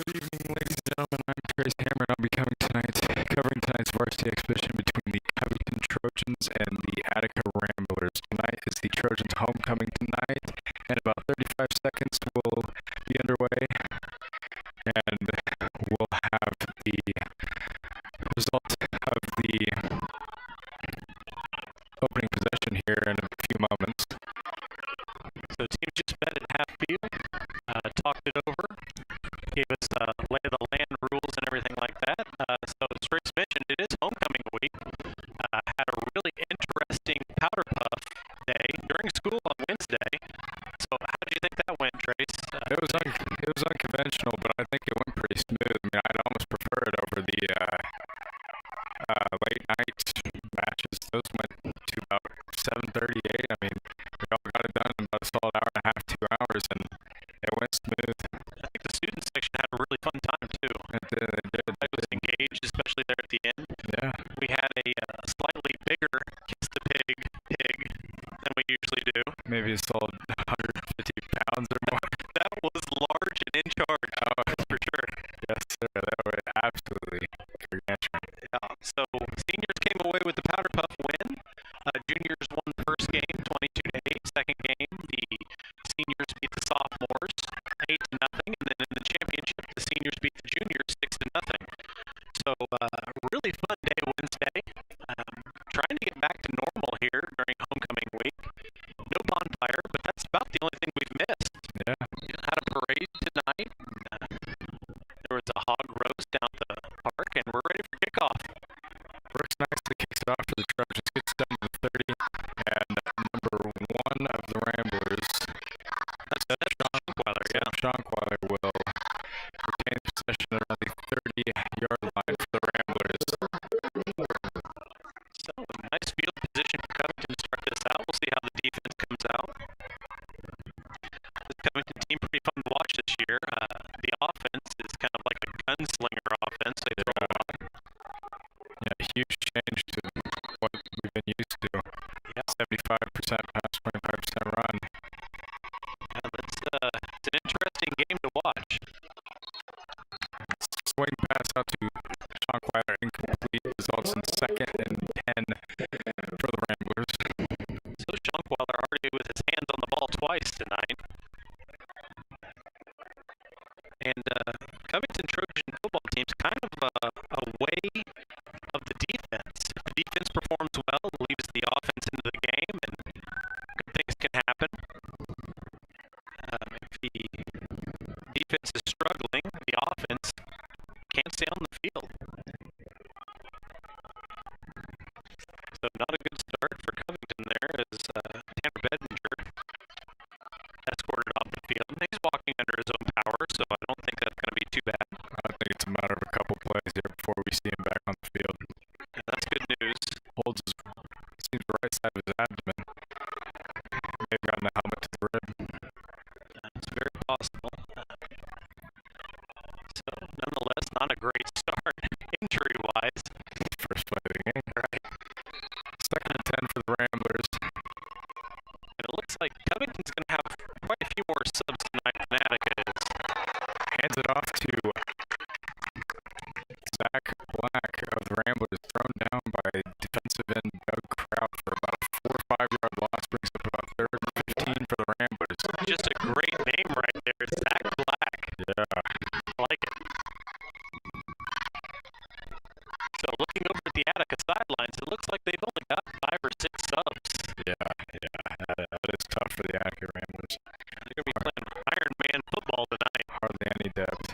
Good evening, ladies and gentlemen. I'm Trace Hammer, and I'll be covering tonight's varsity exhibition between the Covington Trojans and the Attica Ramblers. Tonight is the Trojans' homecoming tonight, and about 35 seconds will be underway, and we'll have the result of the opening possession here in a few moments. So the team just met at half field, talked it over, gave us lay of the land rules and everything like that. So as Trace mentioned, it is homecoming week. Had a really interesting powder puff day during school on Wednesday. So how did you think that went, Trace? It was unconventional, but I think it went pretty smooth. I mean, I'd almost prefer it over the late night matches. Those went to about 7:38. I mean, we all got it done in about a solid hour and a half, 2 hours, and it went smooth. I think the student section had a really fun time too. It did. I was engaged, especially there at the end. Yeah. We had a slightly bigger kiss the pig than we usually do. Maybe it sold 150 pounds or more. That was large and in charge. Oh, that's for sure. Yes, sir. That was absolutely gargantuan. Yeah. So seniors came away with the powder puff win. Juniors won first game 22-8. Second game, the seniors beat the sophomores 8-0, and then in the championship, the seniors beat the juniors 6-0. So really fun day Wednesday. Trying to get back to normal here during homecoming week. No bonfire, but that's about the only thing we've missed. Yeah. Had a parade tonight. There was a hog roast down at the park, and we're ready for kickoff. Brooks nicely kicks it off for the Trojans, gets it down to the 30, and number 1 of the Ramblers, Stonecipher, will retain possession around the 30-yard line for the Ramblers. So, nice field position for Covington to start this out. We'll see how the defense comes out. This Covington team pretty fun to watch this year. The offense is kind of like a gunslinger offense. They throw a lot. Yeah, huge change to what we've been used to. Yeah. 75% pass, 25% run. Yeah, it's an interesting game to watch. Swing pass out to Stonecipher, incomplete, results in 2nd and 10 for the Ramblers. So Stonecipher already with his hands on the ball twice tonight. And Covington Trojan football team's kind of away of the defense. If the defense performs well, it leaves the offense into the game, and good things can happen. If the defense is struggling, the offense can't stay on the field. So not a good start for Covington there as Tanner Bedninger escorted off the field. And he's walking under his own power, so I don't think that's going to be too bad. I think it's a matter of a couple plays here before we see him back on the field. And that's good news. Holds his, seems the right side of his abdomen. May have gotten the helmet to the rib. It's very possible. So, nonetheless, not a great start injury-wise. First play of the game. Right. 2nd and 10 for the Ramblers. And it looks like Covington's going to have quite a few more subs tonight than Attica is. Hands it off to Zach Black of the Ramblers, thrown down by defensive end Doug Kraut for about a 4 or 5 yard loss, brings up about 3rd and 15 for the Ramblers. Just a great name right there, Zach Black. Yeah. I like it. So looking over at the Attica sidelines, it looks like they've only got 5 or 6 subs. Yeah, that is tough for the Attica Ramblers. They're going to be playing Iron Man football tonight. Hardly any depth.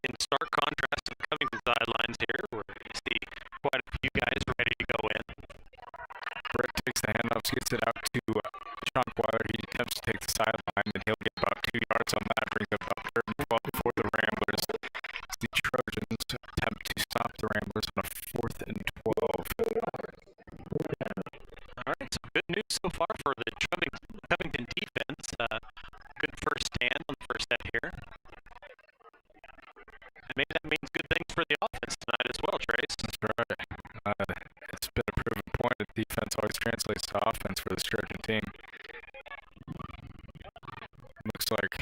In stark contrast to the Covington sidelines here, where you see quite a few guys ready to go in. Brett takes the handoffs, gets it out to Stonecipher. He attempts to take the sideline, and he'll get about 2 yards on that, brings up about 3rd and 12 for the Ramblers. The Trojans attempt to stop the Ramblers on a 4th and 12. All right, so good news so far for the Covington defense. Good first stand on the first set here. And maybe that means good things for the offense tonight as well, Trace. That's right. It's been a proven point that defense always translates to offense for this Trojan team. Looks like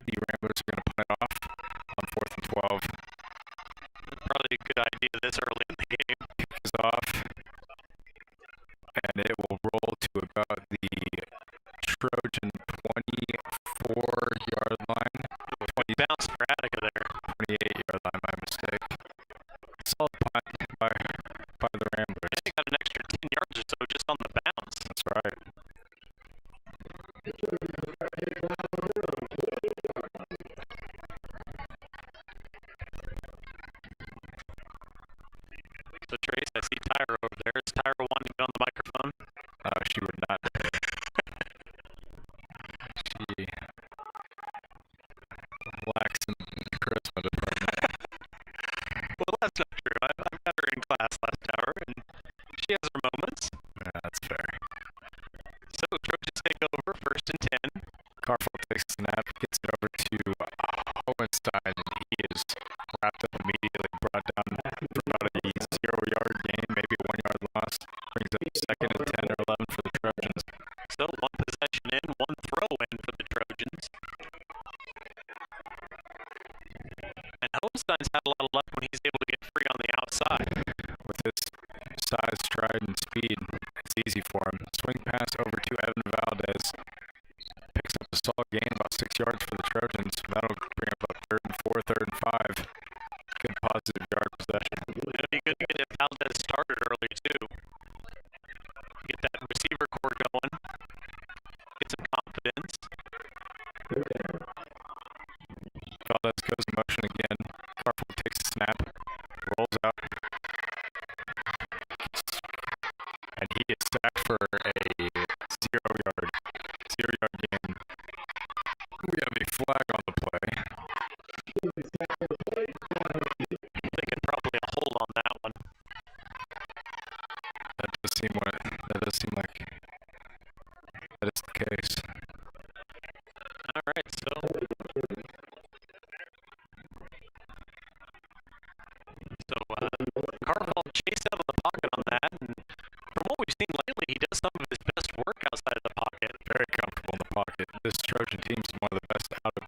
the Ramblers are going to punt side, and he is wrapped up immediately, brought down for about a 0-yard gain, maybe a 1-yard loss. Brings up 2nd and 10 or 11 for the Trojans. So one possession in, one throw in for the Trojans. And Holstein's had a lot of luck when he's able to get free on the outside. With his size, stride, and speed, it's easy for him. Swing pass over to Evan Valdez. Picks up a solid gain, about 6 yards for the Trojans. That'll bring up a 3rd and 4, 3rd and 5. Good positive yard possession. It'd be good to get Valdez started early, too. Get that receiver core going. Get some confidence. Valdez goes in motion again. Carful takes the snap. Rolls out. And he is sacked for a 0-yard gain. We have a flag on the play. Thinking probably a hold on that one. That does seem like that is the case. All right, so Carful chased out of the pocket on that, and from what we've seen lately, he does some of his best work outside of the pocket. Very comfortable in the pocket. This Trojan team is one of the best out of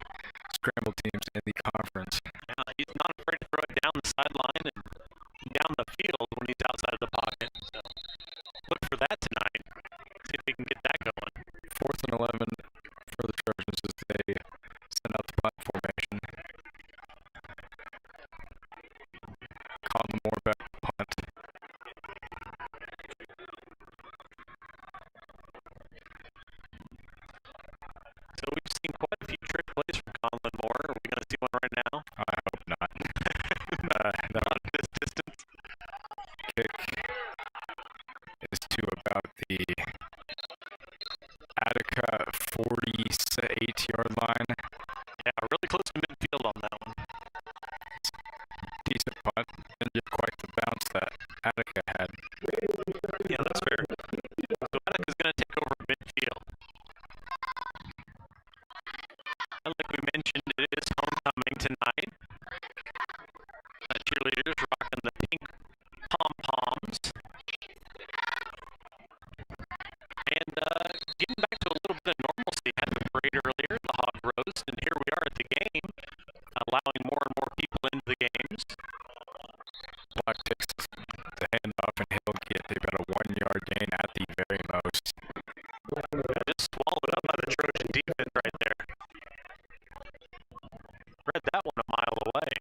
scramble teams in the conference. Yeah, he's not afraid to throw it down the sideline and down the field when he's outside of the pocket. So look for that tonight. See if we can get that going. 4th and 11 for the Trojans as they send out the punt formation. Colin Moore back punt. So we've seen quite a few trick plays from Colin Moore. Are we going to see one right now? I hope not. Not at this distance. Kick is to about the Attica 48-yard line. Yeah, really close to midfield on that one. Decent punt. Didn't get quite the bounce that Attica had. Yeah, that's fair. So Attica's going to take over midfield. And like we mentioned, it is homecoming tonight. Cheerleaders rocking the pink pom-poms. And getting back to a little bit of normalcy. Had the parade earlier, the hog roast, and here we are at the game, allowing more and more people into the games. Black takes the handoff, and he'll get about a 1-yard gain at the very most. Just swallowed up by the Trojan defense right there. Read that one a mile away.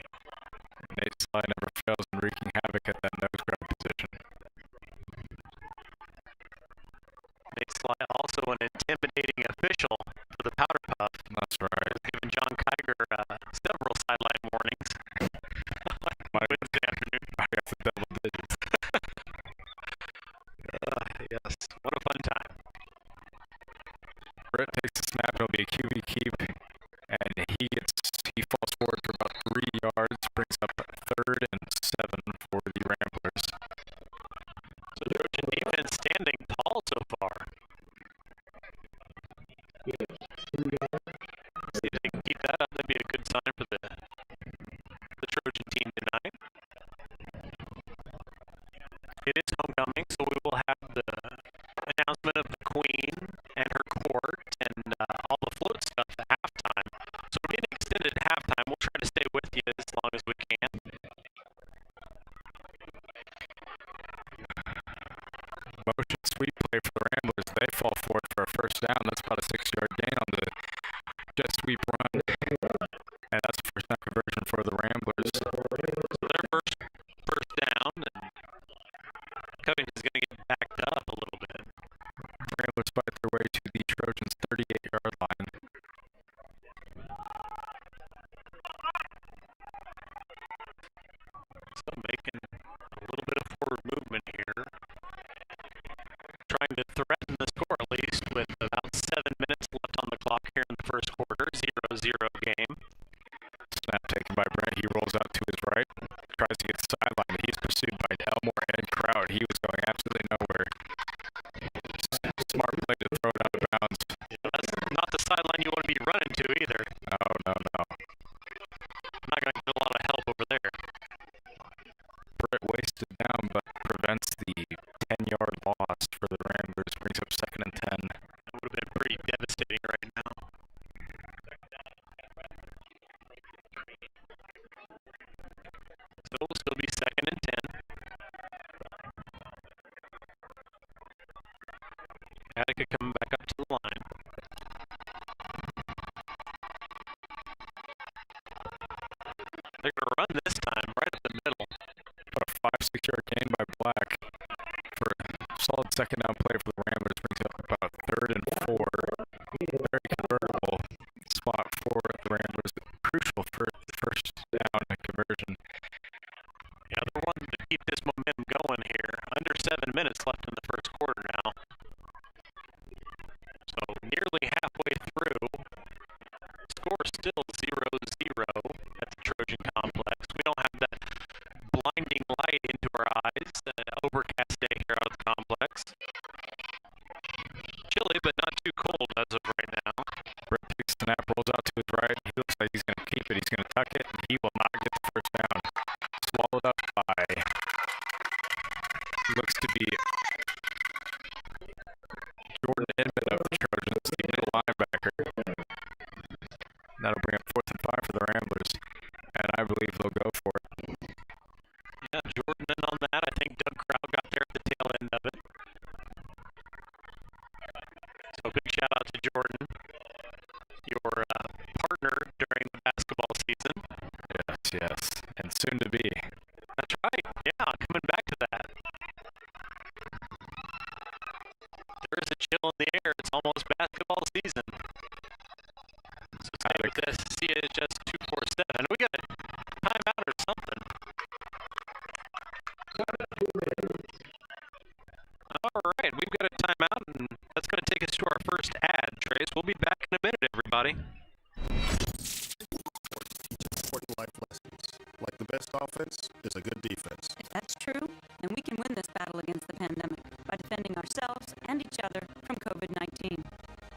Nate Sly never fails in wreaking havoc at that nose grab position. Nate Sly also an intimidating official for the Powder Puff. That's right. Giving John Kiger several sideline warnings. Wednesday afternoon. I got the double digits. Yes, what a fun time. Brett takes the snap. It'll be a QB keep, and he falls forward for about 3 yards. Brings up 3rd and 7 for the Ramblers. So Trojan defense standing tall so far. See if they can keep that up. That'd be a good sign for the Trojan team tonight. It is homecoming, so we will have the announcement of the Queen and her court and all the float stuff at halftime. So it'll be an extended halftime. We'll try to stay with you as long as we can. Motion sweep play for the Ramblers. They fall forward for a 1st down. That's about a 6-yard gain on the jet sweep run. And that's a 1st down conversion for the Ramblers. So their first down, and Covington's going to get backed up a little bit. Ramblers fight their way to the Trojans' 38-yard line. So making a little bit of forward movement here. Trying to threaten the score at least with about 7 minutes left on the clock here in the first quarter. 0-0 game. Snap taken by Brent. He rolls out to his right. Tries to get the sideline. He's pursued by Elmore and Crowd. He was going absolutely nowhere. Smart play to throw it out of bounds. That's not the sideline you want to be running to either. No. So it'll still be 2nd and 10. Attica coming back up to the line. They're going to run this time right up the middle. About a 5-6 yard gain by Black for a solid second down play for the Ramblers. Brings up about 3rd and 4. Very convertible spot for the Ramblers. Crucial for the first down conversion. Yeah, they're wanting to keep this momentum going here. Under 7 minutes left in the first quarter now. So nearly halfway through. Score still 0-0 at the Trojan complex. We don't have that blinding light into our eyes. Overcast day here out of the complex. Chilly, but not too cold as of right now. Britt picks the snap, rolls out to his right. He looks like he's going to keep it. He's going to tuck it, and he will not get the first down. Swallowed up by, looks to be Jordan Edmond of the Trojans, the middle linebacker. That'll bring up 4th and 5 for the Ramblers, and I believe they'll go for it. Yeah, Jordan in on that. I think Doug Crowd got there at the tail end of it. So big shout out to Jordan, your partner during the basketball season. Yes, and soon to be. That's right. Yeah, coming back to that. There is a chill in the air. It's almost basketball season. So stay with this CHS247. We got a timeout or something. All right, we've got a timeout, and that's going to take us to our first ad, Trace. We'll be back in a minute, everybody. Important life lessons. Like the best offense is a good defense. If that's true, then we can win this battle against the pandemic by defending ourselves and each other from COVID-19.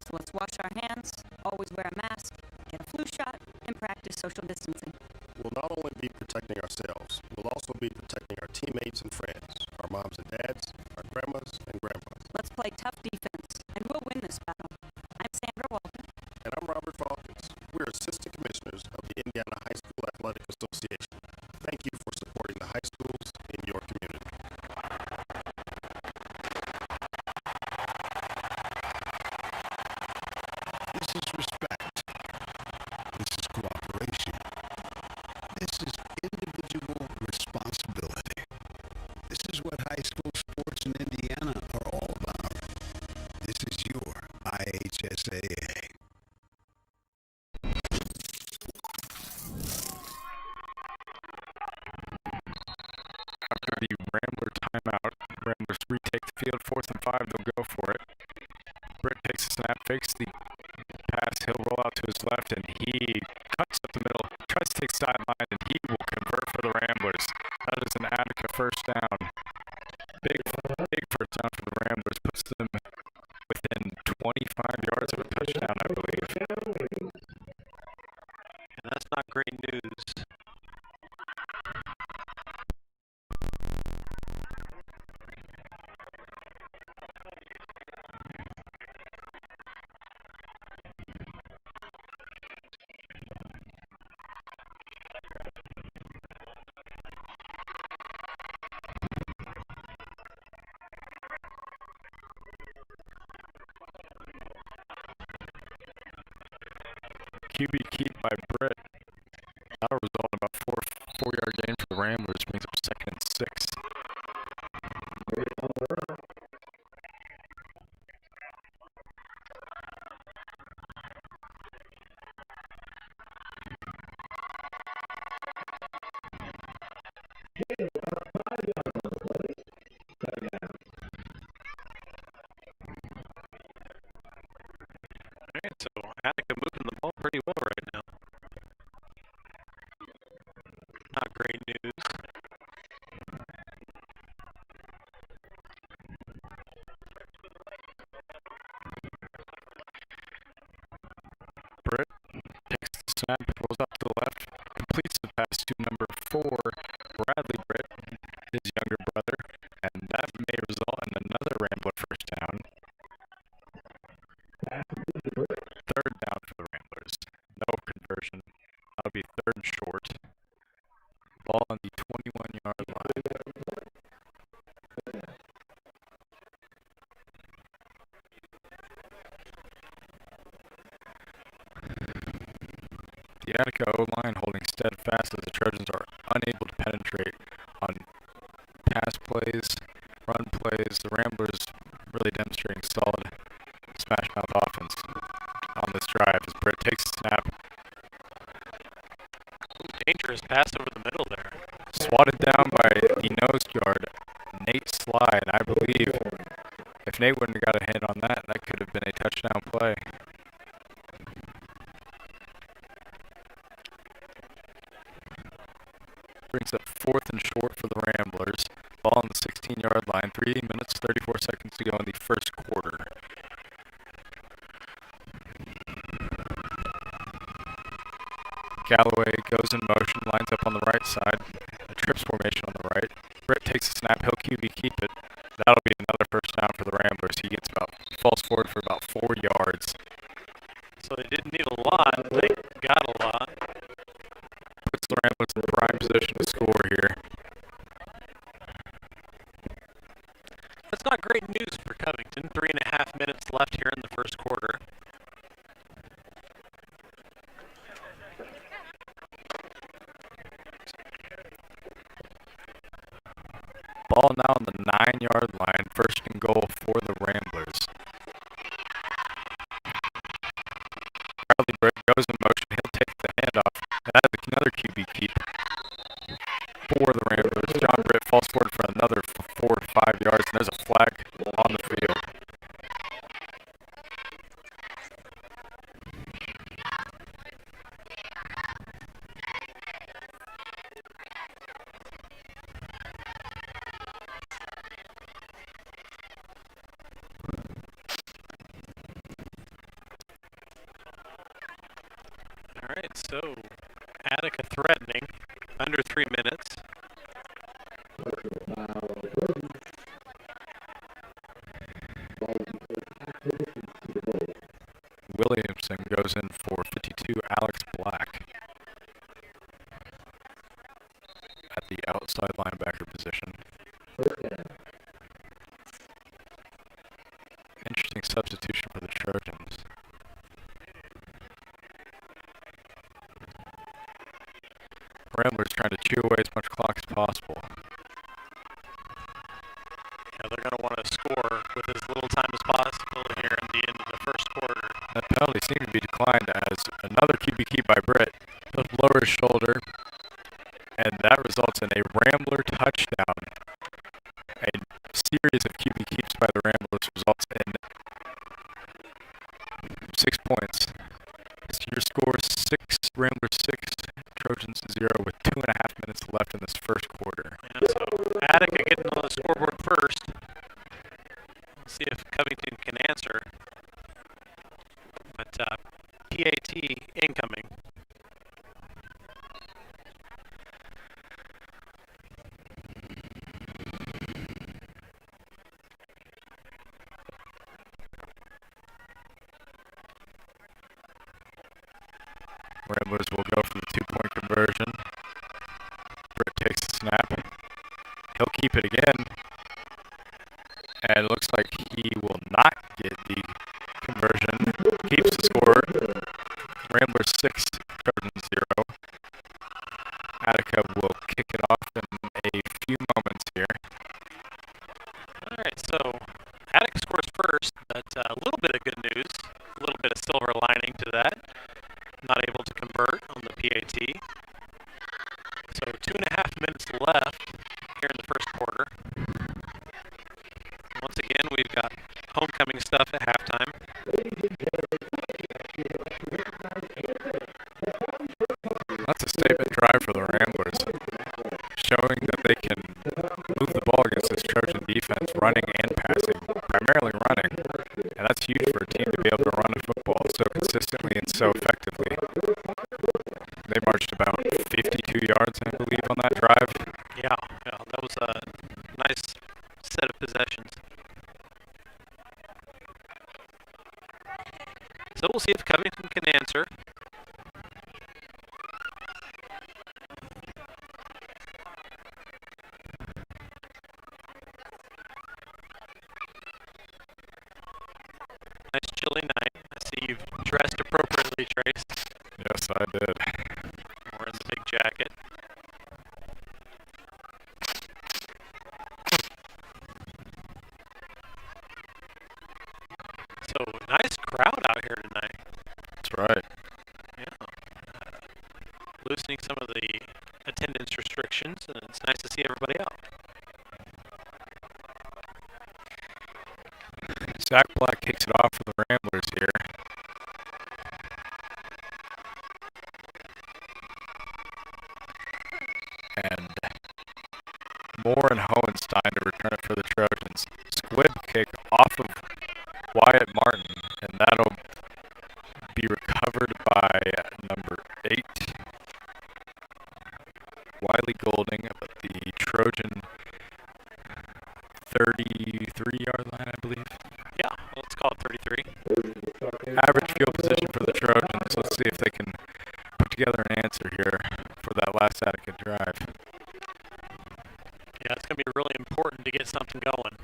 So let's wash our hands, always wear a mask, get a flu shot, and practice social distancing. We'll not only be protecting ourselves, we'll also be protecting our teammates and friends, our moms and dads, our grandmas and grandpas. Let's play tough defense, and we'll win this battle. I'm Sandra Walton. And I'm Robert Falkins. We're assistant commissioners of the Indiana High School Athletic Association. Thank you for supporting the high schools in your community. This is respect. This is cooperation. This is individual responsibility. This is what high school sports in Indiana are all about. This is your IHSAA. After the Rambler timeout, Ramblers retake the field, 4th and 5, they'll go for it. Britt takes the snap, fakes the pass, he'll roll out to his left, and he cuts up the middle, tries to take sideline, and he will convert for the Ramblers. That is an Attica first down. Big first down for the Ramblers, puts them within 25 yards of a touchdown, I believe. And that's not great news. QB keep by Britt. That'll result in about 4-yard gain for the Ramblers, brings up 2nd and 6. Alright, so Attica moving the ball pretty well right now. Not great news. Britt takes the snap, rolls up to the left, completes the pass to number 4, Bradley Britt, his younger brother, and that may result in another Rambler first down. 3rd down for the Ramblers. No conversion. That'll be 3rd and short. Ball on the The Attica O-line holding steadfast as the Trojans are unable to penetrate on pass plays, run plays. The Ramblers really demonstrating solid smash mouth offense on this drive as Britt takes a snap. Dangerous pass over the middle there. Swatted down by the nose guard, Nate Sly, and I believe if Nate wouldn't have got a hit on that, that could have been a touchdown play. Brings up 4th and short for the Ramblers. Ball on the 16-yard line. 3 minutes, 34 seconds to go in the first quarter. Galloway goes in motion, lines up on the right side. A trips formation on the right. Britt takes a snap. He'll QB keep it. That'll be another first down for the Ramblers. He falls forward for about 4 yards. So they didn't need a lot. They got a lot. Puts the Ramblers in prime position to score here. That's not great news for Covington. 3.5 minutes left here in the first quarter. Ball now on the 9-yard line. 1st and goal for the Ramblers. Bradley Britt goes in motion. He'll take the handoff. And that's another QB keep for the Ramblers. John Britt falls forward for another 4 to 5 yards, and there's a flag on the field. All right, so Attica threatening, under 3 minutes. Williamson goes in for 52, Alex Black at the outside linebacker position. Interesting substitution for the Trojans. Ramblers trying to chew away as much clock as possible. Yeah, they're going to want to score with as little time as possible here in the end of the first quarter. That penalty seemed to be declined as another QB keep by Britt. He'll lower his shoulder, and that results in a Rambler touchdown. A series of QB keeps by the Ramblers results in 6 points. Your score 6, Ramblers 6, Trojans 0 with 2.5 minutes left in this first quarter. And so Attica getting on the scoreboard first. Let's see if Covington can answer. But PAT incoming. Ramblers will go for the 2-point conversion. Britt takes the snap. He'll keep it again. And it looks like he will not get the conversion. Keeps the score. Ramblers 6, Trojans 0. Attica will kick it off in a few moments here. All right, so Attica scores first, but a little bit of good news, a little bit of silver lining to that. Not able to convert on the PAT. So 2.5 minutes left here in the first quarter. Once again, we've got homecoming stuff at halftime. That's a statement drive for the Ramblers, showing that they can move the ball against this Trojan defense, running and passing, primarily running. And that's huge for a team to be able to run a football so consistently and so effectively. They marched about 52 yards, I believe, on that drive. Yeah, that was a nice set of possessions. So we'll see if Covington can answer. Nice chilly night. I see you've dressed appropriately, Trace. Yes, I did. loosening some of the attendance restrictions, and it's nice to see everybody out. Zach Black kicks it off for the Ramblers here. And Moore and Hohenstein to return it for the Trojans. Squib kick off of Wyatt Martin, and that'll be recovered by number 8, Wiley Golding, at the Trojan 33-yard line, I believe. Yeah, let's call it 33. Average field position for the Trojans. Let's see if they can put together an answer here for that last Attica drive. Yeah, it's going to be really important to get something going.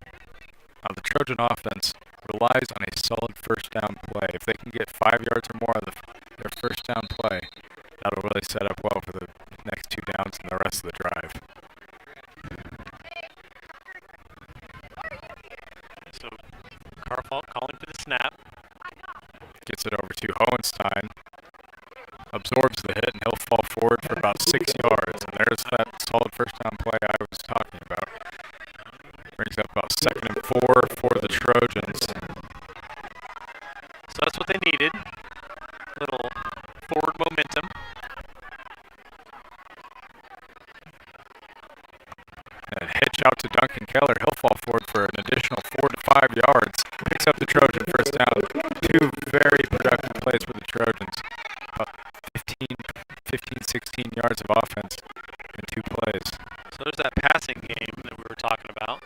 The Trojan offense relies on a solid first down play. If they can get 5 yards or more of their first down play, that'll really set up well for the next 2 downs and the rest of the drive. So, Carfault calling for the snap. Gets it over to Hohenstein. Absorbs the hit, and he'll fall forward for about 6 yards. And there's that solid first down play I was talking about. Brings up about 2nd and 4 for the Trojans. So that's what they needed. Little forward momentum. And hitch out to Duncan Keller. He'll fall forward for an additional 4 to 5 yards. Picks up the Trojan first down. 2 very productive plays for the Trojans. About 16 yards of offense in 2 plays. So there's that passing game that we were talking about.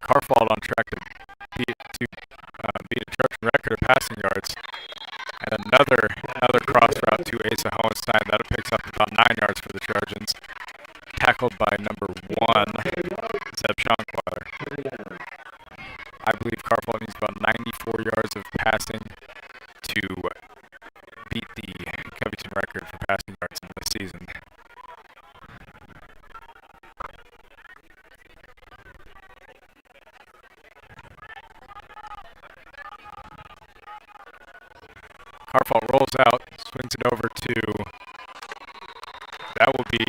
Carfault on track to beat a Trojan record of passing yards. And another cross route to Asa Hohenstein. That picks up about 9 yards for the Trojans. Tackled by number 1, Zeb Schonkweiler. I believe Carfault needs about 94 yards of passing to beat the Covington record for passing yards in the season. Carfault rolls out, swings it over to, that will be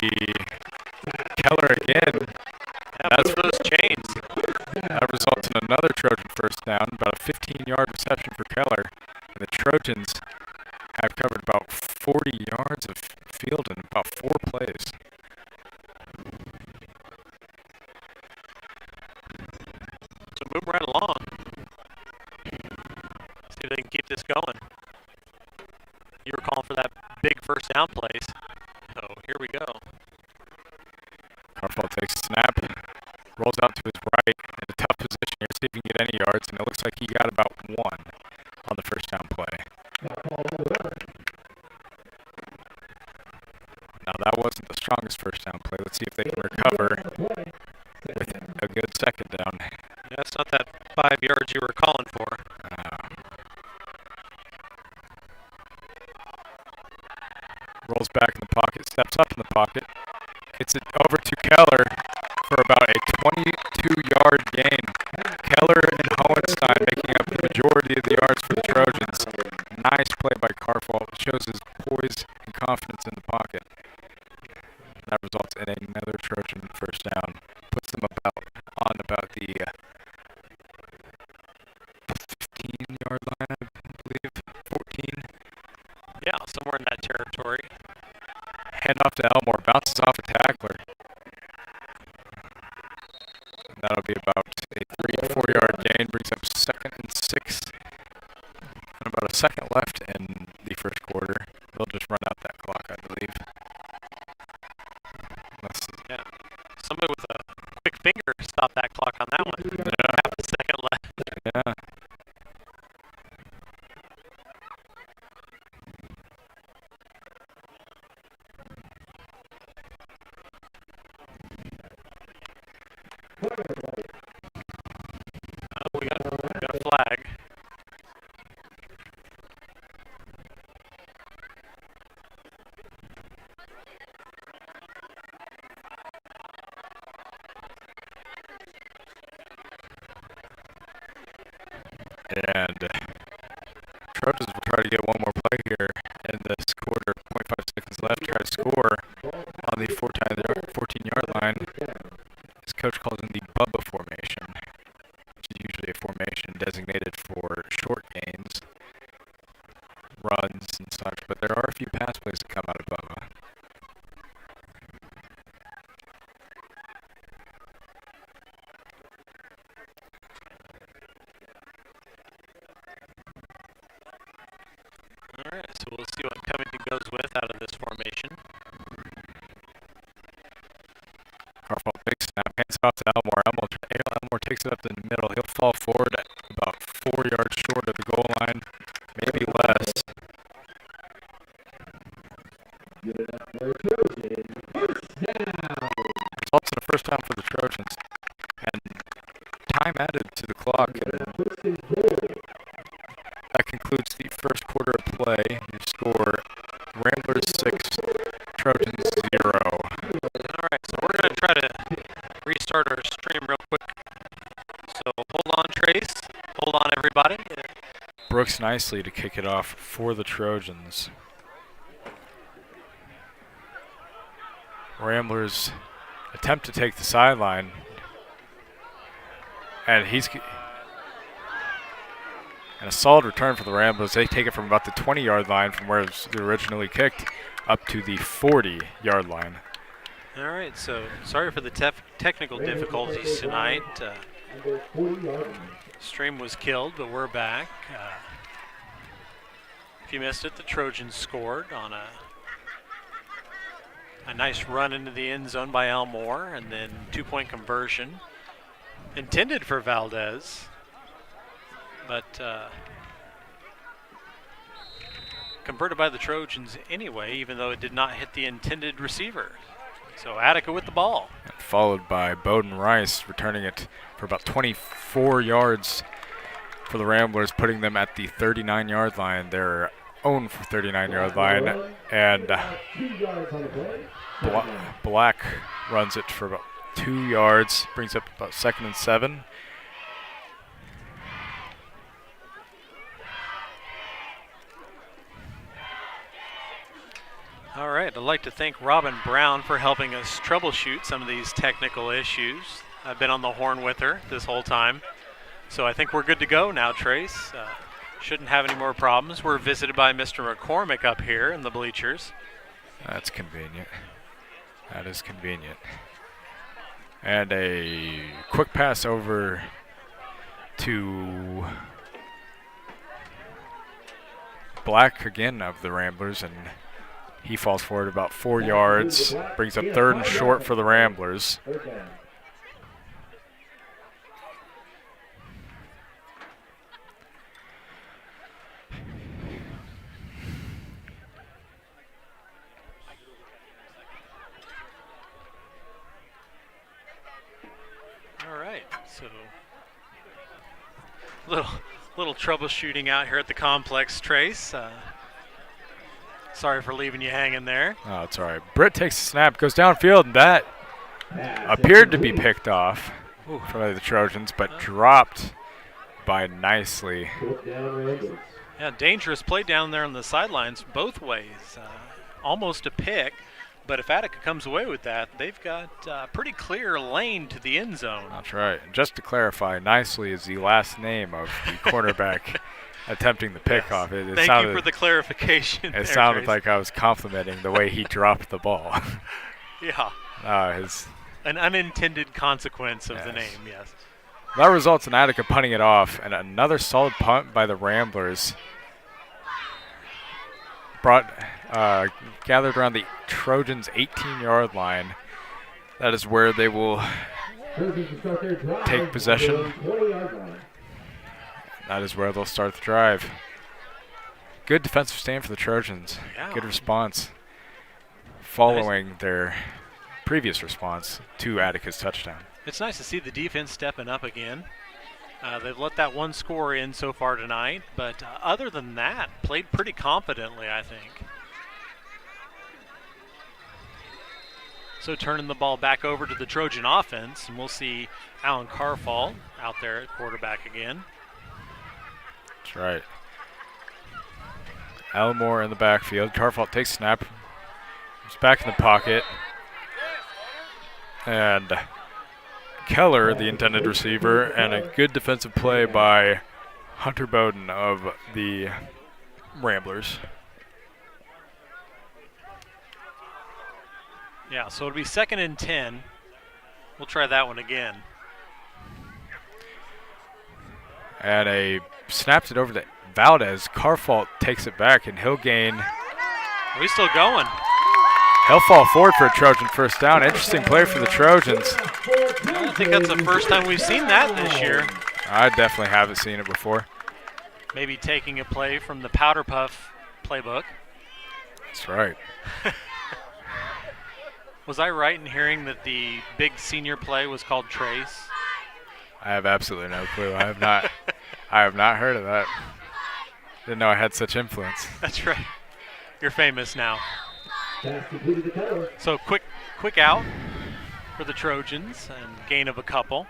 Keller again. Yeah, that's for those chains. That results in another Trojan first down, about a 15-yard reception for Keller. And the Trojans have covered about 40 yards of field in about 4 plays. So move right along. See if they can keep this going. You were calling for that big first down plays. So here we go. Carfault takes a snap, rolls out to his right in a tough position here, see if he can get any yards, and it looks like he got about 1 on the first down play. Now that wasn't the strongest first down play. Let's see if they can recover with a good second down. Yeah, that's not that 5 yards you were calling for. Rolls back in the pocket, steps up in the pocket, gets it over to Keller for about a 22-yard gain. Keller and Hohenstein making up the majority of the yards for the Trojans. Nice play by Carfault. Shows his poise and confidence in the pocket. That results in another Trojan first down. Puts them about the 15-yard line, I believe. 14. Yeah, somewhere in that territory. Hand off to Elmore, bounces off a tackler. And that'll be about a 3 to 4 yard gain, brings up 2nd and 6. And about a second left in the first quarter. They'll just run out that clock, I believe. Yeah. Somebody with a quick finger stopped that clock on that one. Yeah. Half a second left. Yeah. We got a flag. And Trojans will try to get one more play here in this quarter. 0.5 seconds left. Try try to score on the 14-yard line. His coach calls in the Bubba formation, which is usually a formation designated for short gains, runs, and such, but there are a few pass plays that come out of Bubba. All right, so we'll see what Covington goes with out of this formation. Carfall big snap, hands off to Elmore. Elmore takes it up in the middle. He'll fall forward at about 4 yards short of the goal line, maybe less. Results in a first down for the Trojans, and time added to the clock. And that concludes the first quarter of play. You score Ramblers 6, Trojans 0. All right, so we're going to try to restart our stream real quick. So hold on, Trace. Hold on, everybody. Brooks nicely to kick it off for the Trojans. Ramblers attempt to take the sideline, and a solid return for the Ramblers. They take it from about the 20-yard line from where it was originally kicked up to the 40-yard line. All right, so sorry for the technical difficulties tonight. Stream was killed, but we're back. If you missed it, the Trojans scored on a nice run into the end zone by Elmore, and then two-point conversion intended for Valdez, but converted by the Trojans anyway, even though it did not hit the intended receiver. So Attica with the ball. Followed by Bowden Rice, returning it for about 24 yards for the Ramblers, putting them at the 39-yard line, their own 39-yard line. And Black runs it for about 2 yards, brings up about 2nd and 7. All right, I'd like to thank Robin Brown for helping us troubleshoot some of these technical issues. I've been on the horn with her this whole time. So I think we're good to go now, Trace. Shouldn't have any more problems. We're visited by Mr. McCormick up here in the bleachers. That's convenient. That is convenient. And a quick pass over to Black again of the Ramblers, and he falls forward about 4 yards, brings up 3rd and short for the Ramblers. All right, so little troubleshooting out here at the complex, Trace. Sorry for leaving you hanging there. Oh, it's all right. Britt takes the snap, goes downfield, and that appeared to be picked off from the Trojans, but dropped by nicely. Yeah, dangerous play down there on the sidelines both ways. Almost a pick, but if Attica comes away with that, they've got a pretty clear lane to the end zone. That's right. And just to clarify, nicely is the last name of the quarterback attempting the pickoff. Yes. Thank you for the clarification. It sounded like I was complimenting the way he dropped the ball. Yeah. An unintended consequence of the name, yes. That results in Attica punting it off, and another solid punt by the Ramblers. Gathered around the Trojans' 18-yard line. That is where they will take possession. That is where they'll start the drive. Good defensive stand for the Trojans. Yeah. Good response following their previous response to Attica's touchdown. It's nice to see the defense stepping up again. They've let that one score in so far tonight, but other than that, played pretty confidently, I think. So turning the ball back over to the Trojan offense, and we'll see Alan Carfall out there at quarterback again. That's right. Elmore in the backfield. Carfall takes snap. He's back in the pocket. And Keller, the intended receiver, and a good defensive play by Hunter Bowden of the Ramblers. Yeah, so it'll be 2nd and 10. We'll try that one again. And a snaps it over to Valdez. Carfault takes it back, and he'll gain. Are we still going? He'll fall forward for a Trojan first down. Interesting play for the Trojans. I think that's the first time we've seen that this year. I definitely haven't seen it before. Maybe taking a play from the Powder Puff playbook. That's right. Was I right in hearing that the big senior play was called Trace? I have absolutely no clue. I have not heard of that. Didn't know I had such influence. That's right. You're famous now. So quick out for the Trojans and gain of a couple.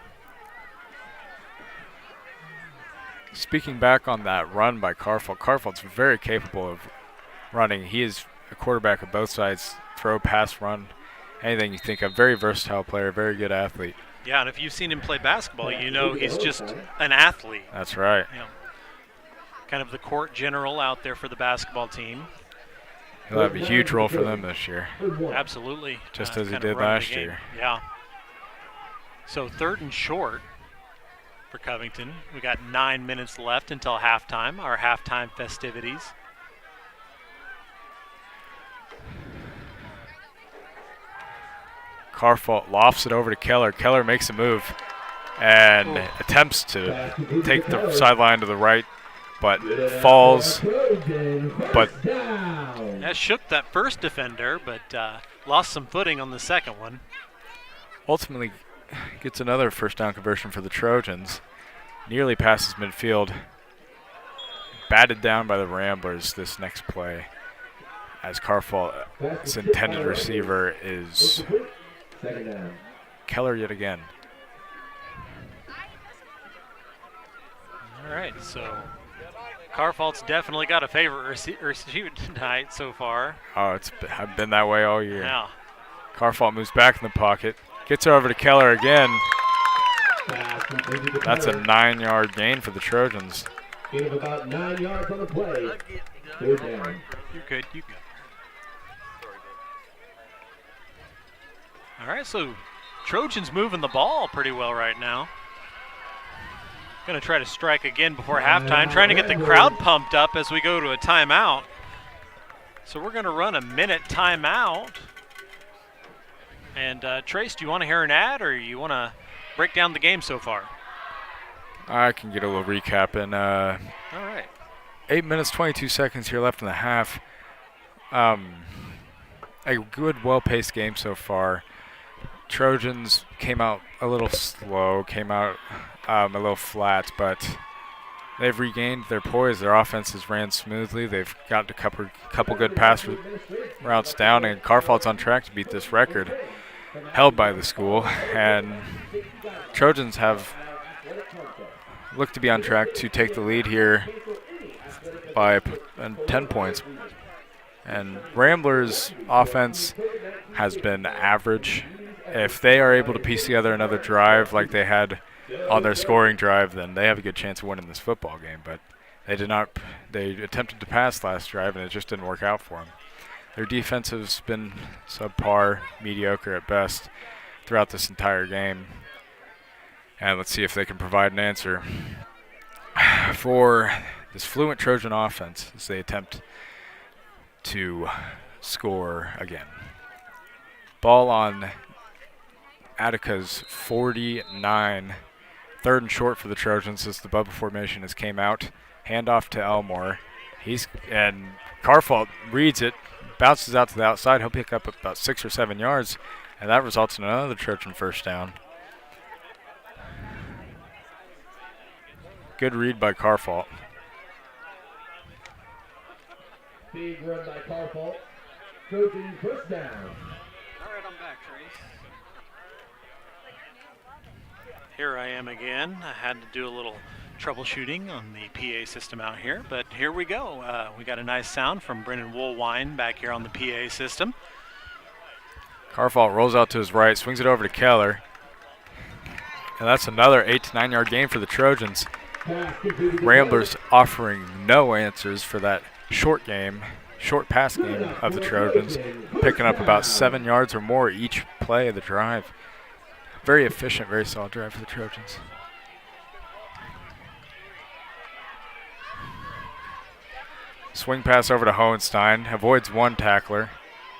Speaking back on that run by Carfault, Carfault's very capable of running. He is a quarterback of both sides, throw, pass, run, anything you think of. Very versatile player, very good athlete. Yeah, and if you've seen him play basketball, you know he's just an athlete. That's right. You know, kind of the court general out there for the basketball team. He'll have a huge role for them this year. Absolutely. Just as he did last year. Yeah. So 3rd and short for Covington. We got 9 minutes left until halftime, our halftime festivities. Carfault lofts it over to Keller. Keller makes a move and attempts to take the sideline to the right, but falls. But that shook that first defender, but lost some footing on the second one. Ultimately gets another first down conversion for the Trojans. Nearly passes midfield. Batted down by the Ramblers this next play, as Carfault's intended receiver is Keller yet again. All right, so Carfault's definitely got a favorite receiver tonight so far. Oh, I've been that way all year. Yeah. Carfault moves back in the pocket, gets it over to Keller again. That's a 9-yard gain for the Trojans. Gain of about 9 yards on the play. Third down. You're good. All right, so Trojans moving the ball pretty well right now. Going to try to strike again before halftime, trying to get the crowd pumped up as we go to a timeout. So we're going to run a minute timeout. And Trace, do you want to hear an ad, or you want to break down the game so far? I can get a little recap in. All right. 8 minutes, 22 seconds here left in the half. A good, well-paced game so far. Trojans came out a little slow, came out a little flat, but they've regained their poise. Their offenses ran smoothly. They've got a couple good pass routes down, and Carfault's on track to beat this record held by the school. And Trojans have looked to be on track to take the lead here by 10 points. And Ramblers' offense has been average. If they are able to piece together another drive like they had on their scoring drive, then they have a good chance of winning this football game. But they did not. They attempted to pass last drive, and it just didn't work out for them. Their defense has been subpar, mediocre at best throughout this entire game. And let's see if they can provide an answer for this fluent Trojan offense as they attempt to score again. Ball on Attica's 49. 3rd and short for the Trojans as the bubble formation has came out. Handoff to Elmore. And Carfault reads it, bounces out to the outside. He'll pick up about 6 or 7 yards, and that results in another Trojan first down. Good read by Carfault. Big run by Carfault. Trojan first down. All right, I'm back, Trace. Here I am again. I had to do a little troubleshooting on the PA system out here, but here we go. We got a nice sound from Brennan Woolwine back here on the PA system. Carfault rolls out to his right, swings it over to Keller. And that's another 8 to 9 yard gain for the Trojans. Ramblers offering no answers for that short pass game of the Trojans, picking up about 7 yards or more each play of the drive. Very efficient, very solid drive for the Trojans. Swing pass over to Hohenstein, avoids one tackler,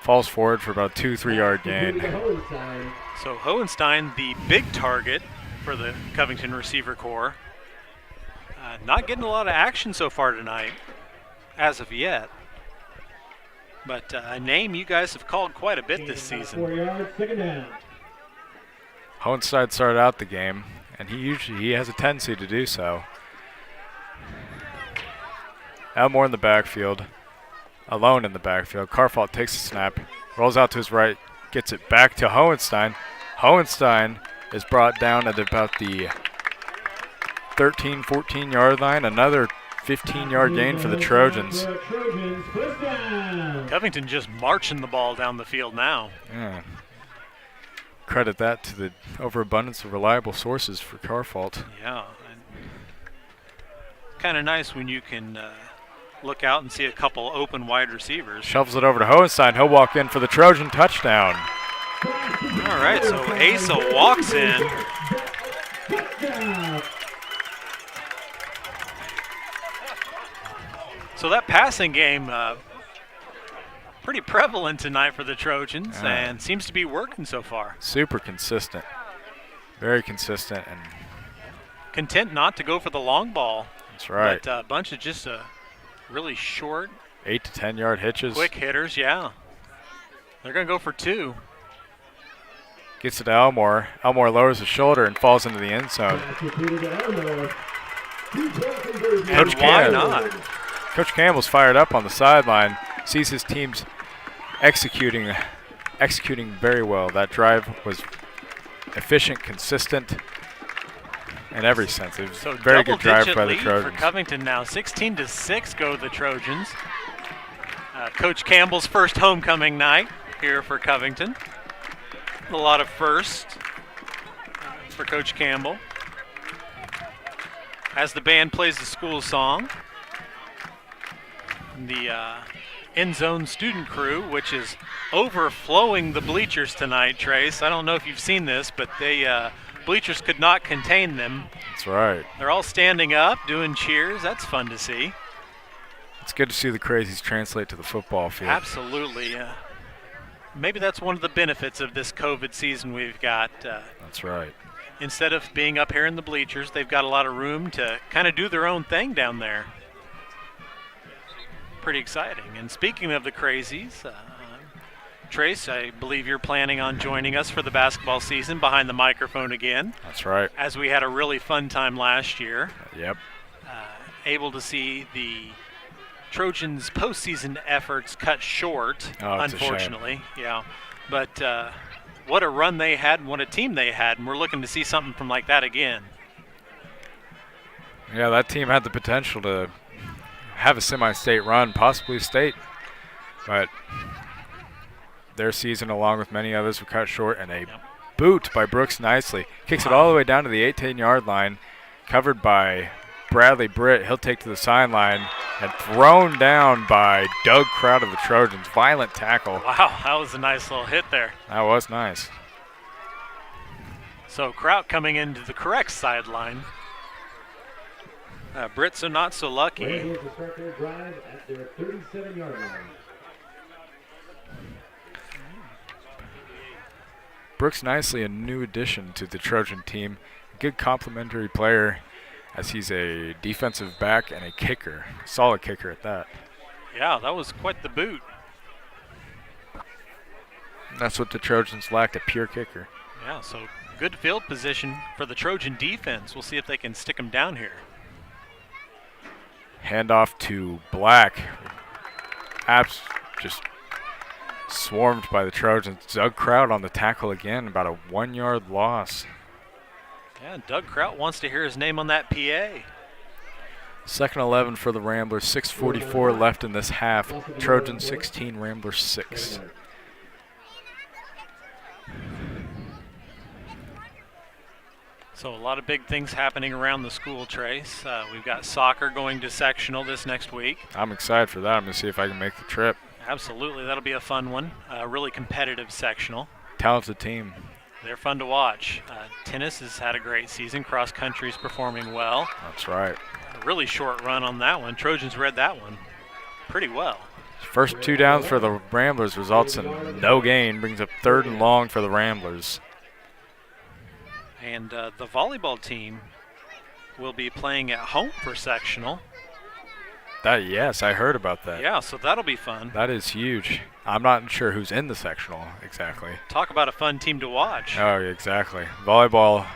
falls forward for about a 2-3 yard gain. So Hohenstein, the big target for the Covington receiver corps. Not getting a lot of action so far tonight, as of yet. But a name you guys have called quite a bit this season. 4 yards, second down. Hohenstein started out the game, and he has a tendency to do so. Elmore in the backfield, alone in the backfield. Carfault takes the snap, rolls out to his right, gets it back to Hohenstein. Hohenstein is brought down at about the 13, 14 yard line. Another 15-yard gain for the Trojans. Covington just marching the ball down the field now. Yeah. Credit that to the overabundance of reliable sources for Carfault. Yeah. Kind of nice when you can look out and see a couple open wide receivers. Shovels it over to Hohenstein. He'll walk in for the Trojan touchdown. All right, so Asa walks in. So that passing game, pretty prevalent tonight for the Trojans, and seems to be working so far. Super consistent. Very consistent. And content not to go for the long ball. That's right. But a bunch of just really short 8 to 10 yard hitches. Quick hitters, yeah. They're going to go for 2. Gets it to Elmore. Elmore lowers his shoulder and falls into the end zone. And why not? Coach Campbell's fired up on the sideline, sees his teams executing very well. That drive was efficient, consistent in every sense. It was a very good drive by the Trojans. For Covington now, 16-6 go the Trojans. Coach Campbell's first homecoming night here for Covington. A lot of firsts for Coach Campbell. As the band plays the school song, the end zone student crew, which is overflowing the bleachers tonight, Trace. I don't know if you've seen this, but bleachers could not contain them. That's right. They're all standing up, doing cheers. That's fun to see. It's good to see the crazies translate to the football field. Absolutely. Maybe that's one of the benefits of this COVID season we've got. That's right. Instead of being up here in the bleachers, they've got a lot of room to kind of do their own thing down there. Pretty exciting. And speaking of the crazies, Trace, I believe you're planning on joining us for the basketball season behind the microphone again. That's right. As we had a really fun time last year. Yep. Able to see the Trojans' postseason efforts cut short, unfortunately. Yeah. But what a run they had and what a team they had, and we're looking to see something from like that again. Yeah, that team had the potential to have a semi-state run, possibly state, but their season, along with many others, were cut short, and a boot by Brooks Nicely. Kicks it all the way down to the 18-yard line, covered by Bradley Britt. He'll take to the sideline and thrown down by Doug Kraut of the Trojans. Violent tackle. Wow, that was a nice little hit there. That was nice. So Kraut coming into the correct sideline. Britt so not so lucky. Able to start their drive at their 37-yard line. Brooks Nicely, a new addition to the Trojan team. Good complementary player, as he's a defensive back and a kicker. Solid kicker at that. Yeah, that was quite the boot. That's what the Trojans lacked, a pure kicker. Yeah, so good field position for the Trojan defense. We'll see if they can stick him down here. Handoff to Black. Just swarmed by the Trojans. Doug Kraut on the tackle again, about a 1 yard loss. Yeah, Doug Kraut wants to hear his name on that PA. 2nd 11 for the Ramblers, 6:44 left in this half. Trojan 16, Ramblers 6. So a lot of big things happening around the school, Trace. We've got soccer going to sectional this next week. I'm excited for that. I'm going to see if I can make the trip. Absolutely, that'll be a fun one. A really competitive sectional. Talented team. They're fun to watch. Tennis has had a great season. Cross country's performing well. That's right. A really short run on that one. Trojans read that one pretty well. First 2 downs for the Ramblers results in no gain. Brings up 3rd and long for the Ramblers. And the volleyball team will be playing at home for sectional. Yes, I heard about that. Yeah, so that'll be fun. That is huge. I'm not sure who's in the sectional exactly. Talk about a fun team to watch. Oh, exactly. Volleyball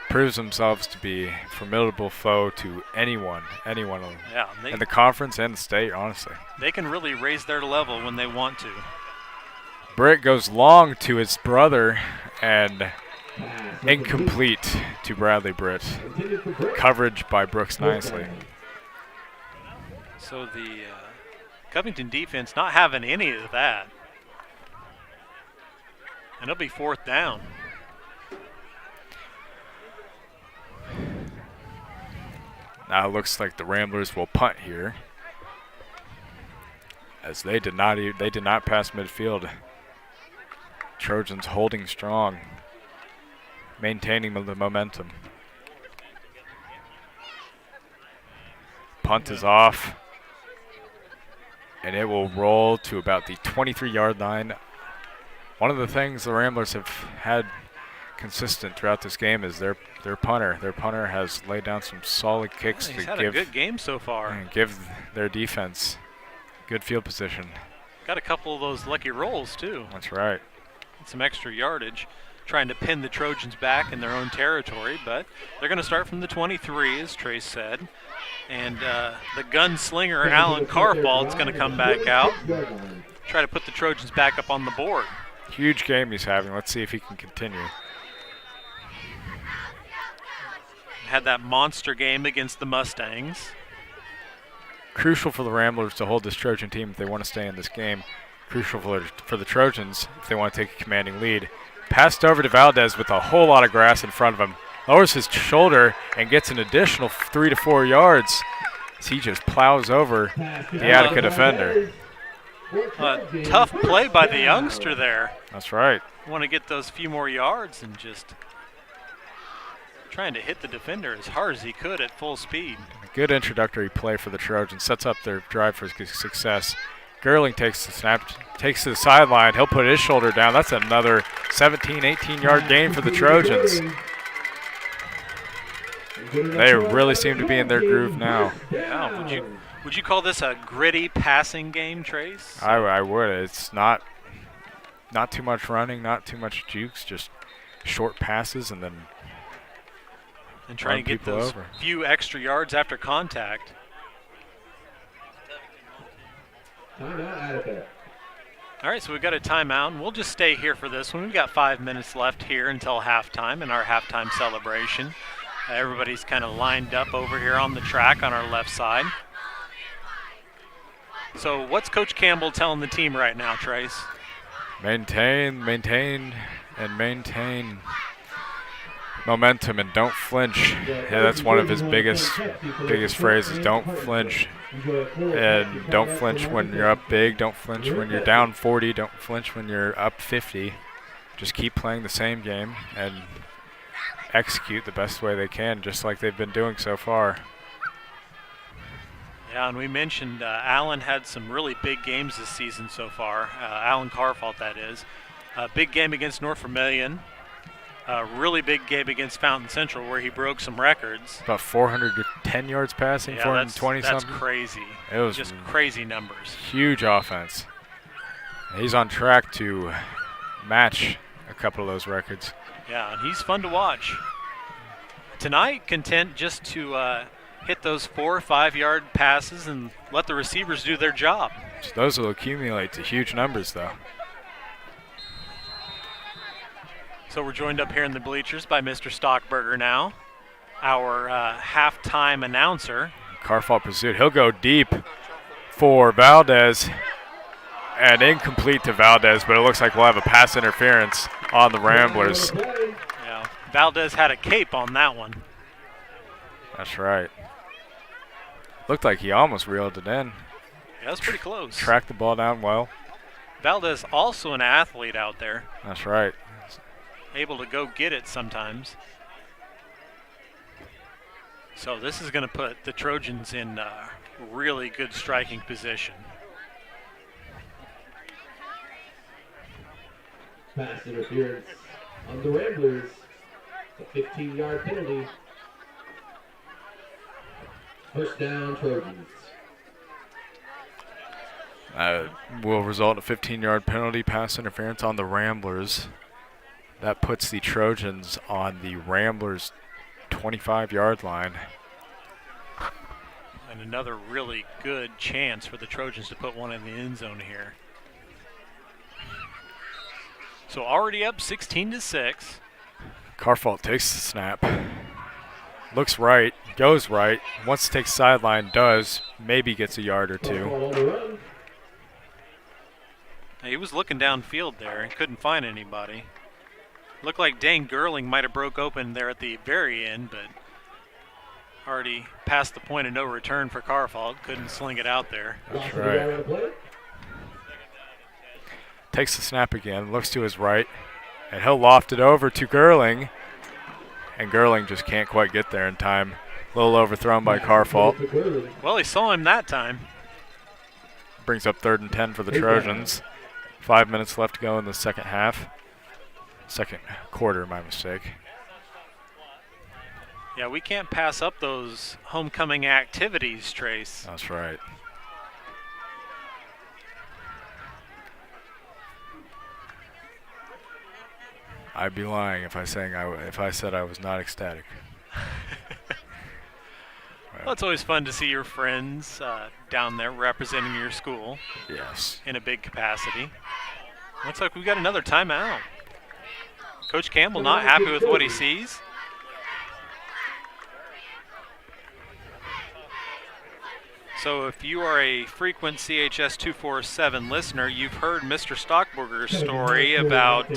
proves themselves to be a formidable foe to anyone Yeah, in the conference and the state, honestly. They can really raise their level when they want to. Britt goes long to his brother and incomplete to Bradley Britt. Coverage by Brooks nicely. So the Covington defense not having any of that. And it'll be 4th down. Now it looks like the Ramblers will punt here, as they did not pass midfield. Trojans holding strong, maintaining the momentum. Punt is off, and it will roll to about the 23-yard line. One of the things the Ramblers have had consistent throughout this game is their punter. Their punter has laid down some solid kicks He's to had a good game so far. and give their defense good field position. Got a couple of those lucky rolls too. That's right. Some extra yardage, trying to pin the Trojans back in their own territory, but they're going to start from the 23, as Trace said. And the gunslinger, Alan Carfault's going to come back out, try to put the Trojans back up on the board. Huge game he's having. Let's see if he can continue. Had that monster game against the Mustangs. Crucial for the Ramblers to hold this Trojan team if they want to stay in this game. Crucial for the Trojans if they want to take a commanding lead. Passed over to Valdez with a whole lot of grass in front of him. Lowers his shoulder and gets an additional 3 to 4 yards as he just plows over the Attica defender. Tough play by the youngster there. That's right. Want to get those few more yards and just trying to hit the defender as hard as he could at full speed. A good introductory play for the Trojans. Sets up their drive for success. Gerling takes the snap, takes to the sideline. He'll put his shoulder down. That's another 17, 18-yard gain for the Trojans. They really seem to be in their groove now. Yeah, would you call this a gritty passing game, Trace? I would. It's not too much running, not too much jukes, just short passes and then trying to get those few extra yards after contact. All right, so we've got a timeout, and we'll just stay here for this one. We've got 5 minutes left here until halftime in our halftime celebration. Everybody's kind of lined up over here on the track on our left side. So what's Coach Campbell telling the team right now, Trace? Maintain momentum and don't flinch. Yeah, that's one of his biggest phrases. Don't flinch. And don't flinch when you're up big. Don't flinch when you're down 40. Don't flinch when you're up 50. Just keep playing the same game and execute the best way they can, just like they've been doing so far. Yeah, and we mentioned Allen had some really big games this season so far. Alan Carfault, that is. A big game against North Vermilion. A really big game against Fountain Central where he broke some records. About 410 yards passing, yeah, 420 that's something. Crazy. It was just crazy numbers. Huge offense. He's on track to match a couple of those records. Yeah, and he's fun to watch. Tonight, content just to hit those 4 or 5 yard passes and let the receivers do their job. So those will accumulate to huge numbers, though. So we're joined up here in the bleachers by Mr. Stockberger now, our halftime announcer. Carfault pursuit. He'll go deep for Valdez and incomplete to Valdez, but it looks like we'll have a pass interference on the Ramblers. Yeah, Valdez had a cape on that one. That's right. Looked like he almost reeled it in. Yeah, that's pretty close. Tracked the ball down well. Valdez also an athlete out there. That's right. Able to go get it sometimes. So this is going to put the Trojans in really good striking position. Pass interference on the Ramblers. A 15-yard penalty. First down, Trojans. Will result in a 15-yard penalty, pass interference on the Ramblers. That puts the Trojans on the Ramblers' 25-yard line. And another really good chance for the Trojans to put one in the end zone here. So already up 16-6. Carfault takes the snap. Looks right, goes right. Wants to take sideline, does. Maybe gets a yard or two. He was looking downfield there and couldn't find anybody. Looked like Dane Gerling might have broke open there at the very end, but already past the point of no return for Carfault. Couldn't sling it out there. That's right. Takes the snap again, looks to his right, and he'll loft it over to Gerling. And Gerling just can't quite get there in time. A little overthrown by Carfault. Well, he saw him that time. Brings up 3rd and 10 for the Trojans. 5 minutes left to go in the second half. Second quarter, my mistake. Yeah, we can't pass up those homecoming activities, Trace. That's right. I'd be lying if I said I was not ecstatic. Well, it's always fun to see your friends down there representing your school. Yes. In a big capacity. Looks like we've got another timeout. Coach Campbell not happy with what he sees. So if you are a frequent CHS247 listener, you've heard Mr. Stockburger's story about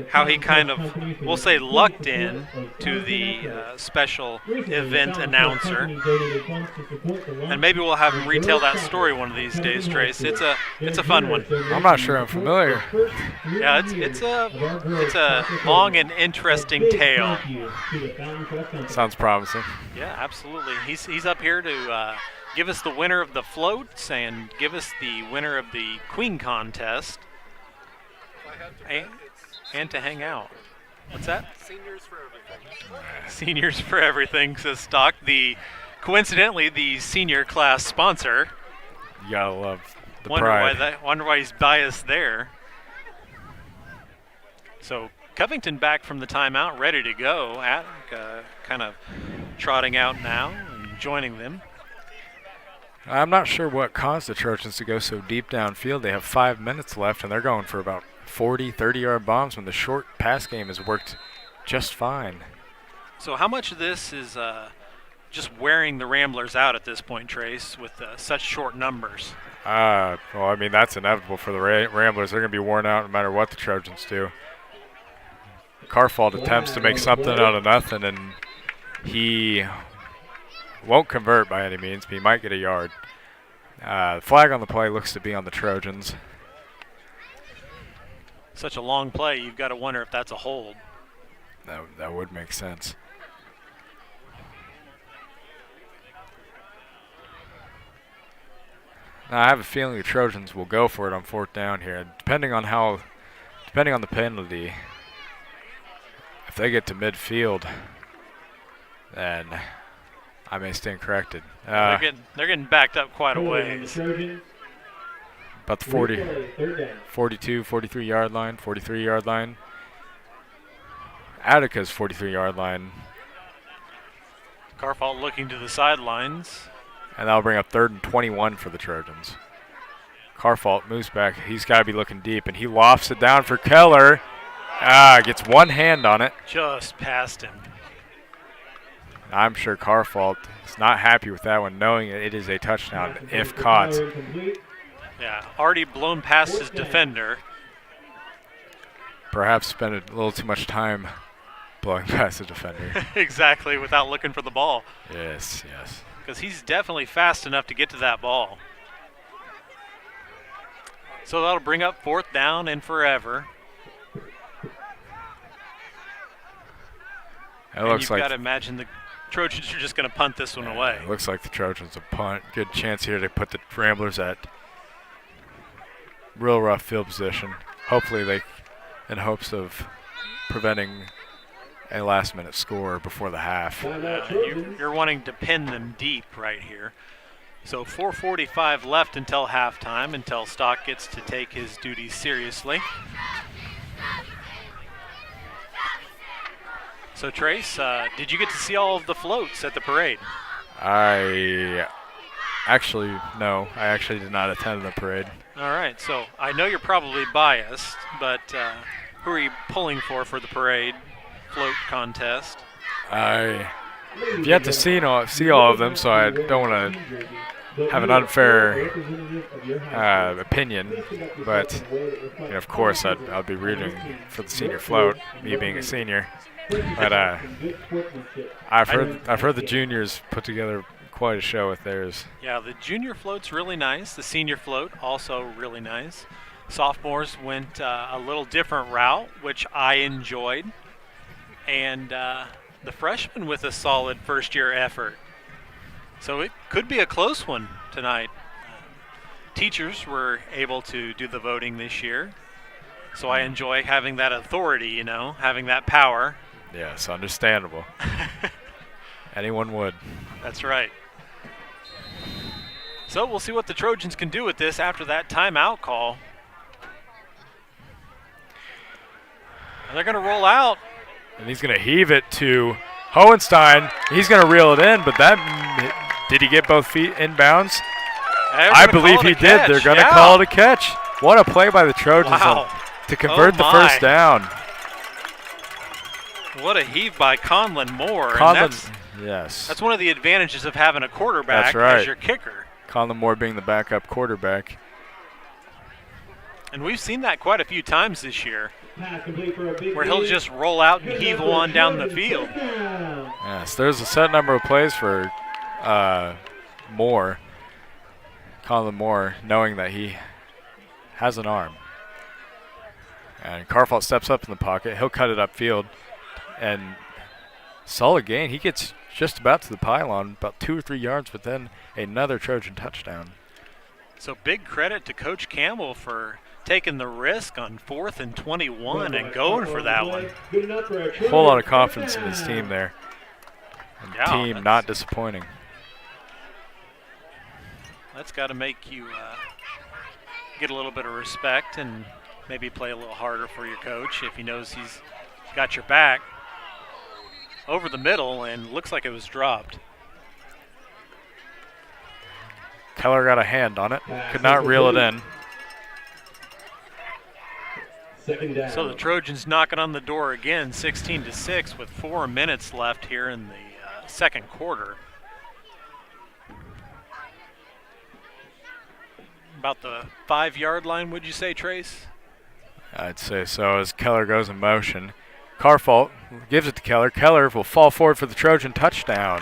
how he kind of, we'll say, lucked in to the special event announcer. And maybe we'll have him retell that story one of these days, Trace. It's a fun one. I'm not sure I'm familiar. Yeah, it's a long and interesting tale. Sounds promising. Yeah, absolutely. He's up here to give us the winner of the floats and give us the winner of the Queen contest. And to hang out. What's that? Seniors for everything. Seniors for everything, says Stock. Coincidentally, the senior class sponsor. You gotta love the pride. Wonder why he's biased there. So Covington back from the timeout, ready to go. Attica kind of trotting out now and joining them. I'm not sure what caused the Trojans to go so deep downfield. They have 5 minutes left, and they're going for about 40, 30-yard bombs when the short pass game has worked just fine. So how much of this is just wearing the Ramblers out at this point, Trace, with such short numbers? Well, I mean, that's inevitable for the Ramblers. They're going to be worn out no matter what the Trojans do. Carfault attempts to make something out of nothing, and he won't convert by any means, but he might get a yard. The flag on the play looks to be on the Trojans. Such a long play, you've got to wonder if that's a hold. That would make sense. Now, I have a feeling the Trojans will go for it on 4th down here, depending on the penalty. If they get to midfield, then I may stand corrected. They're getting backed up quite a ways. About the 42, 43-yard line, 43-yard line. Attica's 43-yard line. Carfault looking to the sidelines. And that'll bring up 3rd and 21 for the Trojans. Carfault moves back. He's got to be looking deep, and he lofts it down for Keller. Gets one hand on it. Just past him. I'm sure Carfault is not happy with that one, knowing that it is a touchdown if caught. Yeah, already blown past his defender. Perhaps spent a little too much time blowing past the defender. Exactly, without looking for the ball. Yes, yes. Because he's definitely fast enough to get to that ball. So that'll bring up 4th down and forever. It looks you've like got to imagine the Trojans are just going to punt this one away. It looks like the Trojans will punt. Good chance here to put the Ramblers at real rough field position. Hopefully in hopes of preventing a last-minute score before the half. You're wanting to pin them deep right here. So 4:45 left until halftime, until Stock gets to take his duties seriously. So Trace, did you get to see all of the floats at the parade? No. I actually did not attend the parade. All right, so I know you're probably biased, but who are you pulling for the parade float contest? I've yet to see all of them, so I don't want to have an unfair opinion. But of course, I'll be rooting for the senior float, me being a senior. But I've heard the juniors put together quite a show with theirs. Yeah, the junior float's really nice. The senior float also really nice. Sophomores went a little different route, which I enjoyed. And the freshmen with a solid first-year effort. So it could be a close one tonight. Teachers were able to do the voting this year. So I enjoy having that authority, having that power. Yes, understandable. Anyone would. That's right. So we'll see what the Trojans can do with this after that timeout call. And they're going to roll out. And he's going to heave it to Hohenstein. He's going to reel it in, but did he get both feet inbounds? I believe he did. They're going to call it a catch. What a play by the Trojans to convert the first down. What a heave by Conlon Moore. Yes. That's one of the advantages of having a quarterback as your kicker. Conlon Moore being the backup quarterback. And we've seen that quite a few times this year, where he'll just roll out and heave one down the field. Yes, there's a set number of plays for Moore, Conlon Moore, knowing that he has an arm. And Carfault steps up in the pocket. He'll cut it upfield. And solid gain. He gets just about to the pylon, about 2 or 3 yards, but then another Trojan touchdown. So big credit to Coach Campbell for taking the risk on 4th and 21 and going for that one. A whole lot of confidence in his team there. And the team not disappointing. That's got to make you get a little bit of respect and maybe play a little harder for your coach if he knows he's got your back. Over the middle, and looks like it was dropped. Keller got a hand on it. Could not reel it in. So the Trojans knocking on the door again, 16-6 with 4 minutes left here in the second quarter. About the 5-yard line, would you say, Trace? I'd say so as Keller goes in motion. Carfault gives it to Keller. Keller will fall forward for the Trojan touchdown.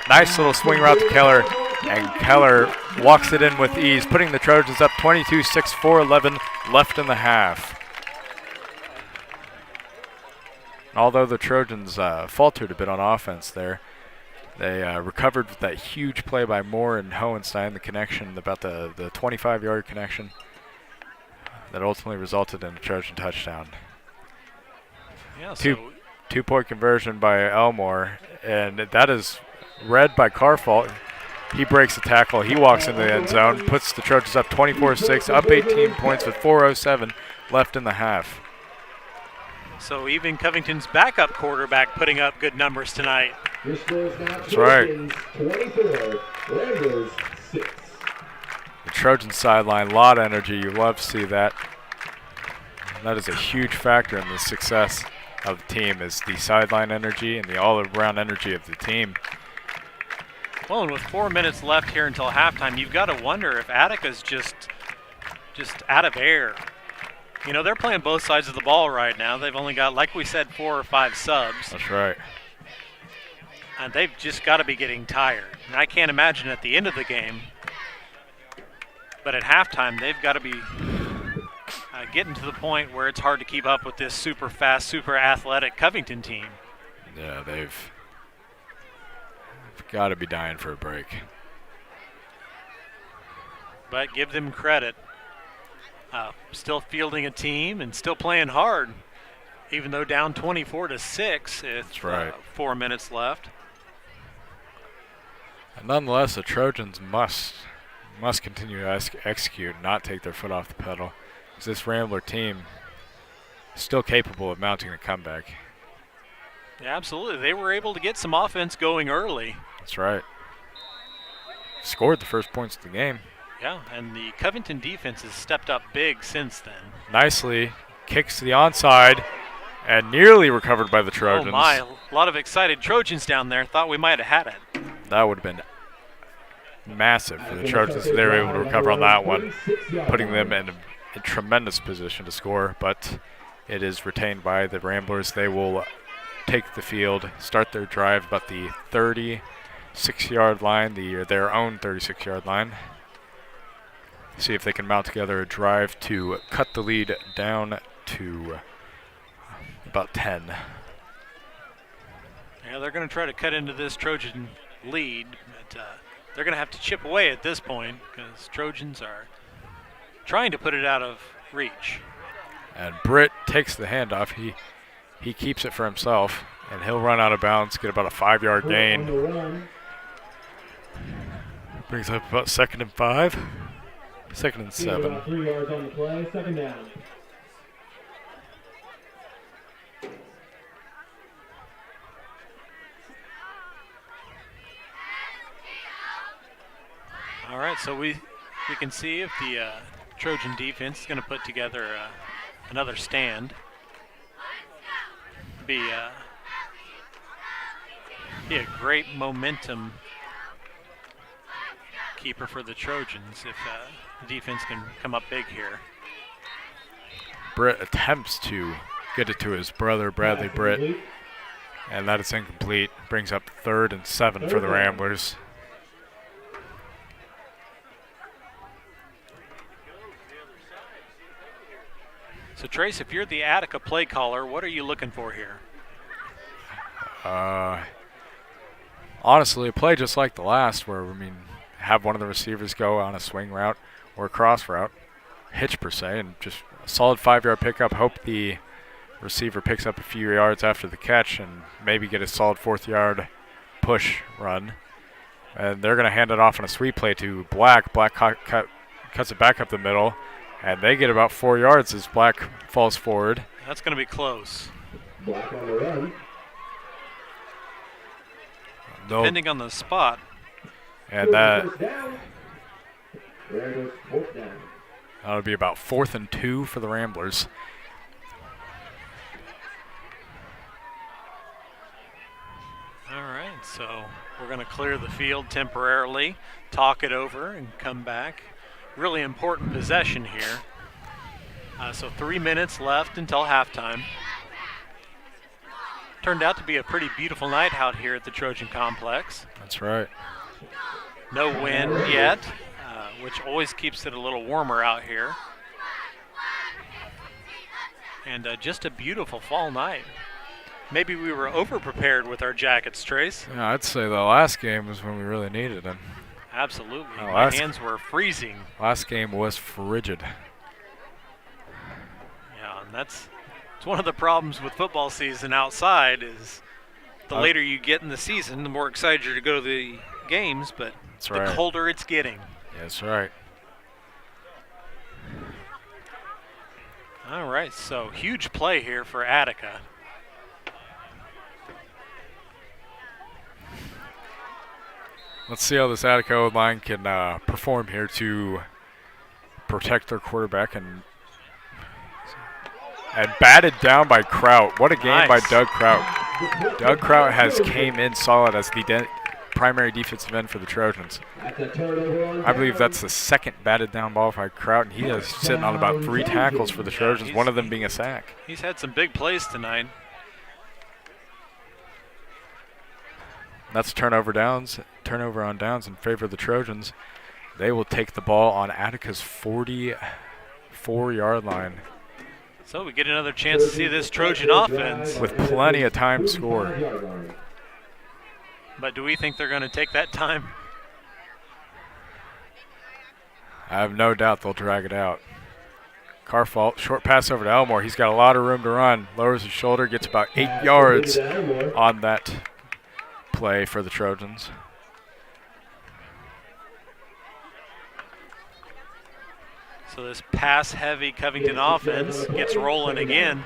Nice little swing route to Keller, and Keller walks it in with ease, putting the Trojans up 22-6, 4:11 left in the half. Although the Trojans faltered a bit on offense there, they recovered with that huge play by Moore and Hohenstein, the connection, about the 25-yard connection that ultimately resulted in a Trojan touchdown. Yeah, two-point conversion by Elmore, and that is read by Carfault. He breaks the tackle. He walks into the end zone, puts the Trojans up 24-6, up 18 points with 4:07 left in the half. So even Covington's backup quarterback putting up good numbers tonight. That's right. 24, Ramblers 6. The Trojan sideline, a lot of energy. You love to see that. That is a huge factor in the success of the team, is the sideline energy and the all-around energy of the team. Well, and with 4 minutes left here until halftime, you've got to wonder if Attica's just out of air. You know, they're playing both sides of the ball right now. They've only got, like we said, 4 or 5 subs. That's right. And they've just got to be getting tired. And I can't imagine at the end of the game, but at halftime, they've got to be getting to the point where it's hard to keep up with this super fast, super athletic Covington team. Yeah, they've got to be dying for a break. But give them credit. Still fielding a team and still playing hard, even though down 24-6. It's right. 4 minutes left. And nonetheless, the Trojans must continue to execute and not take their foot off the pedal. Because this Rambler team is still capable of mounting a comeback. Yeah, absolutely. They were able to get some offense going early. That's right. Scored the first points of the game. Yeah, and the Covington defense has stepped up big since then. Nicely kicks to the onside and nearly recovered by the Trojans. Oh my, a lot of excited Trojans down there. Thought we might have had it. That would have been massive for the Trojans if they were able to recover on that one, putting them in a tremendous position to score, but it is retained by the Ramblers. They will take the field, start their drive about the 36-yard line, their own 36-yard line. See if they can mount together a drive to cut the lead down to about 10. Yeah, they're going to try to cut into this Trojan lead, but they're going to have to chip away at this point because Trojans are trying to put it out of reach. And Britt takes the handoff. He keeps it for himself, and he'll run out of bounds, get about a 5-yard gain. Brings up about 2nd and 5. 2nd and 7. 3 yards on the play, 2nd down. All right, so we can see if the Trojan defense is going to put together another stand. Be a great momentum keeper for the Trojans if the defense can come up big here. Britt attempts to get it to his brother, Bradley Britt, and that is incomplete. Brings up 3rd and 7 for the Ramblers. So, Trace, if you're the Attica play caller, what are you looking for here? Honestly, a play just like the last where, have one of the receivers go on a swing route or a cross route, hitch per se, and just a solid 5-yard pickup. Hope the receiver picks up a few yards after the catch and maybe get a solid 4th-yard push run. And they're going to hand it off on a sweep play to Black. Black cuts it back up the middle, and they get about 4 yards as Black falls forward. That's going to be close. Black on the run. Depending on the spot. And that Ramblers 4th down. that'll be about 4th and 2 for the Ramblers. All right, so we're going to clear the field temporarily, talk it over, and come back. Really important possession here. So 3 minutes left until halftime. Turned out to be a pretty beautiful night out here at the Trojan Complex. That's right. No wind yet, which always keeps it a little warmer out here. And just a beautiful fall night. Maybe we were over-prepared with our jackets, Trace. Yeah, I'd say the last game was when we really needed them. Absolutely. Oh, My hands were freezing. Last game was frigid. Yeah, and it's one of the problems with football season outside is the later you get in the season, the more excited you're to go to the games, but the colder it's getting. Yeah, that's right. All right, so huge play here for Attica. Let's see how this Attica O-line can perform here to protect their quarterback and batted down by Kraut. What a game by Doug Kraut. Doug Kraut has came in solid as the primary defensive end for the Trojans. That's a turnover on I believe downs. that's the second batted down ball by Kraut, and he is sitting on about 3 tackles for the Trojans, one of them being a sack. He's had some big plays tonight. That's turnover on downs in favor of the Trojans. They will take the ball on Attica's 44-yard line. So we get another chance to see this Trojan offense. With plenty of time to score. 5-yard line. But do we think they're going to take that time? I have no doubt they'll drag it out. Carfault, short pass over to Elmore. He's got a lot of room to run. Lowers his shoulder, gets about 8 yards on that play for the Trojans. So this pass-heavy Covington offense gets rolling again.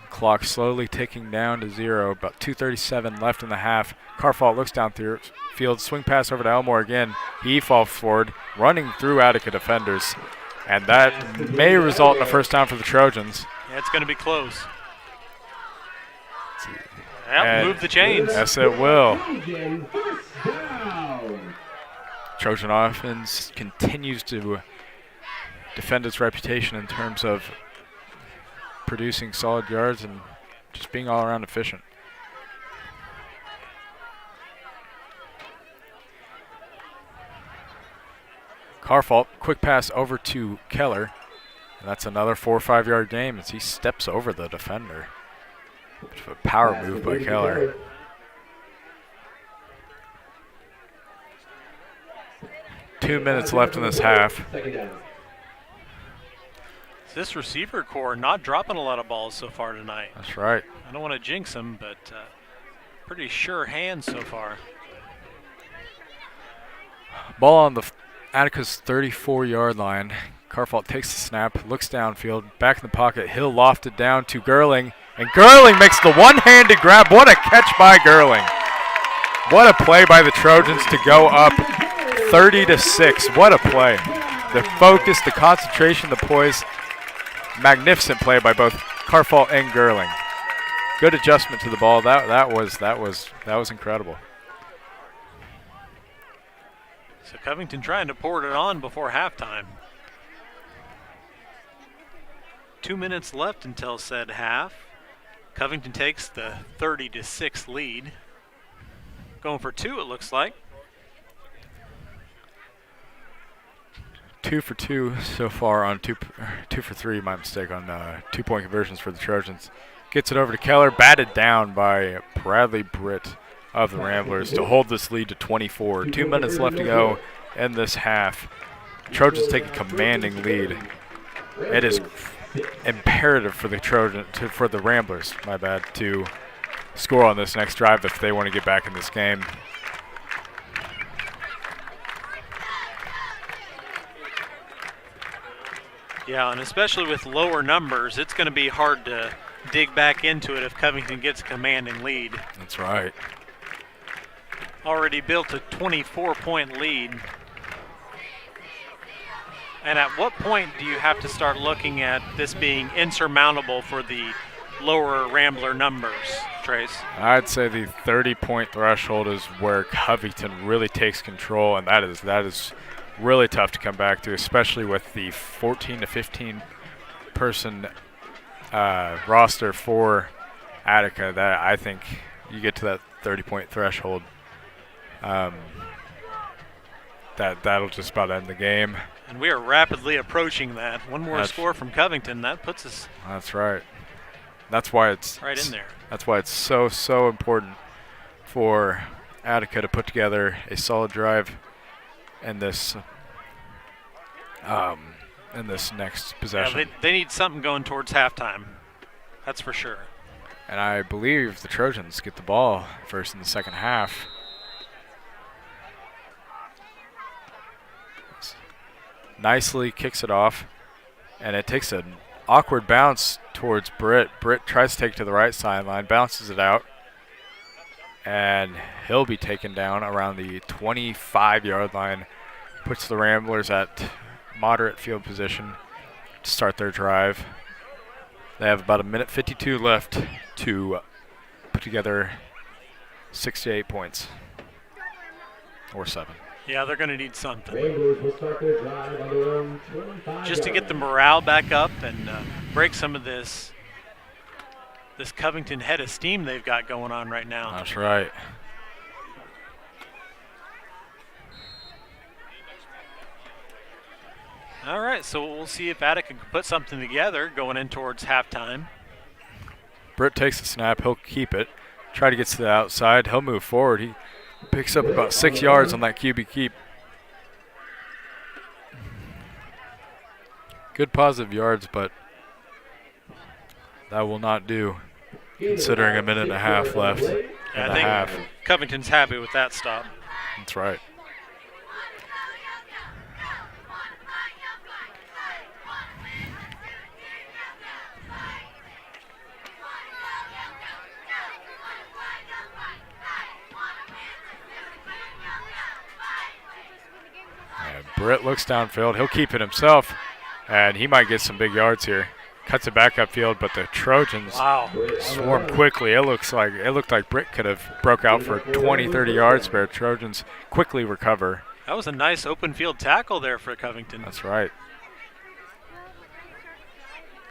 Clock slowly ticking down to 0. About 2:37 left in the half. Carfault looks down through field. Swing pass over to Elmore again. He falls forward, running through Attica defenders. And that may result in a first down for the Trojans. Yeah, it's going to be close. Yep, And move the chains. Yes, it will. Trojan first down. Trojan offense continues to defend its reputation in terms of producing solid yards and just being all around efficient. Carfault, quick pass over to Keller. And that's another 4 or 5 yard gain as he steps over the defender. Bit of a power move by Keller. Two minutes left in this half. Second down. This receiver core not dropping a lot of balls so far tonight. That's right. I don't want to jinx them, but pretty sure hands so far. Ball on the Attica's 34-yard line. Carfault takes the snap, looks downfield, back in the pocket. Hill lofted down to Gerling, and Gerling makes the one-handed grab. What a catch by Gerling. What a play by the Trojans to go up 30-6. What a play. The focus, the concentration, the poise. Magnificent play by both Carfault and Gerling. Good adjustment to the ball. That was incredible. So Covington trying to pour it on before halftime. 2 minutes left until said half. Covington takes the 30-6 lead. Going for 2, it looks like. 2 for 2 so far on 2 for 3, my mistake, on 2-point conversions for the Trojans. Gets it over to Keller, batted down by Bradley Britt of the Ramblers to hold this lead to 24. 2 minutes left to go in this half. Trojans take a commanding lead. It is imperative for the Ramblers, to score on this next drive if they want to get back in this game. Yeah, and especially with lower numbers, it's going to be hard to dig back into it if Covington gets a commanding lead. That's right. Already built a 24-point lead. And at what point do you have to start looking at this being insurmountable for the lower Rambler numbers, Trace? I'd say the 30-point threshold is where Covington really takes control, and that is really tough to come back to, especially with the 14 to 15 person roster for Attica. That I think you get to that 30-point threshold, that'll just about end the game. And we are rapidly approaching that. One more score from Covington, that puts us. That's right. That's why it's right in there. That's why it's so important for Attica to put together a solid drive in this next possession. Yeah, they need something going towards halftime. That's for sure. And I believe the Trojans get the ball first in the second half. Nicely kicks it off, and it takes an awkward bounce towards Britt. Britt tries to take it to the right sideline, bounces it out, and he'll be taken down around the 25-yard line. Puts the Ramblers at moderate field position to start their drive. They have about 1:52 left to put together 6 to 8 points. Or 7. Yeah, they're going to need something. Ramblers will start their drive on their own 25 Just to get the morale back up and break some of this Covington head of steam they've got going on right now. That's right. All right, so we'll see if Attica can put something together going in towards halftime. Britt takes the snap. He'll keep it. Try to get to the outside. He'll move forward. He picks up about 6 yards on that QB keep. Good positive yards, but that will not do considering 1.5 minutes left in Yeah, the I think half. Covington's happy with that stop. That's right. And Britt looks downfield. He'll keep it himself, and he might get some big yards here. Cuts it back upfield, but the Trojans swarm quickly. It looked like Britt could have broke out for 20, 30 yards, but Trojans quickly recover. That was a nice open field tackle there for Covington. That's right.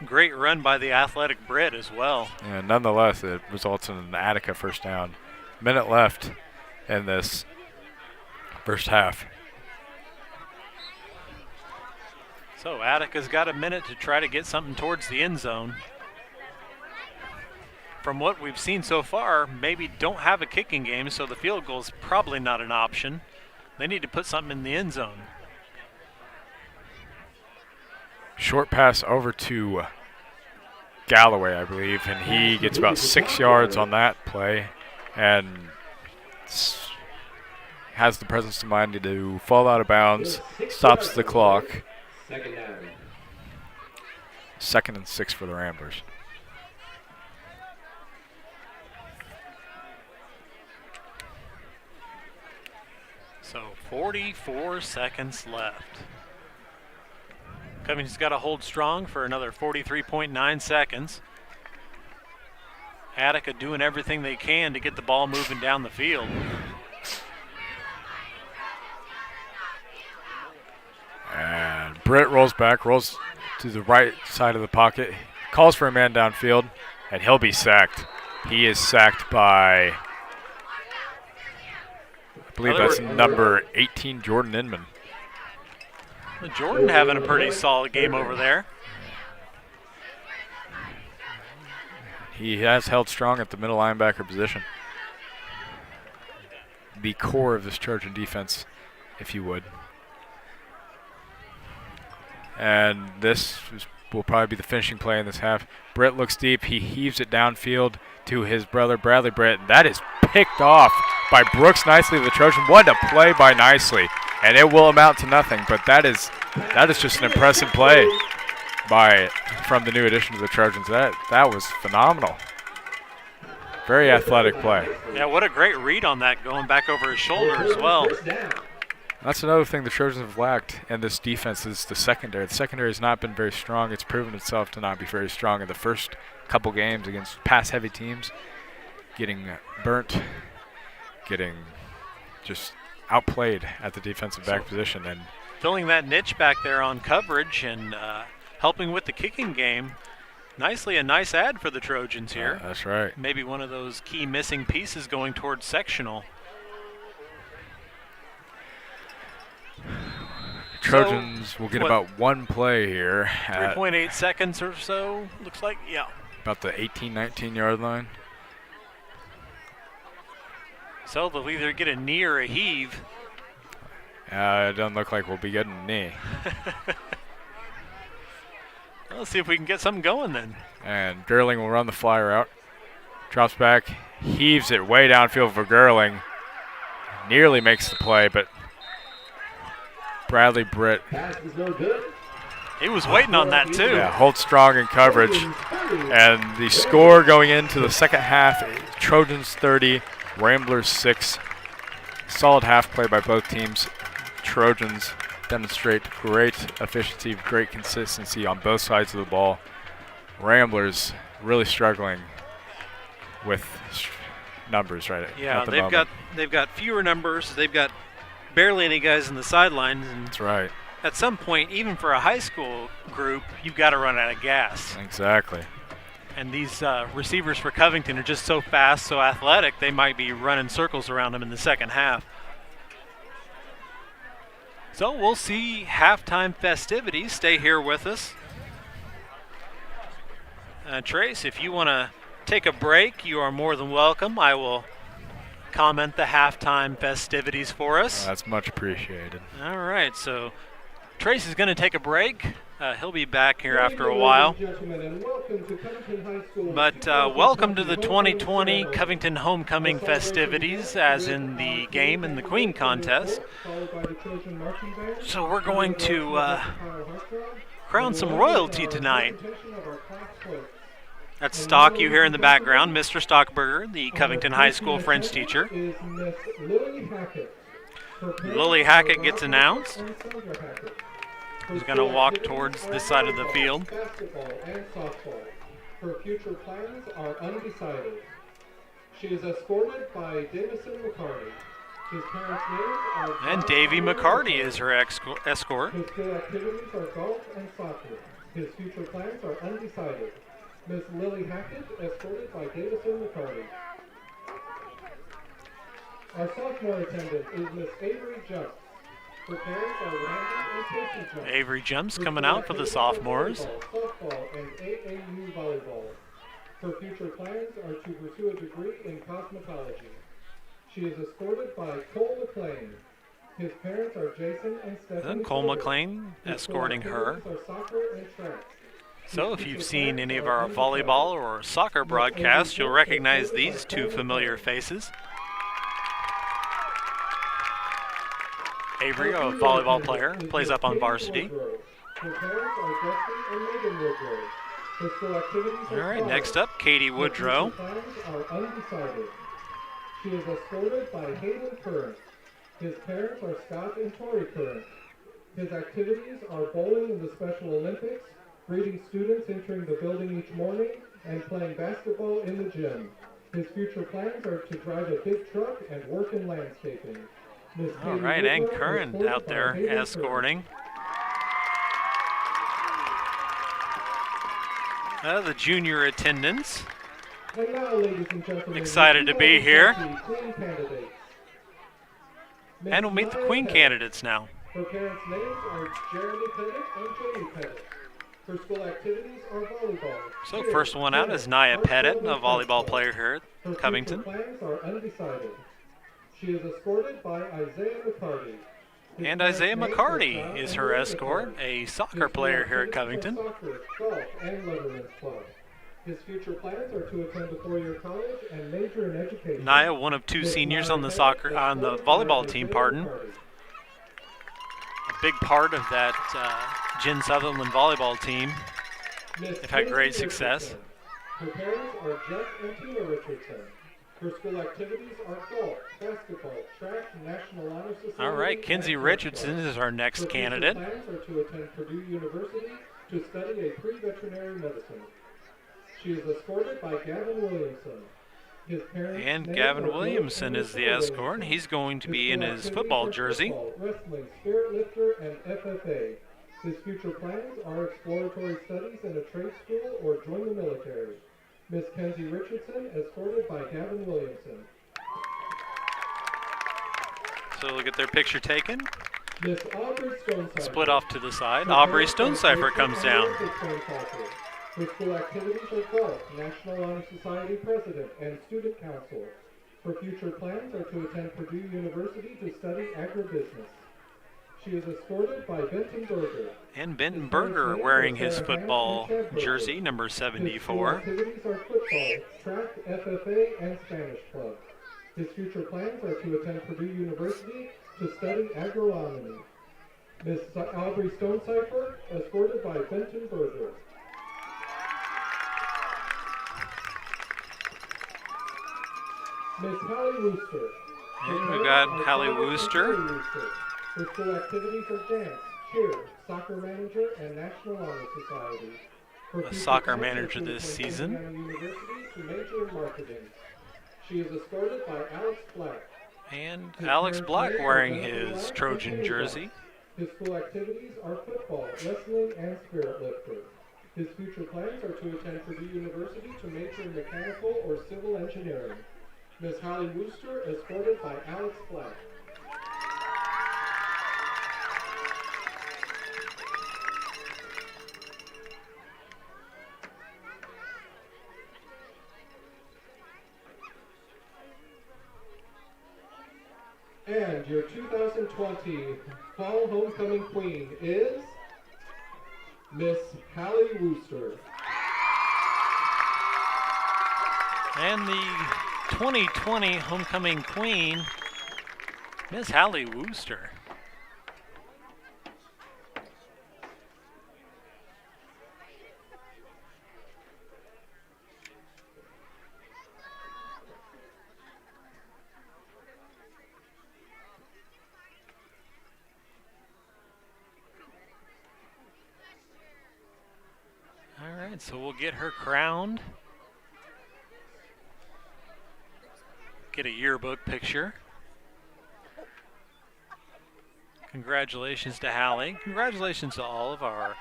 Great run by the athletic Britt as well. And nonetheless, it results in an Attica first down. Minute left in this first half. So Attica's got a minute to try to get something towards the end zone. From what we've seen so far, maybe don't have a kicking game, so the field goal is probably not an option. They need to put something in the end zone. Short pass over to Galloway, I believe, and he gets about 6 yards on that play and has the presence of mind to fall out of bounds, stops the clock. Second down. 2nd and 6 for the Ramblers. So 44 seconds left. Covington's got to hold strong for another 43.9 seconds. Attica doing everything they can to get the ball moving down the field. And Britt rolls back, rolls to the right side of the pocket, calls for a man downfield, and he'll be sacked. He is sacked by, I believe that's number 18, Jordan Inman. Jordan having a pretty solid game over there. He has held strong at the middle linebacker position. The core of this Trojan defense, if you would. And this will probably be the finishing play in this half. Britt looks deep. He heaves it downfield to his brother, Bradley Britt. That is picked off by Brooks Nicely, the Trojan. What a play by Nicely. And it will amount to nothing, but that is just an impressive play from the new addition to the Trojans. That was phenomenal. Very athletic play. Yeah, what a great read on that, going back over his shoulder as well. That's another thing the Trojans have lacked in this defense is the secondary. The secondary has not been very strong. It's proven itself to not be very strong in the first couple games against pass-heavy teams, getting burnt, getting just outplayed at the defensive back position. And filling that niche back there on coverage and helping with the kicking game. Nicely, a nice ad for the Trojans here. That's right. Maybe one of those key missing pieces going towards sectional. Trojans will get about one play here. 3.8 seconds or so, looks like, yeah. About the 18, 19-yard line. So they'll either get a knee or a heave. It doesn't look like we'll be getting a knee. Well, let's see if we can get something going then. And Gerling will run the fly route. Drops back, heaves it way downfield for Gerling. Nearly makes the play, but Bradley Britt. He was waiting on that too. Yeah, holds strong in coverage. And the score going into the second half, Trojans 30, Ramblers 6. Solid half play by both teams. Trojans demonstrate great efficiency, great consistency on both sides of the ball. Ramblers really struggling with numbers right Yeah, at the moment. they've got fewer numbers. They've got barely any guys in the sidelines, and That's right. at some point, even for a high school group, you've got to run out of gas. Exactly. And these receivers for Covington are just so fast, so athletic, they might be running circles around them in the second half. So we'll see halftime festivities. Stay here with us. Trace, if you want to take a break, you are more than welcome. I will comment the halftime festivities for us. That's much appreciated. All right, so Trace is going to take a break. He'll be back here after a while. But welcome to the 2020 Covington Homecoming festivities, as in the game and the Queen contest. So we're going to crown some royalty tonight. That's Stock you hear in the background, Mr. Stockberger, the Covington High School French teacher. Lily Hackett gets announced. Who's going to walk towards this side of the field. Basketball and softball. Her future plans are undecided. She is escorted by Davison McCarty. His parents' names are... And Davy McCarty is her escort. His school activities are golf and soccer. His future plans are undecided. Miss Lily Hackett, escorted by Davison McCarty. Our sophomore attendant is Miss Avery Jumps. Her parents are Randy and Casey Jumps. Avery Jumps coming out for the sophomores. Softball and AAU volleyball. Her future plans are to pursue a degree in cosmetology. She is escorted by Cole McLean. His parents are Jason and Stephanie. And Cole McLean escorting her. So if you've seen any of our volleyball or soccer broadcasts, you'll recognize these two familiar faces. Avery, a volleyball player, plays up on varsity. All right, next up, Katie Woodrow. She is escorted by Hayden Current. His parents are Scott and Tori Current. His activities are bowling in the Special Olympics, greeting students entering the building each morning, and playing basketball in the gym. His future plans are to drive a big truck and work in landscaping. All right, and Curran out there escorting. The junior attendants. And now, ladies and gentlemen, excited to be here. And we'll meet the Queen Pettit. candidates now. Her parents' names are Jeremy Pettit and Jamie Pettit. Her school activities are volleyball. So first one out is Nia Pettit, a volleyball player here at Covington. Her plans are undecided. She is escorted by Isaiah McCarty. And Isaiah McCarty is her escort, a soccer player here at Covington. Soccer, golf, and Letterman's Club. His future plans are to attend a four-year college and major in education. Nia, one of two seniors on the volleyball team, pardon. A big part of that Jen Sutherland volleyball team. They've had great success. Her parents are Jeff and Tina Richardson. Her school activities are golf, basketball, track, National Honor Society. All right, Kenzi Richardson is our next candidate. Her plans are to attend Purdue University to study a pre-veterinary medicine. She is escorted by Gavin Williamson. His parents And Gavin Williamson is the escort. He's going to be in his football jersey. Wrestling, spirit lifter, and FFA. His future plans are exploratory studies in a trade school or join the military. Miss Kenzi Richardson, escorted by Gavin Williamson. So we'll get their picture taken. Miss Aubrey Stonecipher. Split off to the side. Aubrey Stonecipher comes down. Her school activities are golf, National Honor Society President, and Student Council. Her future plans are to attend Purdue University to study agribusiness. She is escorted by Benton Berger. And Benton Berger wearing his football jersey, number 74. His activities are football, track, FFA, and Spanish club. His future plans are to attend Purdue University to study agronomy. Miss Aubrey Stonecipher, escorted by Benton Berger. Miss Hallee Wooster. And we've got Hallee Wooster. Her school activities are dance, cheer, soccer manager, and National Honor Society. Her A future soccer plans are manager to this attend season. Indiana University to major in marketing. She is escorted by Alex Black. And His Alex parents Black names are wearing Jennifer his Black Trojan and Kenny jersey. Black. His school activities are football, wrestling, and spirit lifting. His future plans are to attend Purdue University to major in mechanical or civil engineering. Ms. Hallee Wooster, escorted by Alex Black. And your 2020 Fall Homecoming Queen is Miss Hallee Wooster. And the 2020 Homecoming Queen, Miss Hallee Wooster. All right, so we'll get her crowned. Get a yearbook picture. Congratulations to Hallee. Congratulations to all of our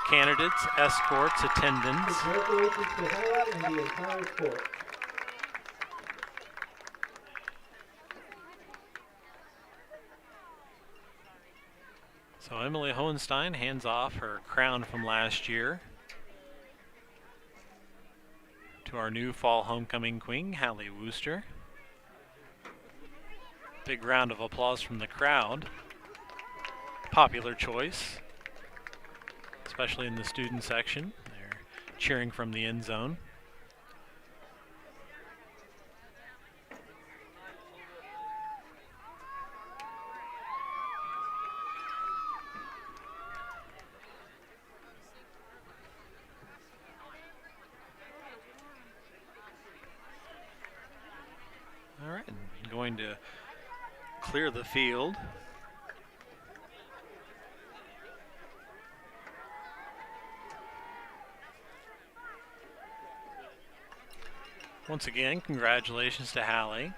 candidates, escorts, attendants. Congratulations to Hallee and the entire court. So Emily Hohenstein hands off her crown from last year to our new fall homecoming queen, Hallee Wooster. Big round of applause from the crowd. Popular choice, especially in the student section. They're cheering from the end zone. All right, going to clear the field. Once again, congratulations to Hallee.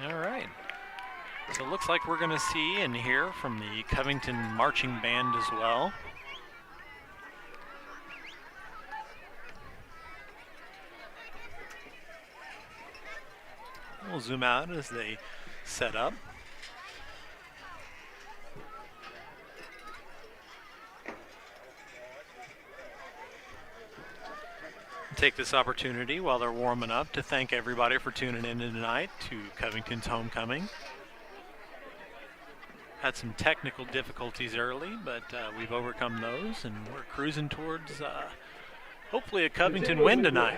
All right. So it looks like we're going to see and hear from the Covington Marching Band as well. We'll zoom out as they set up. Take this opportunity while they're warming up to thank everybody for tuning in tonight to Covington's homecoming. Had some technical difficulties early, but we've overcome those, and we're cruising towards hopefully a Covington win tonight.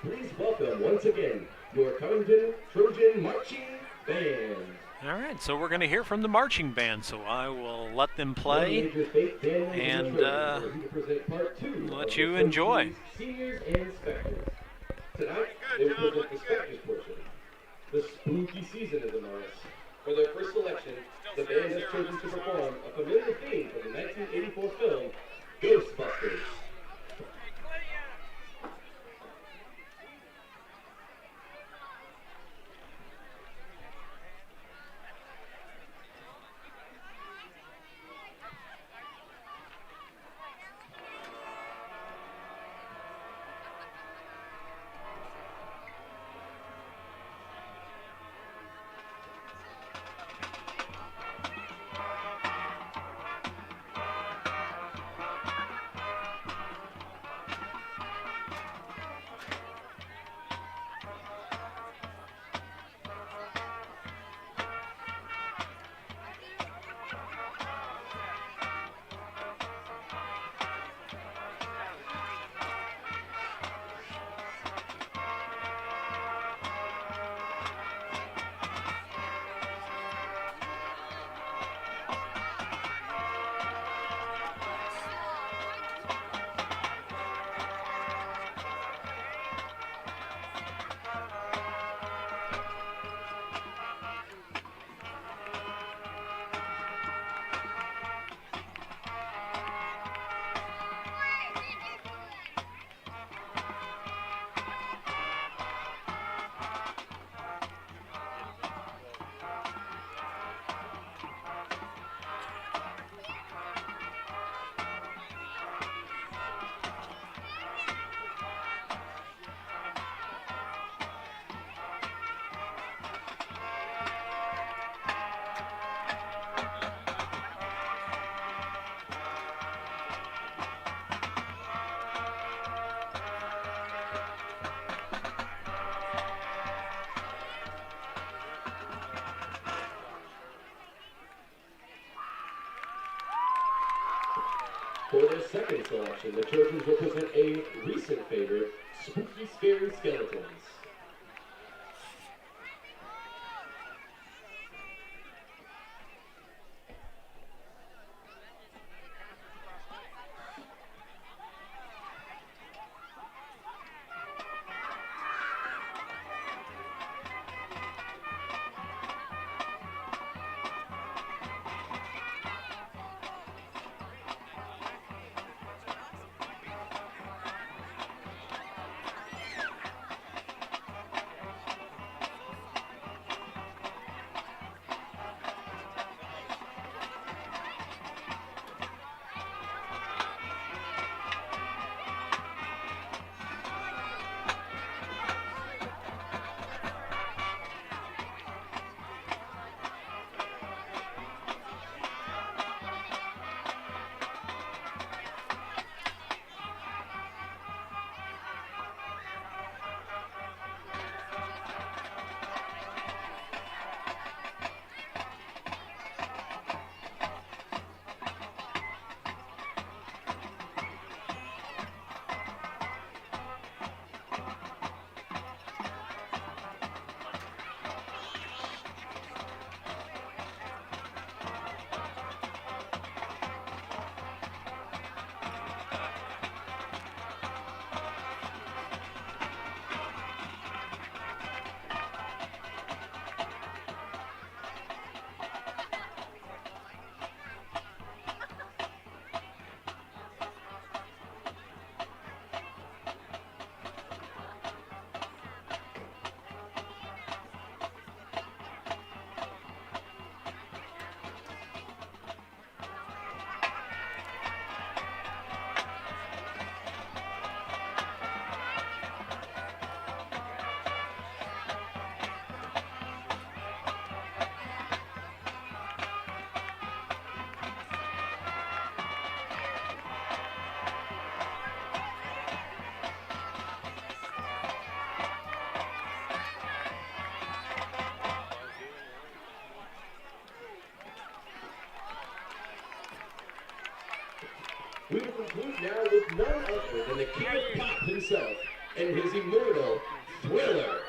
Please welcome once again your Covington Trojan Marching Band. All right, so we're going to hear from the marching band, so I will let them play and let you enjoy. Seniors and specters. Tonight, they will present the specters portion. The spooky season is among us. For their first selection, the band has chosen to perform a familiar theme from the 1984 film, Ghostbusters. For their second selection, the Trojans represent a recent favorite, Spooky Scary Skeletons. We will conclude now with none other than the king of pop himself and his immortal Thriller.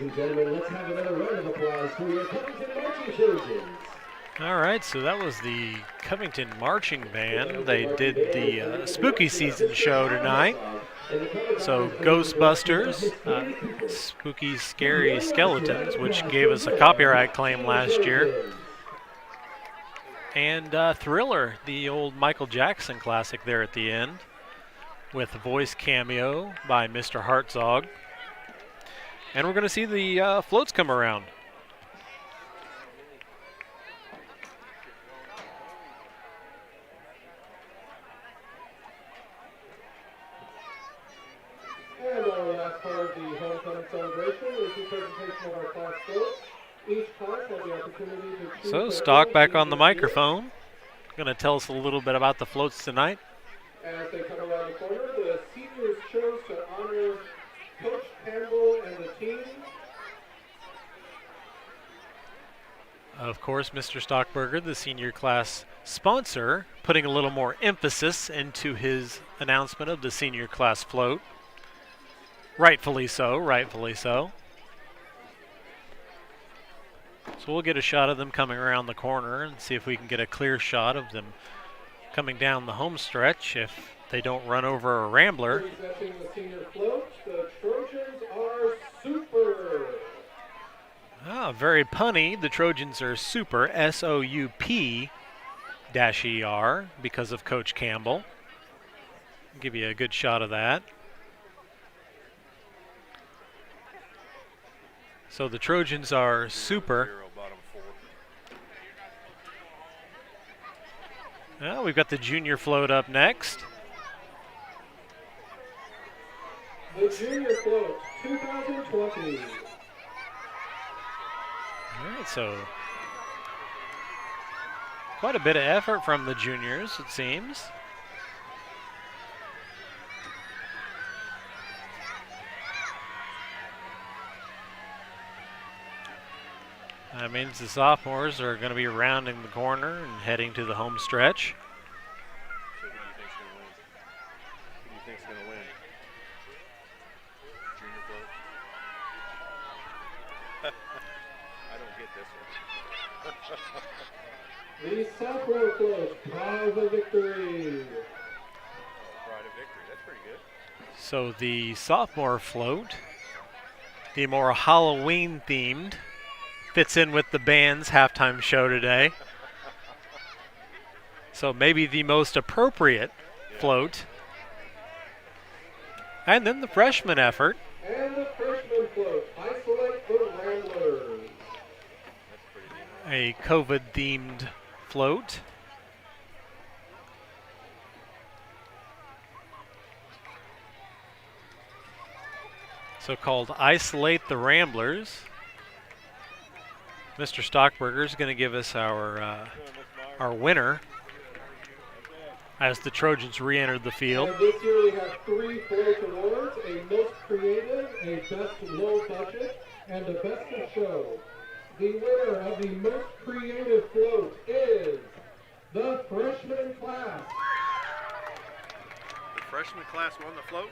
and gentlemen, let's have another round of applause for your Covington Marching Trojans. All right, so that was the Covington Marching Band. They did the spooky season show tonight. So Ghostbusters, Spooky Scary Skeletons, which gave us a copyright claim last year. And Thriller, the old Michael Jackson classic there at the end, with a voice cameo by Mr. Hartzog. And we're going to see the floats come around. And our last part of the homecoming celebration is the presentation of our class floats. Each class has the opportunity to choose. So Stock back on the microphone. Going to tell us a little bit about the floats tonight. As they come around the corner, the seniors chose to honor Coach Campbell and the team. Of course, Mr. Stockberger, the senior class sponsor, putting a little more emphasis into his announcement of the senior class float. Rightfully so, rightfully so. So we'll get a shot of them coming around the corner and see if we can get a clear shot of them coming down the home stretch if they don't run over a Rambler. Presenting the senior float, the Trojans are super. Ah, very punny. The Trojans are super, SOUP-ER, because of Coach Campbell. I'll give you a good shot of that. So the Trojans are super. Well, we've got the junior float up next. The junior float 2020. All right, so quite a bit of effort from the juniors, it seems. That means the sophomores are going to be rounding the corner and heading to the home stretch. So who do you think's going to win? Junior float? I don't get this one. The sophomore float, Pride of Victory. Pride of Victory, that's pretty good. So the sophomore float, the more Halloween themed, fits in with the band's halftime show today. So maybe the most appropriate float. And then the freshman effort. And the freshman float, Isolate the Ramblers. A COVID-themed float. So called Isolate the Ramblers. Mr. Stockberger is going to give us our winner as the Trojans re-entered the field. And this year we have 3 float awards, a most creative, a best low budget, and a best of show. The winner of the most creative float is the freshman class. The freshman class won the float?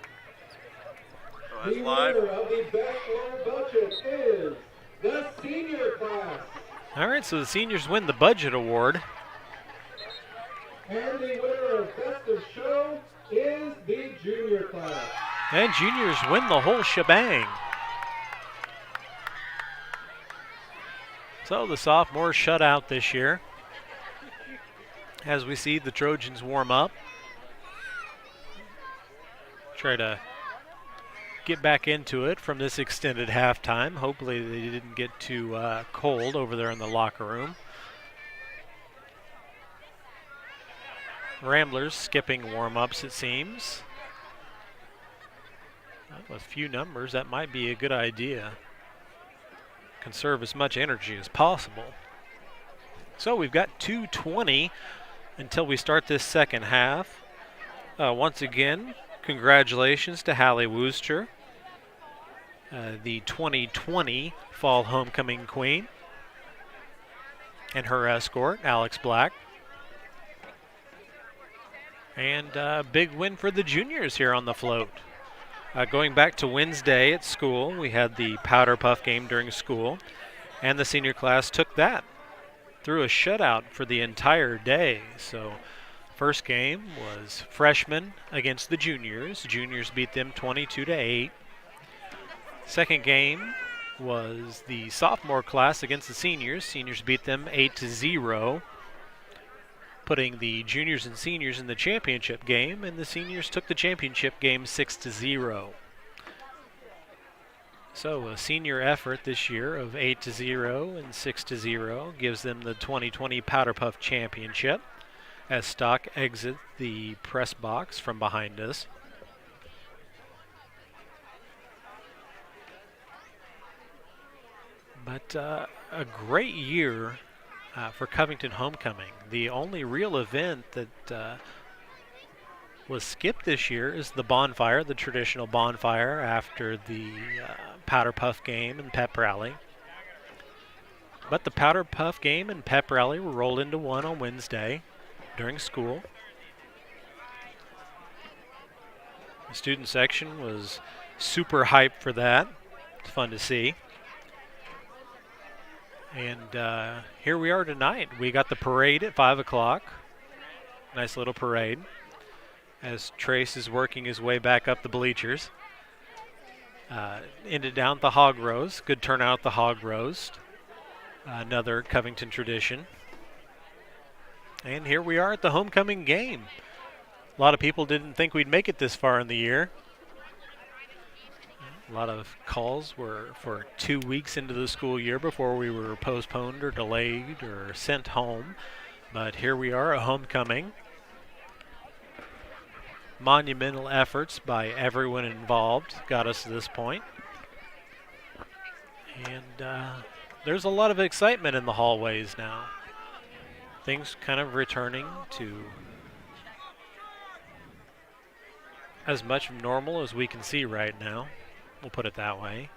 Oh, The that's live. winner of the best low budget is the senior class. All right, so the seniors win the budget award. And the winner of best of show is the junior class. And juniors win the whole shebang. So the sophomores shut out this year. As we see the Trojans warm up. Try to get back into it from this extended halftime. Hopefully they didn't get too cold over there in the locker room. Ramblers skipping warm-ups, it seems. With few numbers, that might be a good idea. Conserve as much energy as possible. So we've got 2:20 until we start this second half. Once again, congratulations to Hallee Wooster, the 2020 Fall Homecoming Queen, and her escort, Alex Black. And big win for the juniors here on the float. Going back to Wednesday at school, we had the Powder Puff game during school, and the senior class took that through a shutout for the entire day. So first game was freshmen against the juniors. Juniors beat them 22-8. Second game was the sophomore class against the seniors. Seniors beat them 8-0, putting the juniors and seniors in the championship game, and the seniors took the championship game 6-0. So a senior effort this year of 8-0 and 6-0 gives them the 2020 Powder Puff Championship as Stock exit the press box from behind us. But a great year for Covington Homecoming. The only real event that was skipped this year is the bonfire, the traditional bonfire after the Powder Puff game and pep rally. But the Powder Puff game and pep rally were rolled into one on Wednesday during school. The student section was super hyped for that. It's fun to see. And here we are tonight. We got the parade at 5 o'clock. Nice little parade as Trace is working his way back up the bleachers. Ended down at the hog roast. Good turnout at the hog roast. Another Covington tradition. And here we are at the homecoming game. A lot of people didn't think we'd make it this far in the year. A lot of calls were for 2 weeks into the school year before we were postponed or delayed or sent home. But here we are, a homecoming. Monumental efforts by everyone involved got us to this point. And there's a lot of excitement in the hallways now. Things kind of returning to as much normal as we can see right now. We'll put it that way.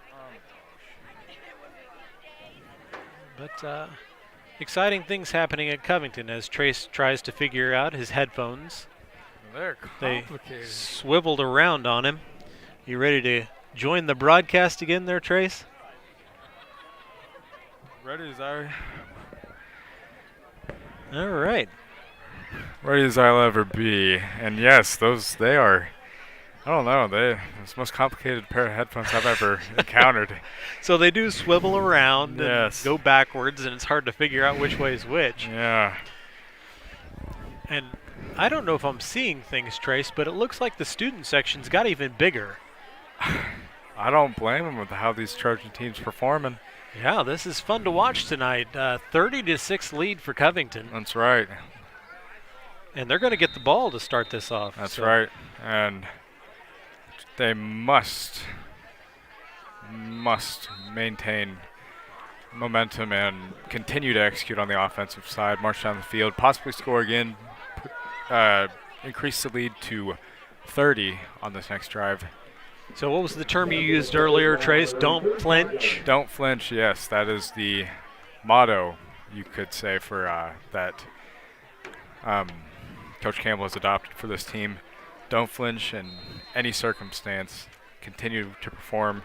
But exciting things happening at Covington as Trace tries to figure out his headphones. They're complicated. They swiveled around on him. You ready to join the broadcast again there, Trace? Ready as I All right. ready as I'll ever be. And yes, they are. I don't know. It's the most complicated pair of headphones I've ever encountered. So they do swivel around Yes. and go backwards, and it's hard to figure out which way is which. Yeah. And I don't know if I'm seeing things, Trace, but it looks like the student section's got even bigger. I don't blame them with how these Trojan teams performing. Yeah, this is fun to watch tonight. 30-6 lead for Covington, That's right. and they're going to get the ball to start this off. That's so. right. And they must maintain momentum and continue to execute on the offensive side, march down the field, possibly score again, increase the lead to 30 on this next drive. So what was the term you used earlier, Trace? Don't flinch? Don't flinch, yes. That is the motto, you could say, for that Coach Campbell has adopted for this team. Don't flinch in any circumstance. Continue to perform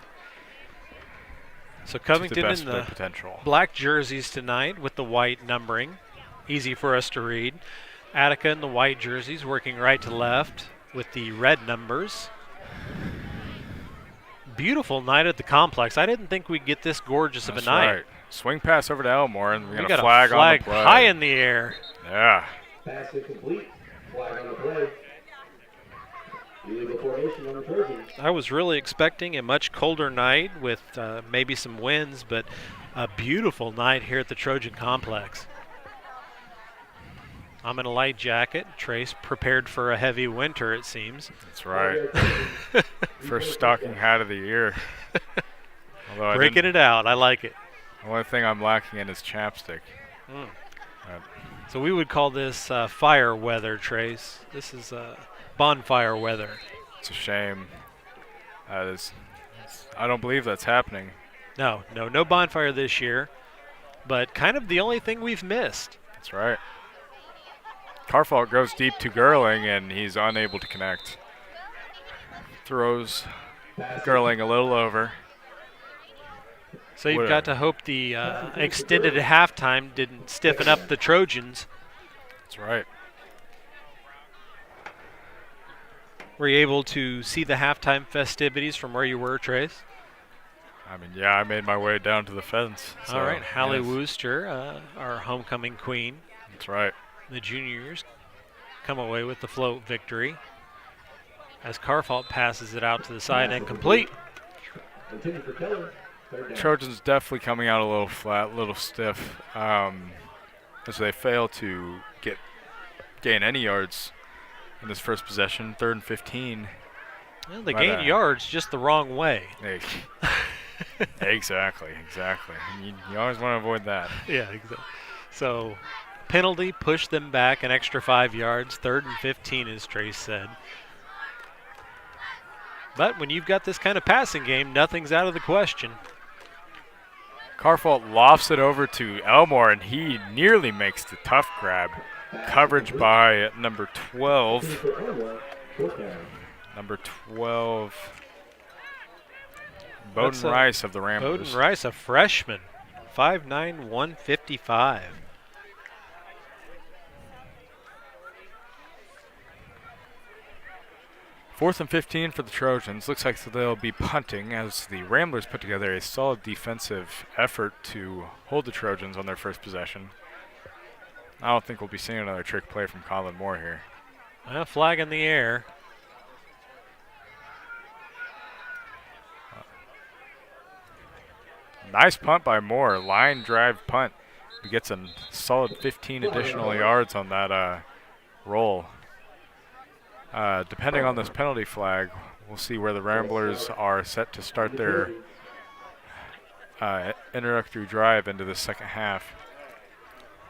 So to the Covington best in of their the potential. black jerseys tonight with the white numbering. Easy for us to read. Attica in the white jerseys working right to left with the red numbers. Beautiful night at the complex. I didn't think we'd get this gorgeous of a That's night. right. Swing pass over to Elmore, and we got a got flag on the play. high in the air. Yeah. Pass incomplete. Flag on the play. Illegal formation on the Trojans. I was really expecting a much colder night with maybe some winds, but a beautiful night here at the Trojan complex. I'm in a light jacket. Trace prepared for a heavy winter, it seems. That's right. First stocking hat of the year. Although Breaking it out. I like it. the only thing I'm lacking in is chapstick. So we would call this fire weather, Trace. This is bonfire weather. It's a shame. I don't believe that's happening. No bonfire this year, but kind of the only thing we've missed. That's right. Carfault goes deep to Gerling, and he's unable to connect. Throws Girling a little over. So you've got to hope the extended halftime didn't stiffen up the Trojans. That's right. Were you able to see the halftime festivities from where you were, Trace? I mean, yeah, I made my way down to the fence. So, All right, Hallee yes. Wooster, our homecoming queen. That's right. The juniors come away with the float victory as Carfault passes it out to the side and complete. Continue for Keller. Trojans definitely coming out a little flat, a little stiff, as they fail to gain any yards in this first possession. 3rd and 15. Well, they gained yards just the wrong way. Exactly. You always want to avoid that. Yeah, exactly. So penalty pushed them back an extra 5 yards. 3rd and 15, as Trace said. But when you've got this kind of passing game, nothing's out of the question. Carfault lofts it over to Elmore, and he nearly makes the tough grab. Coverage by number 12. Number 12, Bowden Rice of the Ramblers. Bowden Rice, a freshman, 5'9", 155. Fourth and 15 for the Trojans. Looks like they'll be punting as the Ramblers put together a solid defensive effort to hold the Trojans on their first possession. I don't think we'll be seeing another trick play from Colin Moore here. A flag in the air. Nice punt by Moore. Line drive punt. He gets a solid 15 additional yards on that roll. Depending on this penalty flag, we'll see where the Ramblers are set to start their introductory drive into the second half.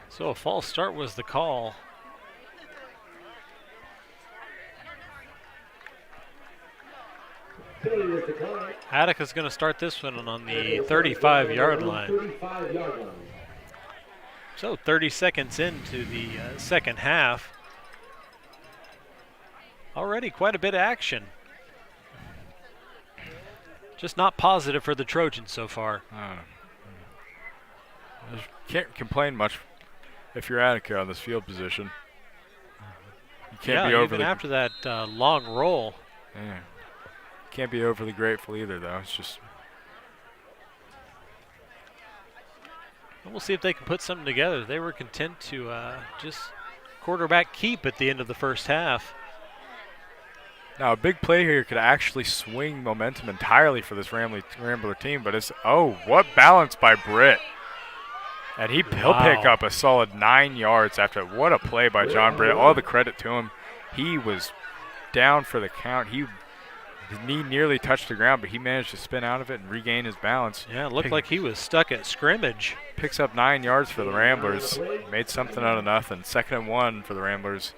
So a false start was the call. Attica's going to start this one on the 35-yard line. So 30 seconds into the second half. Already quite a bit of action. Just not positive for the Trojans so far. Can't complain much if you're Attica on this field position. You can't be overly even after that long roll. Yeah. Can't be overly grateful either, though. It's just. We'll see if they can put something together. They were content to just quarterback keep at the end of the first half. Now, a big play here could actually swing momentum entirely for this Rambler team, but it's, what balance by Britt. And he'll pick up a solid 9 yards after. What a play by John Britt. All the credit to him. He was down for the count. His knee nearly touched the ground, but he managed to spin out of it and regain his balance. Yeah, it looked like he was stuck at scrimmage. Picks up 9 yards for the Ramblers. Made something out of nothing. 2nd and 1 for the Ramblers.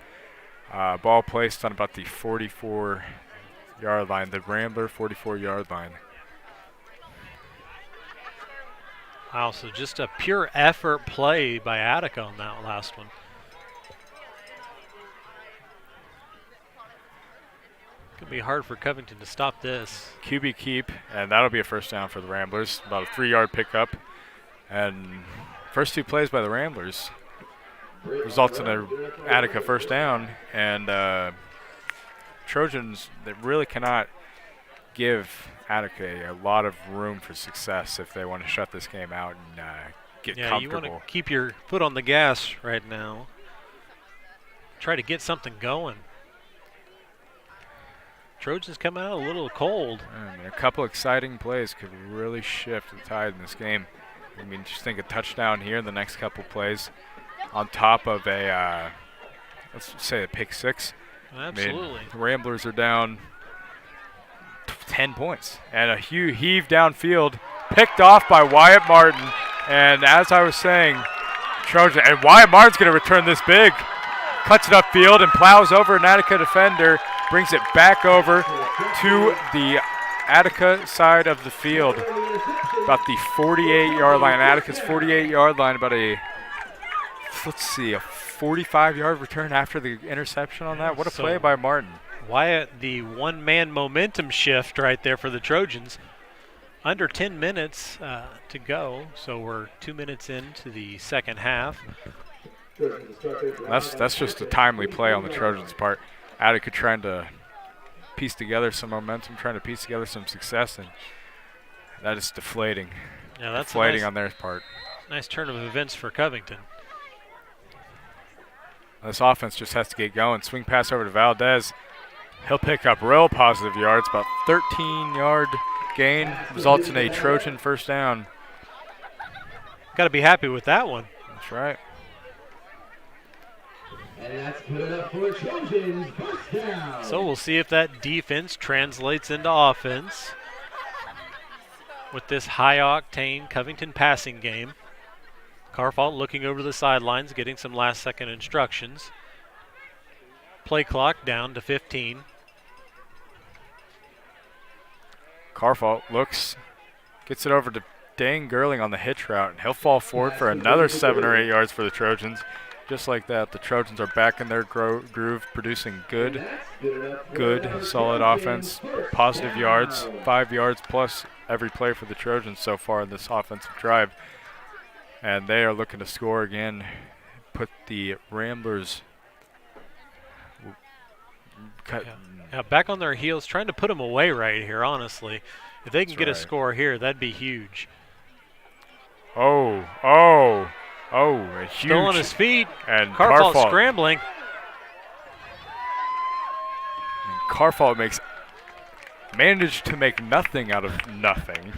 Ball placed on about the 44-yard line. The Rambler 44-yard line. Wow, so just a pure effort play by Attica on that last one. Could be hard for Covington to stop this. QB keep, and that'll be a first down for the Ramblers. About a 3-yard pickup. And first 2 plays by the Ramblers results in a Attica first down. And Trojans, they really cannot give Attica a lot of room for success if they want to shut this game out and get comfortable. You want to keep your foot on the gas right now. Try to get something going. Trojans come out a little cold. A couple exciting plays could really shift the tide in this game. I mean, just think a touchdown here in the next couple plays on top of a, let's say a pick 6. Absolutely. I mean, the Ramblers are down 10 points. And a heave downfield, picked off by Wyatt Martin. And as I was saying, Trojan, and Wyatt Martin's going to return this big. Cuts it upfield and plows over an Attica defender. Brings it back over to the Attica side of the field. About the 48-yard line. Attica's 48-yard line. About a 45-yard return after the interception on that. What a play by Martin. Wyatt, the one-man momentum shift right there for the Trojans. Under 10 minutes to go, so we're 2 minutes into the second half. That's just a timely play on the Trojans' part. Attica trying to piece together some momentum, trying to piece together some success, and that is deflating. Yeah, that's deflating on their part. Nice turn of events for Covington. This offense just has to get going. Swing pass over to Valdez. He'll pick up real positive yards, about 13-yard gain. Results in a Trojan first down. Got to be happy with that one. That's right. And that's good enough for Trojans first down. So we'll see if that defense translates into offense with this high-octane Covington passing game. Carfault looking over the sidelines, getting some last-second instructions. Play clock down to 15. Carfault looks, gets it over to Dane Gerling on the hitch route, and he'll fall forward for another 7 or 8 yards for the Trojans. Just like that, the Trojans are back in their groove, producing good, solid offense, positive yards, 5 yards plus every play for the Trojans so far in this offensive drive. And they are looking to score again, put the Ramblers back on their heels, trying to put them away right here, honestly. If they can get a score here, that'd be huge. A huge. Still on his feet. And Carfault scrambling. And Carfault managed to make nothing out of nothing.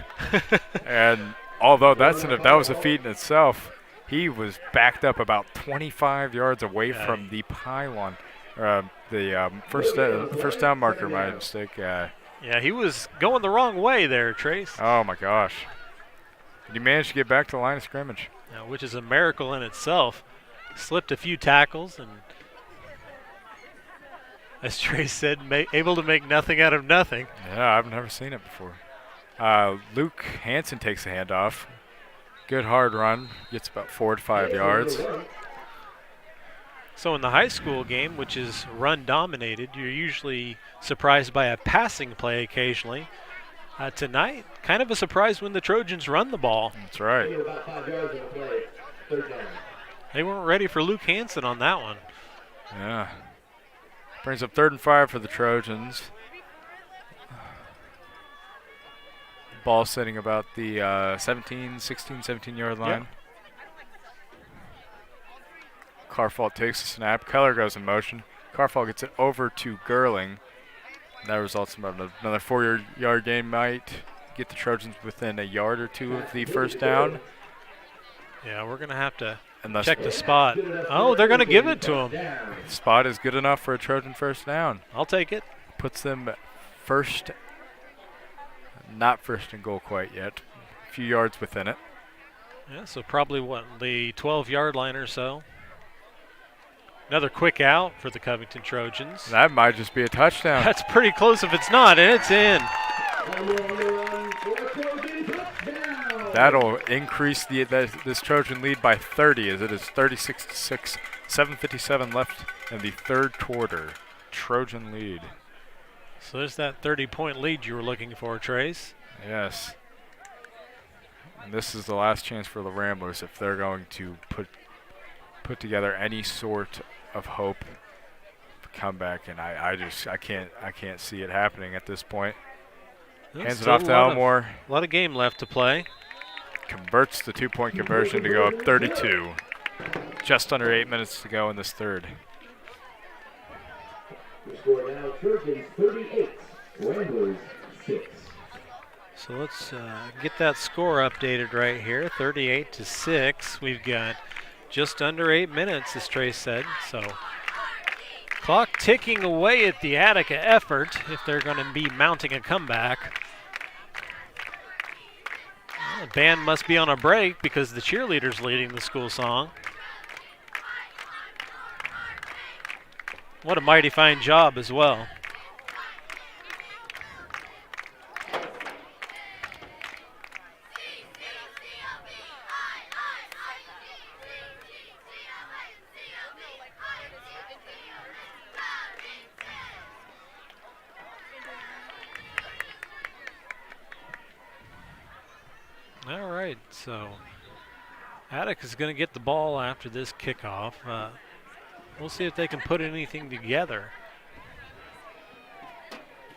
And although that was a feat in itself, he was backed up about 25 yards away from the pylon. The first down marker, my mistake. Yeah, he was going the wrong way there, Trace. Oh, my gosh. And he managed to get back to the line of scrimmage. Yeah, which is a miracle in itself. Slipped a few tackles and, as Trace said, able to make nothing out of nothing. Yeah, I've never seen it before. Luke Hansen takes the handoff. Good hard run. Gets about 4 to 5 yards. So in the high school game, which is run-dominated, you're usually surprised by a passing play occasionally. Tonight, kind of a surprise when the Trojans run the ball. That's right. They weren't ready for Luke Hansen on that one. Yeah. Brings up 3rd and 5 for the Trojans. Ball sitting about the 17-yard line. Yep. Carfault takes the snap. Keller goes in motion. Carfault gets it over to Gerling. That results in about another 4-yard gain. Might get the Trojans within a yard or two of the first down. Yeah, we're going to have to check the spot. Oh, they're going to give it to him. The spot is good enough for a Trojan first down. I'll take it. Puts them first, not first and goal quite yet. A few yards within it. Yeah, so probably, the 12-yard line or so. Another quick out for the Covington Trojans. That might just be a touchdown. That's pretty close if it's not, and it's in. That'll increase this Trojan lead by 30 as it is 36-6. 7:57 left in the third quarter. Trojan lead. So there's that 30-point lead you were looking for, Trace. Yes. And this is the last chance for the Ramblers if they're going to put together any sort of hope for comeback, and I can't see it happening at this point. Hands it off to Elmore. A lot of game left to play. Converts the 2-point conversion to go up 32. Just under 8 minutes to go in this third. The score now, Trojans 38, Ramblers 6. So let's get that score updated right here, 38-6. We've got just under 8 minutes, as Trace said. So clock ticking away at the Attica effort if they're going to be mounting a comeback. Well, the band must be on a break because the cheerleader's leading the school song. What a mighty fine job as well. So Attica's going to get the ball after this kickoff. We'll see if they can put anything together.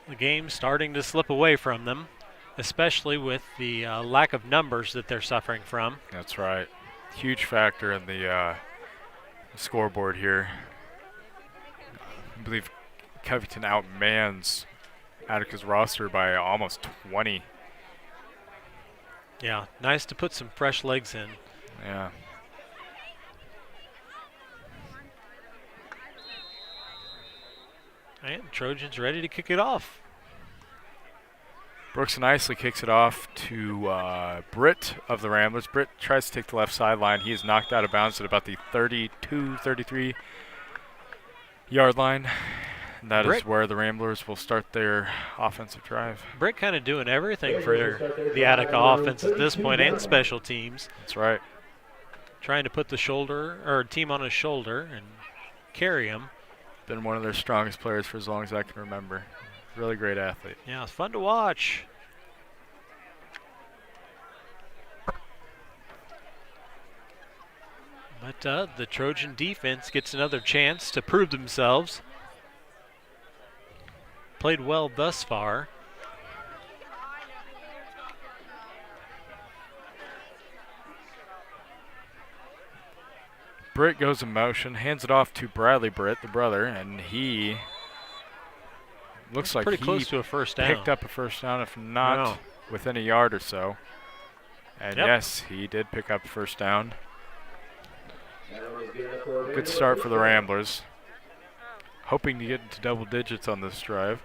The game's starting to slip away from them, especially with the lack of numbers that they're suffering from. That's right. Huge factor in the scoreboard here. I believe Covington outmans Attica's roster by almost 20. Yeah, nice to put some fresh legs in. Yeah. And Trojans ready to kick it off. Brooks nicely kicks it off to Britt of the Ramblers. Britt tries to take the left sideline. He is knocked out of bounds at about the 32, 33 yard line. And that is where the Ramblers will start their offensive drive. Britt kind of doing everything for the Attica offense at this point and special teams. That's right. Trying to put the team on his shoulder and carry him. Been one of their strongest players for as long as I can remember. Really great athlete. Yeah, it's fun to watch. But the Trojan defense gets another chance to prove themselves. Played well thus far. Britt goes in motion, hands it off to Bradley Britt, the brother, and he looks like pretty close to a first down. Picked up a first down, if not within a yard or so. And yes, he did pick up a first down. Good start for the Ramblers. Hoping to get into double digits on this drive.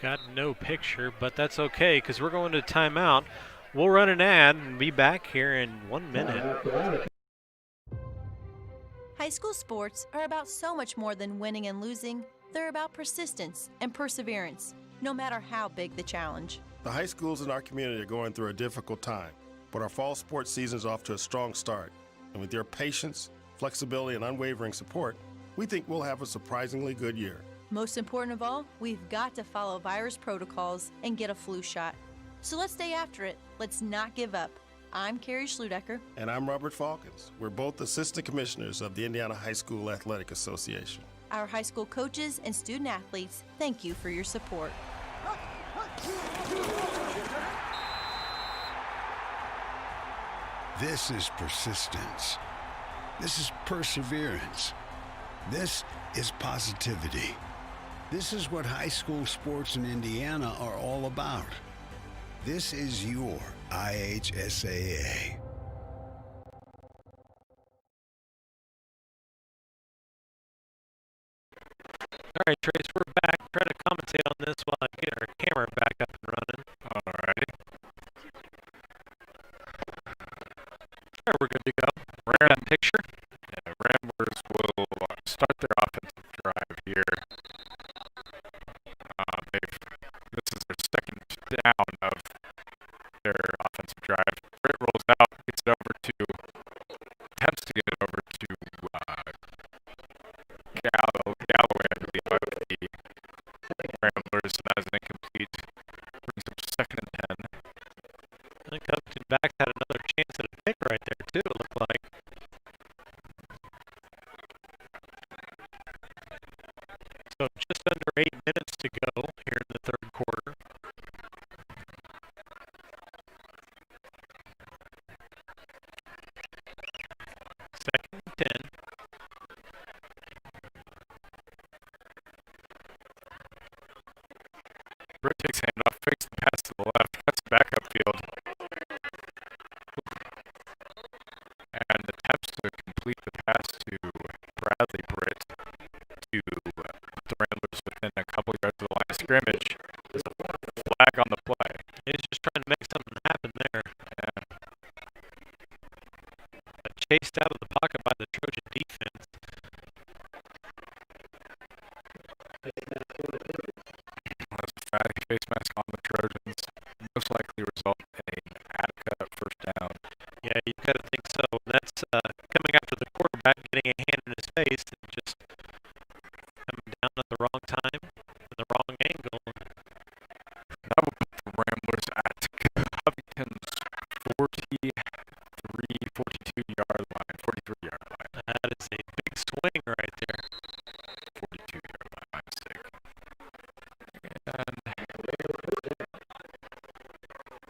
Got no picture, but that's okay because we're going to timeout. We'll run an ad and be back here in 1 minute. High school sports are about so much more than winning and losing. They're about persistence and perseverance, no matter how big the challenge. The high schools in our community are going through a difficult time, but our fall sports season is off to a strong start. And with your patience, flexibility, and unwavering support, we think we'll have a surprisingly good year. Most important of all, we've got to follow virus protocols and get a flu shot. So let's stay after it. Let's not give up. I'm Carrie Schludecker. And I'm Robert Falcons. We're both assistant commissioners of the Indiana High School Athletic Association. Our high school coaches and student athletes, thank you for your support. This is persistence. This is perseverance. This is positivity. This is what high school sports in Indiana are all about. This is your IHSAA. All right, Trace, we're back. Trying to commentate on this while I get our camera back up and running. All righty. All right, we're good to go. Ram picture. Yeah, Ramblers will start their offensive drive here. This is their second down of their offensive drive. Britt rolls out, gets it over to, attempts to get it over to Galloway, I believe, of the Ramblers, and that is incomplete. Brings up second and 10. I think Covington back had another chance at a pick right there, too, it looked like. So just under 8 minutes to go here in the third quarter. Second and 10. Britt takes handoff, fakes the pass to the left, cuts it back upfield, and attempts to complete the pass to Bradley Britt to the Ramblers within a couple yards of the line of scrimmage. There's a flag on the play. He's just trying to make something happen there. Yeah. Chased out of the pocket by the Trojan defense. first down. Yeah, you've got to think so. That's coming after the quarterback, getting a hand in his face, and just coming down at the wrong time, in the wrong angle. That will put the Ramblers at Covington's 42-yard line, 43-yard line. That is a big swing right there. 42-yard line, my mistake. And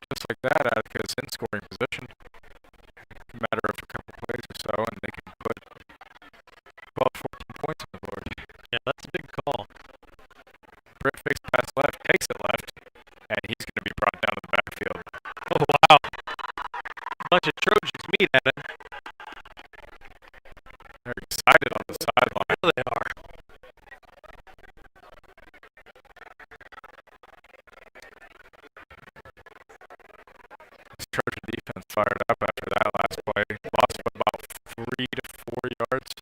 just like that, Attica is in scoring position. A matter of a couple plays or so, and they can put 12, 14 points on the board. Yeah, that's a big call. Britt fakes pass left, takes it left, and he's going to be brought down to the backfield. Oh, wow. Bunch of Trojans meet at him. They're excited on the sideline. Oh, they are. This Trojan defense fired up after that last play. Lost about 3 to 4 yards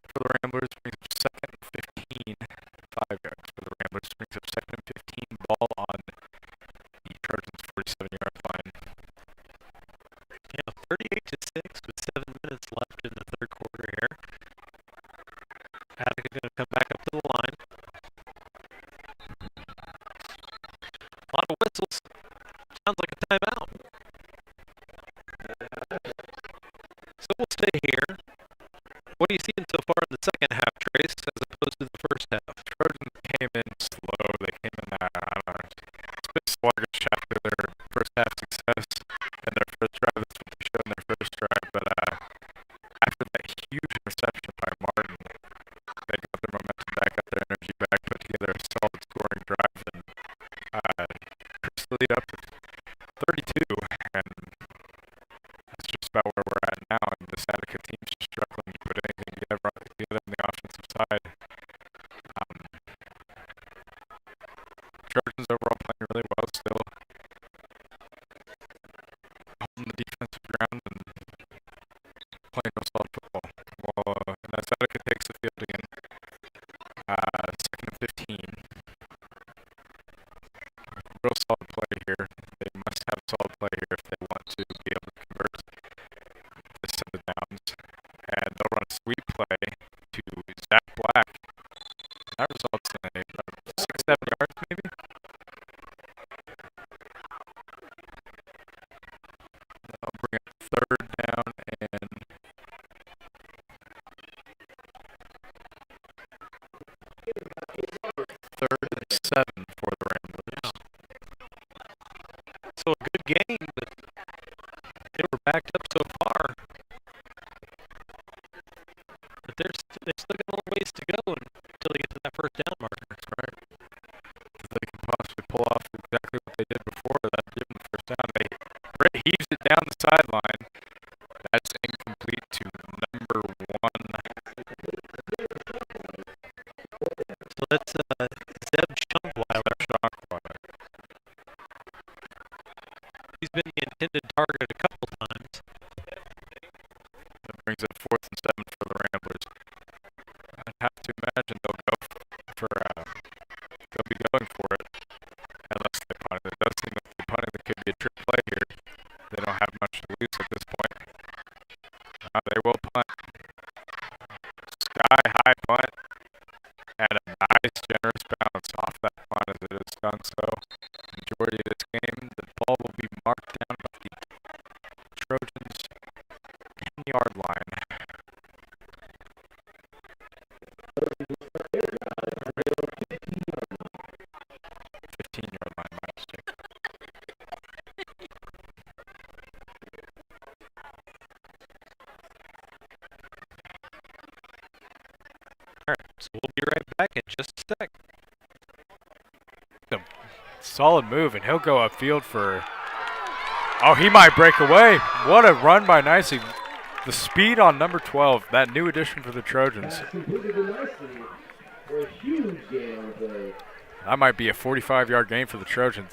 for the Ramblers. Brings up second and 15. 5 yards for the Ramblers. Brings up second and 15. Ball on the Trojans' 47-yard line. Yeah, 38-6 with 7 minutes left in the third quarter here. Attica going to come back up to the line. A lot of whistles. Sounds like a timeout. So we'll stay here. What are you seeing so far in the second half, Trace, as opposed to the first half? Trojans came in slow. They came in, I don't know, it's a bit sluggish after their first half success and their first drive. That's what they showed in their first drive. But after that huge interception by Martin, they got their momentum back, got their energy back, put together a solid scoring drive, and Chris lead up to 32, and that's just about where we're at now. And this Attica team's just struggling to put anything together on the offensive side. Trojans overall playing really well still, holding the defensive ground and playing no solid football. Well, as Attica takes the field again, second and 15. Real solid play here. They must have solid play here if they want to be able to convert this set of downs. And they'll run a sweep play to Zach Black. That results in a 6-7 yards maybe. I'll bring up third down and third and 7 for the Ramblers. So a good game, but they were backed up so far. But they still got a little ways to go until they get to that first down marker. That's right. If they can possibly pull off exactly what they did before, that'd give them the first down. Britt heaves it down the sideline. That's incomplete to number 1. So that's Zeb Schunkwiler. He's been the intended target a couple times. That brings up 4th and 7 for the Ramblers. I'd have to imagine they'll be going for it unless they punt it. It does seem like the punting that could be a trick play here. They don't have much to lose at this point. They will punt. Sky high punt and a nice generous bounce off that punt as it is done so. Majority of this game, the ball will be marked down by the Trojans' 10-yard line. 15-yard line, my mistake. All right, so we'll be right back in just a sec. Solid move, and he'll go upfield for... Oh, he might break away. What a run by Nicey. The speed on number 12, that new addition for the Trojans. That might be a 45-yard gain for the Trojans.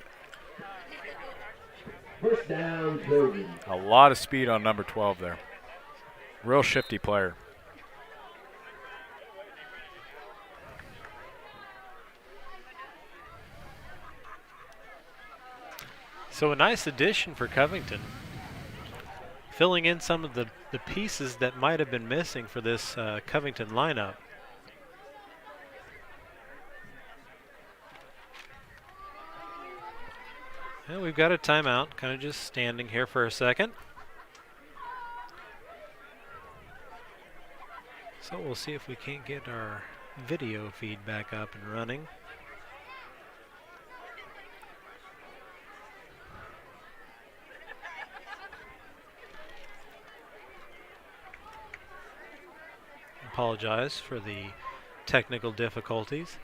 First down, Trojan. A lot of speed on number 12 there. Real shifty player. So a nice addition for Covington. filling in some of the pieces that might have been missing for this Covington lineup. And we've got a timeout, kind of just standing here for a second. So we'll see if we can't get our video feed back up and running. Apologize for the technical difficulties.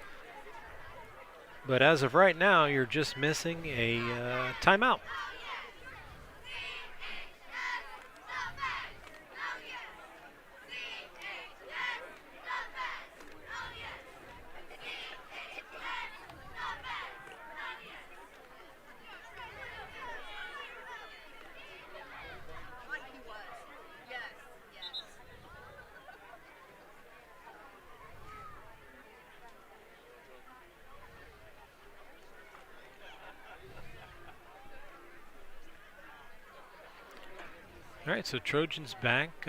But as of right now, you're just missing a timeout. All right, so Trojans back,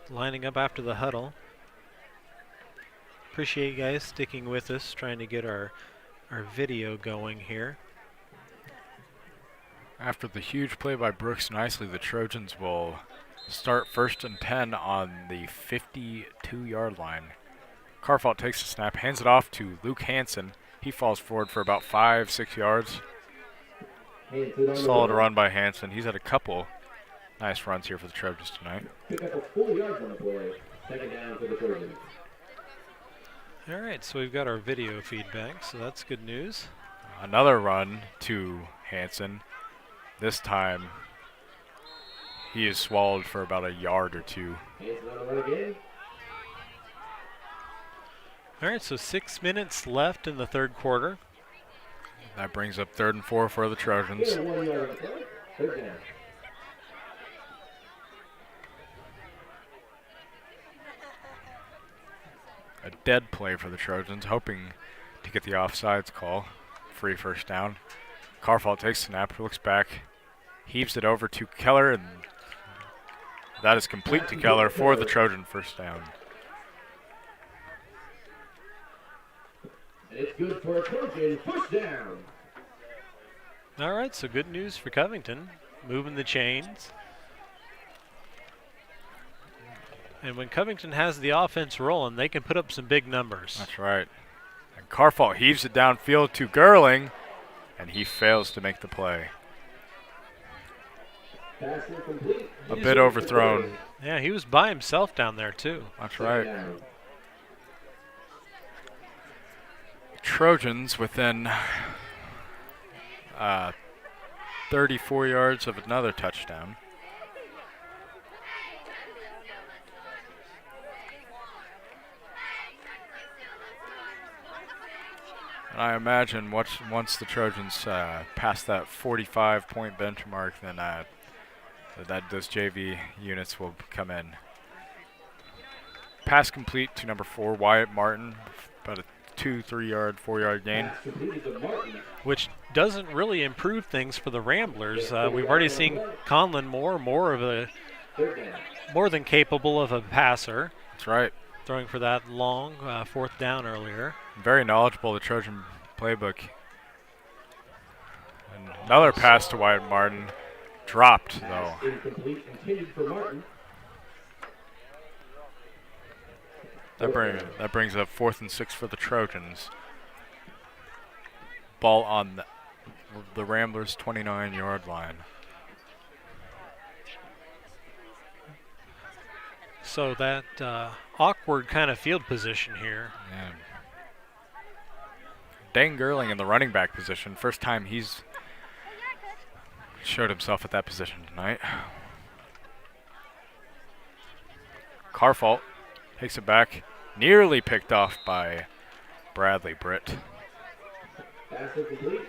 lining up after the huddle. Appreciate you guys sticking with us, trying to get our video going here. After the huge play by Brooks nicely, the Trojans will start 1st and 10 on the 52-yard line. Carfault takes the snap, hands it off to Luke Hansen. He falls forward for about 5-6 yards. Solid run by Hansen. He's had a couple nice runs here for the Trojans tonight. Pick up a 4 yards on the play. 2nd down for the Trojans. All right, so we've got our video feedback, so that's good news. Another run to Hansen. This time, he is swallowed for about a yard or two. Hansen on the run again. All right, so 6 minutes left in the third quarter. That brings up 3rd and 4 for the Trojans. 1 yard on the play. 3rd down. A dead play for the Trojans, hoping to get the offsides call. Free 1st down. Carfault takes the snap, looks back, heaves it over to Keller, and that is complete to Keller for the Trojan 1st down. And it's good for a Trojan 1st down. All right, so good news for Covington, moving the chains. And when Covington has the offense rolling, they can put up some big numbers. That's right. And Carfault heaves it downfield to Gerling, and he fails to make the play. Pass incomplete. A bit overthrown. Yeah, he was by himself down there, too. That's right. Trojans within 34 yards of another touchdown. And I imagine once the Trojans pass that 45-point benchmark, then those JV units will come in. Pass complete to number 4, Wyatt Martin, about a 2, 3 yard, 4 yard gain. Which doesn't really improve things for the Ramblers. We've already seen Conlon more than capable of a passer. That's right. Throwing for that long 4th down earlier. Very knowledgeable, the Trojan playbook. And another pass to Wyatt Martin. Dropped, though. Incomplete, intended for Martin. That brings up 4th and 6 for the Trojans. Ball on the Ramblers' 29-yard line. So that awkward kind of field position here. Yeah. Dane Gerling in the running back position. First time he's showed himself at that position tonight. Carfault takes it back. Nearly picked off by Bradley Britt. Pass incomplete.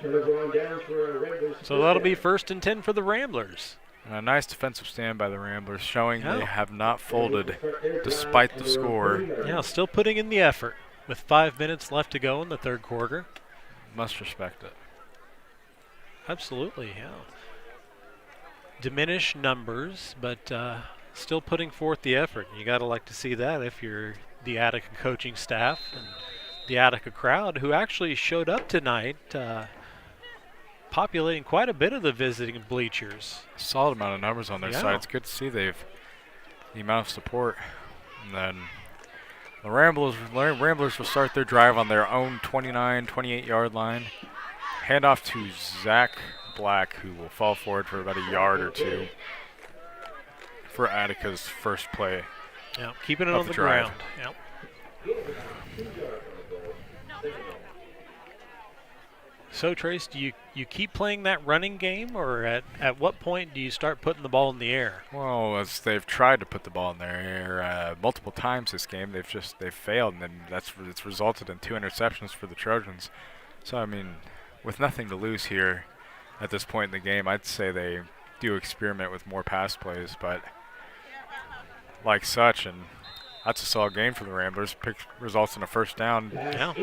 Turnover on down for Ramblers. So that'll be 1st and 10 for the Ramblers. And a nice defensive stand by the Ramblers, showing they have not folded despite the score. Yeah, still putting in the effort with 5 minutes left to go in the third quarter. Must respect it. Absolutely, yeah. diminished numbers, but still putting forth the effort. You got to like to see that if you're the Attica coaching staff and the Attica crowd, who actually showed up tonight, populating quite a bit of the visiting bleachers. Solid amount of numbers on their Yeah. side. It's good to see the amount of support. And then the Ramblers will start their drive on their own 29, 28-yard line. Hand off to Zach Black, who will fall forward for about a yard or two for Attica's first play. Yeah, keeping it of on the drive. ground. Yep. So, Trace, do you keep playing that running game, or at what point do you start putting the ball in the air? Well, as they've tried to put the ball in their air multiple times this game, they've failed, and then it's resulted in 2 interceptions for the Trojans. So, I mean, with nothing to lose here at this point in the game, I'd say they do experiment with more pass plays, but like such, and that's a solid game for the Ramblers. Results in a first down. Yeah.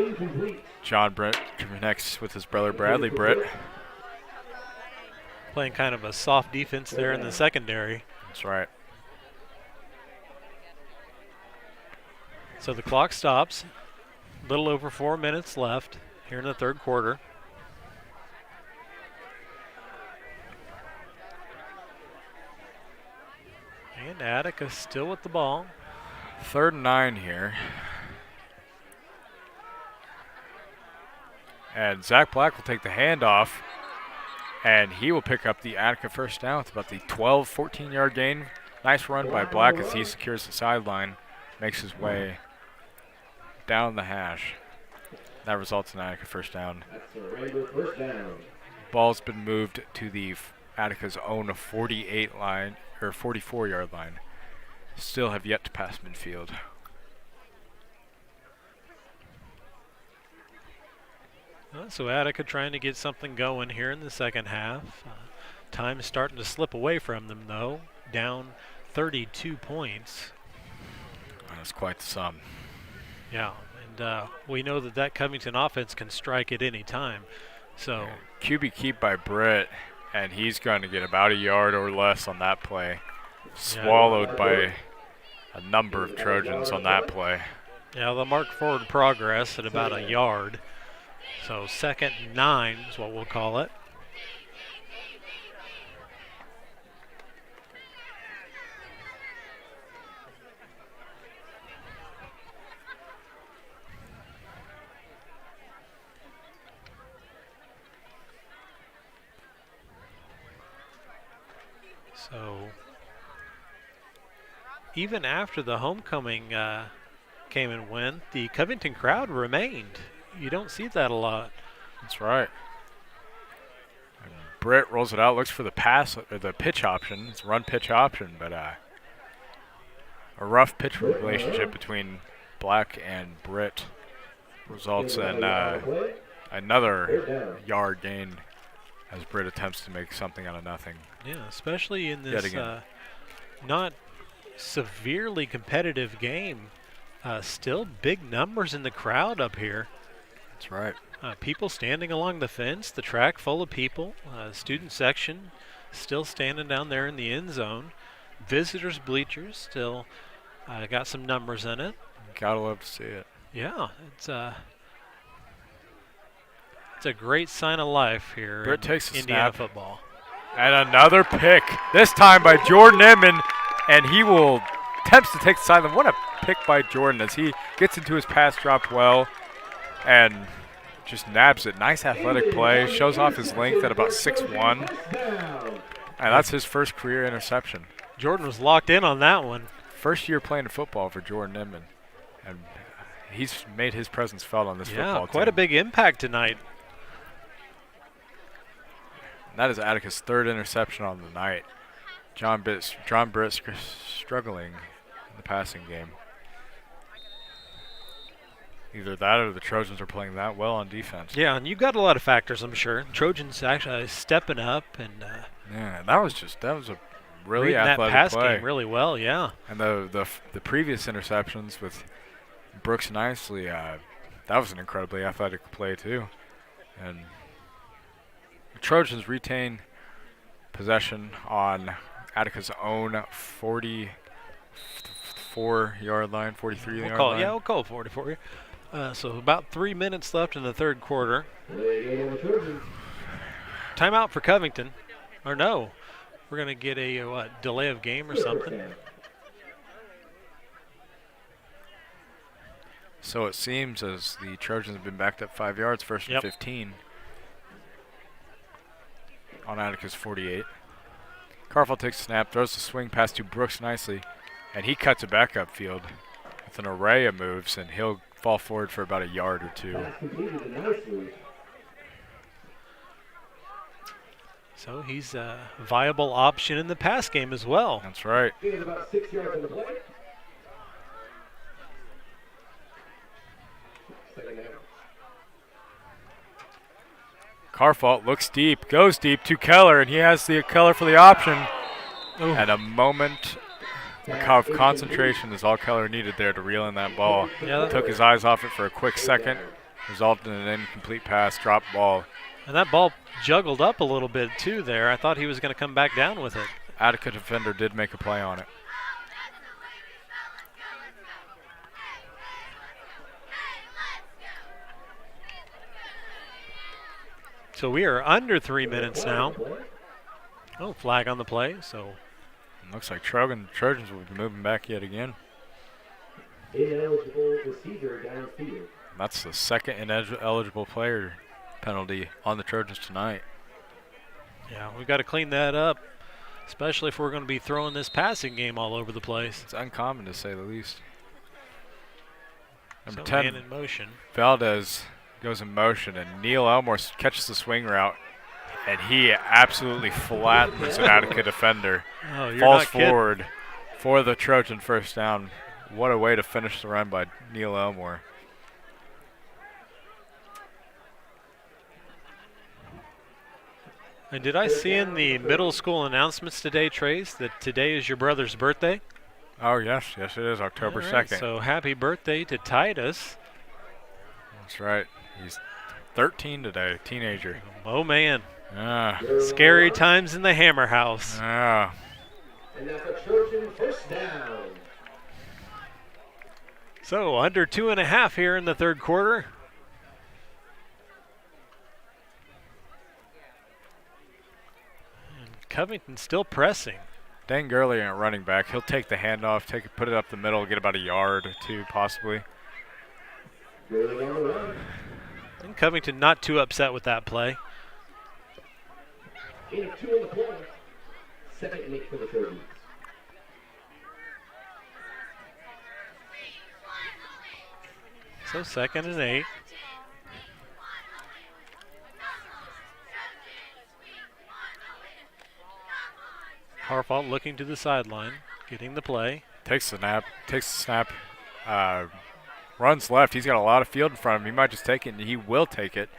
John Britt connects with his brother Bradley Britt. Playing kind of a soft defense there in the secondary. That's right. So the clock stops. A little over 4 minutes left here in the third quarter. And Attica still with the ball. 3rd and 9 here. And Zach Black will take the handoff, and he will pick up the Attica first down. It's about the 12, 14-yard gain. Nice run by Black as he secures the sideline, makes his way down the hash. That results in Attica first down. Ball's been moved to the Attica's own 48 line, or 44-yard line. Still have yet to pass midfield. So Attica trying to get something going here in the second half. Time is starting to slip away from them, though. Down 32 points. That's quite the sum. Yeah, and we know that Covington offense can strike at any time. So QB keep by Britt, and he's going to get about a yard or less on that play. Swallowed by a number of Trojans on that play. Yeah, they'll mark forward progress at about a yard. So 2nd and 9 is what we'll call it. So even after the homecoming came and went, the Covington crowd remained. You don't see that a lot. That's right. And Britt rolls it out, looks for the pass or the pitch option. It's a run pitch option, but a rough pitch relationship between Black and Britt results in another yard gain as Britt attempts to make something out of nothing. Yeah, especially in this not severely competitive game. Still big numbers in the crowd up here. That's right. People standing along the fence, the track full of people, student section still standing down there in the end zone. Visitors bleachers still got some numbers in it. Gotta love to see it. Yeah, it's a great sign of life here Britt in takes a Indiana snap. football. And another pick, this time by Jordan Inman, and he will attempts to take the sideline. What a pick by Jordan as he gets into his pass drop well and just nabs it. Nice athletic play. Shows off his length at about 6'1". And that's his first career interception. Jordan was locked in on that one. First year playing football for Jordan Inman. And he's made his presence felt on this football team. Yeah, quite a big impact tonight. And that is Attica's 3rd interception on the night. John Britt struggling in the passing game. Either that or the Trojans are playing that well on defense. Yeah, and you've got a lot of factors, I'm sure. Trojans actually stepping up and yeah, that was a really reading that athletic pass play. game really well. Yeah, And the previous interceptions with Brooks and Isley, that was an incredibly athletic play too. And the Trojans retain possession on Attica's own 44-yard line, 43-yard line. Yeah, we'll call it 44. So about 3 minutes left in the third quarter. Timeout for Covington. Or no, we're going to get a delay of game or something. So it seems as the Trojans have been backed up 5 yards, first and 15 on Attica's 48. Carfall takes a snap, throws the swing pass to Brooks nicely, and he cuts it back upfield with an array of moves, and he'll fall forward for about a yard or two. So he's a viable option in the pass game as well. That's right. About 6 yards on the play. Carfall looks deep, goes deep to Keller, and he has the Keller for the option. Ooh. And a moment of concentration is all Keller needed there to reel in that ball. Yeah, Took his eyes off it for a quick second, resulted in an incomplete pass, drop ball. And that ball juggled up a little bit too there. I thought he was going to come back down with it. Attica defender did make a play on it. So we are under 3 minutes now. Oh, flag on the play. So looks like Trojans will be moving back yet again. Ineligible receiver downfield. That's the second ineligible player penalty on the Trojans tonight. yeah, we've got to clean that up, especially if we're going to be throwing this passing game all over the place. It's uncommon to say the least. Number So 10, man in motion. Valdez goes in motion, and Neil Elmore catches the swing route, and he absolutely flattens an Attica defender. Oh, you're Falls not kidding. forward for the Trojan first down. What a way to finish the run by Neil Elmore. And did I see in the middle school announcements today, Trace, that today is your brother's birthday? Oh, yes, it is October All right, 2nd. So happy birthday to Titus. That's right. He's 13 today, teenager. Oh, man. Ah, Scary times in the Hammer House. ah. And that's a Trojan first down. So under 2.5 here in the third quarter. And Covington still pressing. Dan Gurley at running back. He'll take the handoff, put it up the middle, get about a yard or two possibly. Gurley on the run. And Covington not too upset with that play. Gain of 2 on the play. 2nd and 8 for the Trojans. So 2nd and 8. Harfault looking to the sideline, getting the play. Takes the snap, runs left. He's got a lot of field in front of him. He might just take it, and he will take it.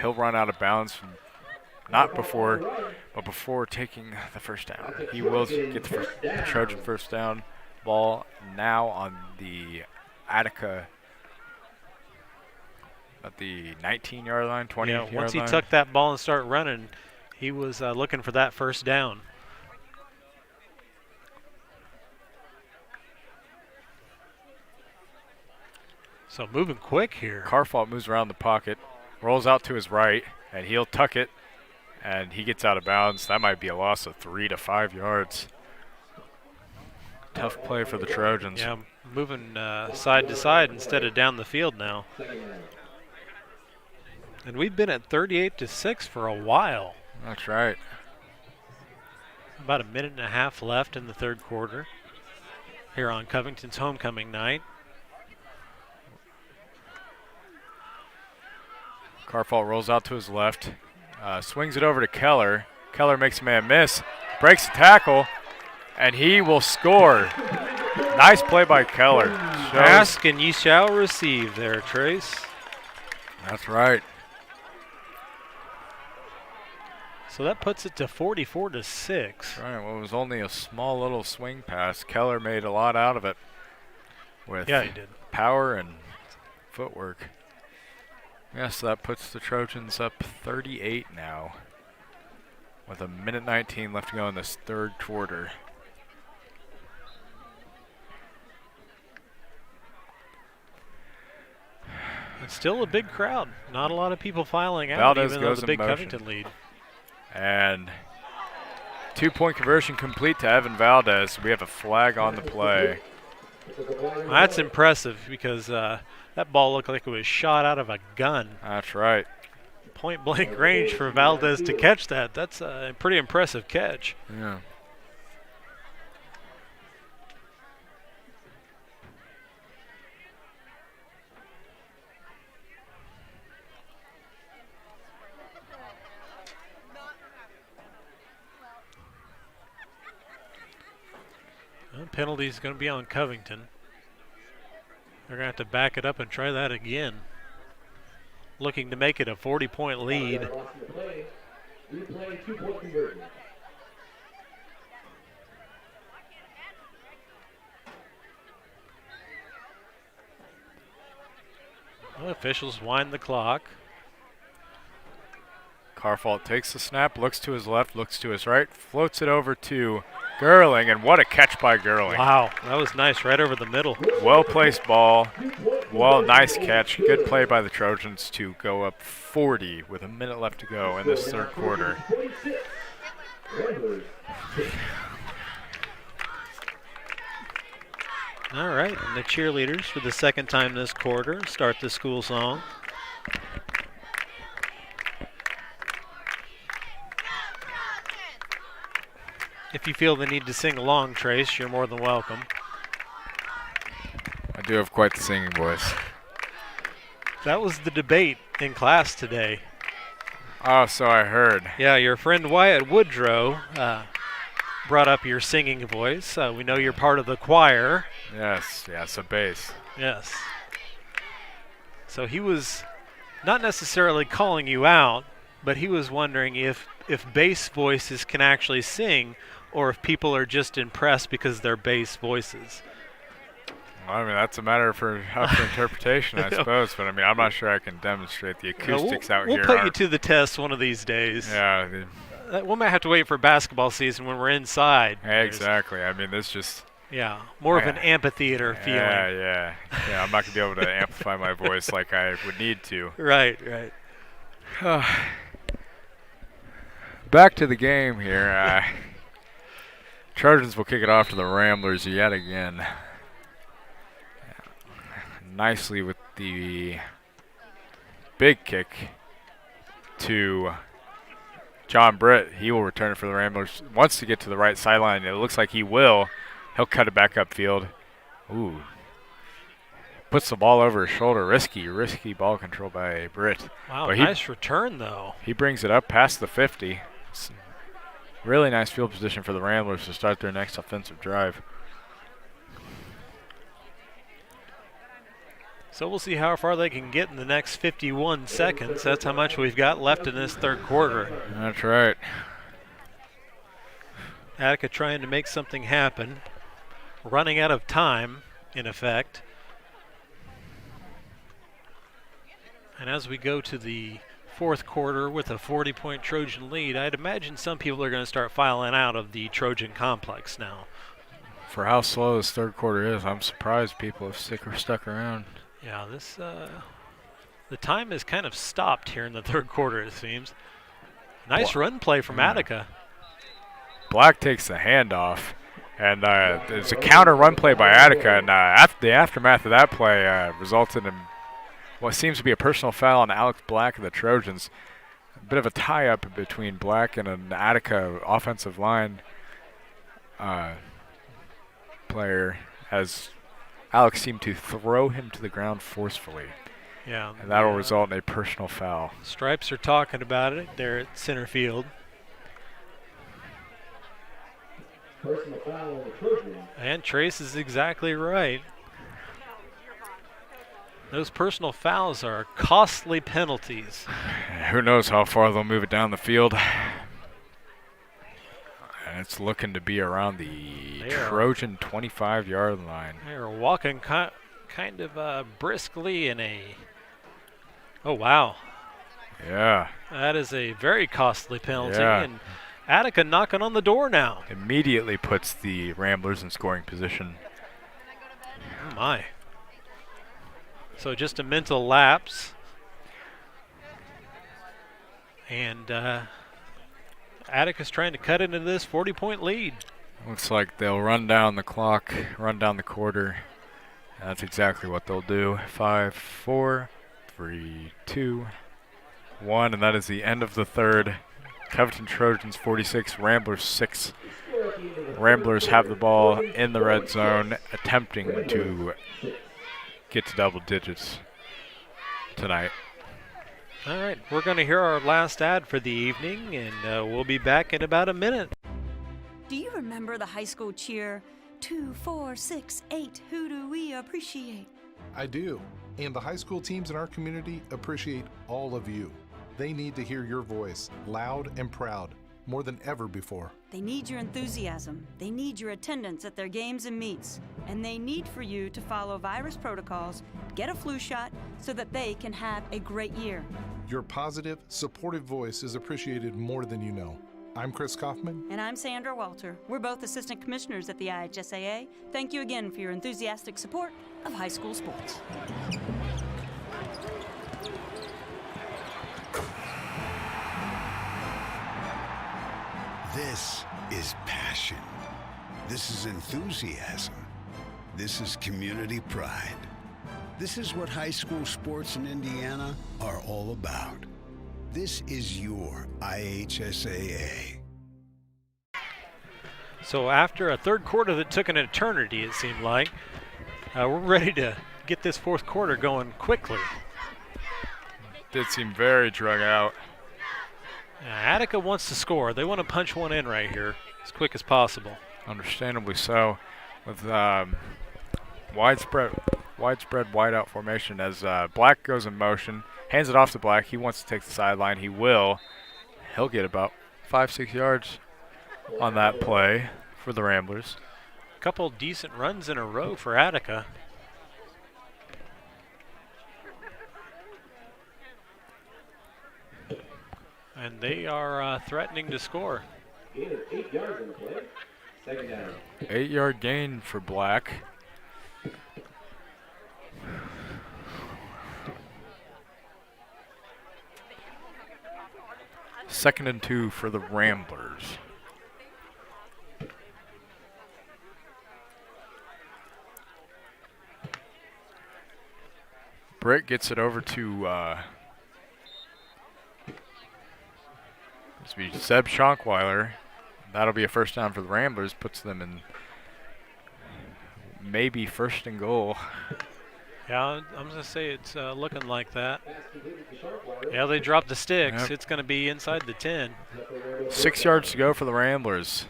He'll run out of bounds, but before taking the first down. He will get the Trojan first down. Ball now on the Attica at the 19-yard line, 20-yard line. Once he took that ball and started running, he was looking for that first down. So moving quick here. Carfall moves around the pocket, rolls out to his right, and he'll tuck it, and he gets out of bounds. That might be a loss of 3 to 5 yards. Tough play for the Trojans. Yeah, moving side to side instead of down the field now. And we've been at 38-6 for a while. That's right. About a minute and a half left in the third quarter here on Covington's homecoming night. Carfall rolls out to his left, swings it over to Keller. Keller makes a man miss, breaks the tackle, and he will score. Nice play by Keller. Ask and ye shall receive there, Trace. That's right. So that puts it to 44-6. Right. Well, it was only a small little swing pass. Keller made a lot out of it with Yeah, he did. power and footwork. Yes, that puts the Trojans up 38 now. with a minute 19 left to go in this third quarter. It's still a big crowd. Not a lot of people filing out, Valdez even though goes the in big motion. Covington lead. And 2-point conversion complete to Evan Valdez. We have a flag on the play. Well, that's impressive because that ball looked like it was shot out of a gun. That's right. Point blank range for Valdez to catch that. That's a pretty impressive catch. Yeah. Well, penalty's going to be on Covington. They're going to have to back it up and try that again. Looking to make it a 40-point lead. Replay 2-point conversion. Well, officials wind the clock. Carfault takes the snap, looks to his left, looks to his right, floats it over to Gerling, and what a catch by Gerling. Wow, that was nice, right over the middle. Well-placed ball. Well, nice catch. Good play by the Trojans to go up 40 with a minute left to go in this third quarter. All right, and the cheerleaders for the second time this quarter start the school song. If you feel the need to sing along, Trace, you're more than welcome. I do have quite the singing voice. That was the debate in class today. Oh, so I heard. Yeah, your friend Wyatt Woodrow brought up your singing voice. We know you're part of the choir. Yes, a bass. Yes. So he was not necessarily calling you out, but he was wondering if bass voices can actually sing, or if people are just impressed because they're bass voices. Well, I mean, that's a matter for interpretation, I suppose. But I mean, I'm not sure I can demonstrate the acoustics out here. We'll put you to the test one of these days. Yeah. We might have to wait for basketball season when we're inside. Exactly. I mean, this just. Yeah, more of an amphitheater feeling. Yeah. I'm not going to be able to amplify my voice like I would need to. Right. Back to the game here. Trojans will kick it off to the Ramblers yet again. Nicely with the big kick to John Britt. He will return it for the Ramblers. Wants to get to the right sideline. It looks like he will. He'll cut it back upfield. Ooh. Puts the ball over his shoulder. Risky ball control by Britt. Wow, nice return, though. He brings it up past the 50. It's really nice field position for the Ramblers to start their next offensive drive. So we'll see how far they can get in the next 51 seconds. That's how much we've got left in this third quarter. That's right. Attica trying to make something happen. Running out of time, in effect. And as we go to the fourth quarter with a 40-point Trojan lead, I'd imagine some people are going to start filing out of the Trojan complex now. For how slow this third quarter is, I'm surprised people have stuck around. Yeah, the time has kind of stopped here in the third quarter, it seems. Nice run play from Attica. Black takes the handoff, and there's a counter run play by Attica, and the aftermath of that play resulted in what seems to be a personal foul on Alex Black of the Trojans. A bit of a tie-up between Black and an Attica offensive line player, as Alex seemed to throw him to the ground forcefully. Yeah. And that will result in a personal foul. Stripes are talking about it there at center field. Personal foul on the Trojan. And Trace is exactly right. Those personal fouls are costly penalties. Who knows how far they'll move it down the field. And it's looking to be around the Trojan 25-yard line. They're walking kind of briskly in a... Oh, wow. Yeah. That is a very costly penalty. Yeah. And Attica knocking on the door now. Immediately puts the Ramblers in scoring position. Oh my. So just a mental lapse. And Attica's trying to cut into this 40-point lead. Looks like they'll run down the clock, run down the quarter. That's exactly what they'll do. 5, 4, 3, 2, 1, and that is the end of the third. Covington Trojans 46, Ramblers 6. Ramblers have the ball in the red zone, attempting to get to double digits tonight. All right, we're going to hear our last ad for the evening, and we'll be back in about a minute. Do you remember the high school cheer? 2, 4, 6, 8, who do we appreciate? I do, and the high school teams in our community appreciate all of you. They need to hear your voice, loud and proud, more than ever before. They need your enthusiasm. They need your attendance at their games and meets. And they need for you to follow virus protocols, get a flu shot, so that they can have a great year. Your positive, supportive voice is appreciated more than you know. I'm Chris Kaufman. And I'm Sandra Walter. We're both assistant commissioners at the IHSAA. Thank you again for your enthusiastic support of high school sports. This is passion. This is enthusiasm. This is community pride. This is what high school sports in Indiana are all about. This is your IHSAA. So after a third quarter that took an eternity, it seemed like, we're ready to get this fourth quarter going quickly. Did seem very drug out. Attica wants to score. They want to punch one in right here as quick as possible. Understandably so, with widespread wideout formation as Black goes in motion, hands it off to Black. He wants to take the sideline. He will. He'll get about 5-6 yards on that play for the Ramblers. A couple decent runs in a row for Attica. And they are threatening to score. Gain of 8 yards on the play. Second down. 8-yard gain for Black. Second and 2 for the Ramblers. Britt gets it over to Seb Schonkweiler. That'll be a first down for the Ramblers. Puts them in maybe first and goal. Yeah, I'm going to say it's looking like that. Yeah, they dropped the sticks. Yep. It's going to be inside the 10. 6 yards to go for the Ramblers.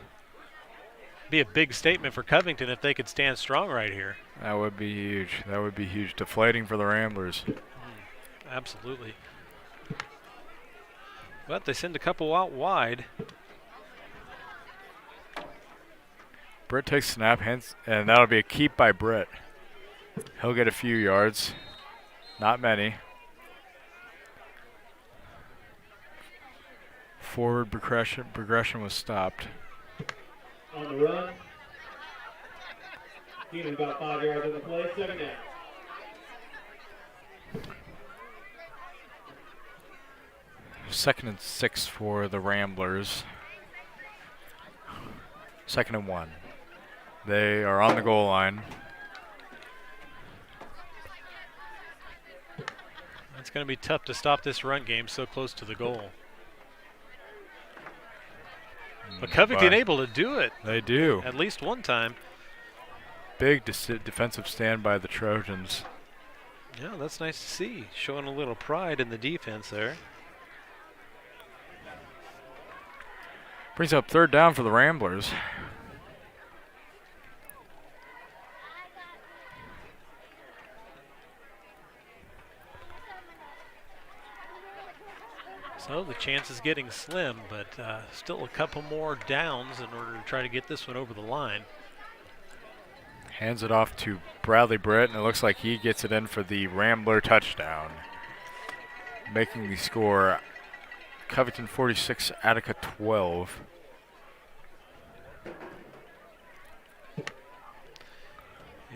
Be a big statement for Covington if they could stand strong right here. That would be huge. That would be huge. Deflating for the Ramblers. Absolutely. But they send a couple out wide. Britt takes snap, hands, and that'll be a keep by Britt. He'll get a few yards. Not many. Forward progression was stopped. On the run. Gaining about 5 yards on the play. Second down. Second and 6 for the Ramblers. Second and 1. They are on the goal line. It's going to be tough to stop this run game so close to the goal. But Covington able to do it. They do. At least one time. Big defensive stand by the Trojans. Yeah, that's nice to see. Showing a little pride in the defense there. Brings up third down for the Ramblers. So the chance is getting slim, but still a couple more downs in order to try to get this one over the line. Hands it off to Bradley Britt, and it looks like he gets it in for the Rambler touchdown. Making the score Covington 46, Attica 12.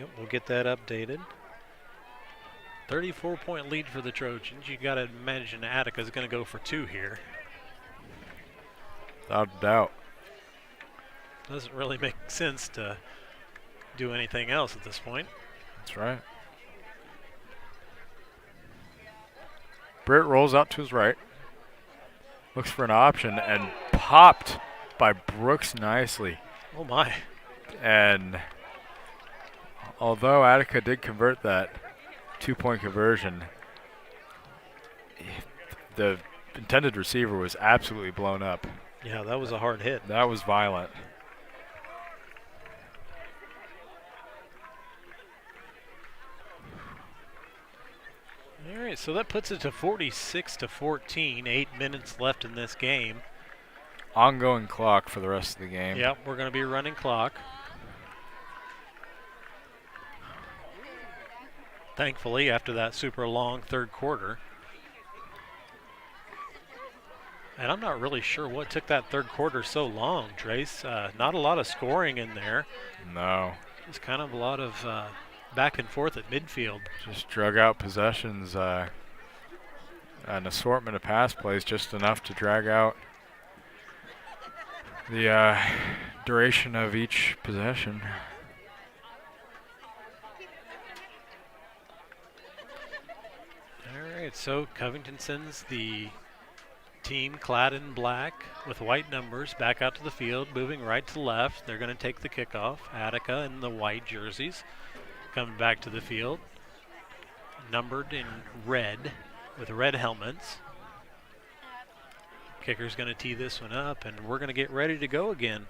Yep, we'll get that updated. 34-point lead for the Trojans. You got to imagine Attica's going to go for 2 here. Without a doubt. Doesn't really make sense to do anything else at this point. That's right. Britt rolls out to his right. Looks for an option and popped by Brooks nicely. Oh my. And although Attica did convert that 2-point conversion, the intended receiver was absolutely blown up. Yeah, that was a hard hit. That was violent. All right, so that puts it to 46-14. 8 minutes left in this game. Ongoing clock for the rest of the game. Yep, we're going to be running clock. Thankfully, after that super long third quarter. And I'm not really sure what took that third quarter so long, Trace. Not a lot of scoring in there. No. Just kind of a lot of back and forth at midfield. Just drug out possessions, an assortment of pass plays, just enough to drag out the duration of each possession. All right, so Covington sends the team clad in black with white numbers back out to the field, moving right to left. They're going to take the kickoff. Attica in the white jerseys coming back to the field, numbered in red with red helmets. Kicker's going to tee this one up, and we're going to get ready to go again.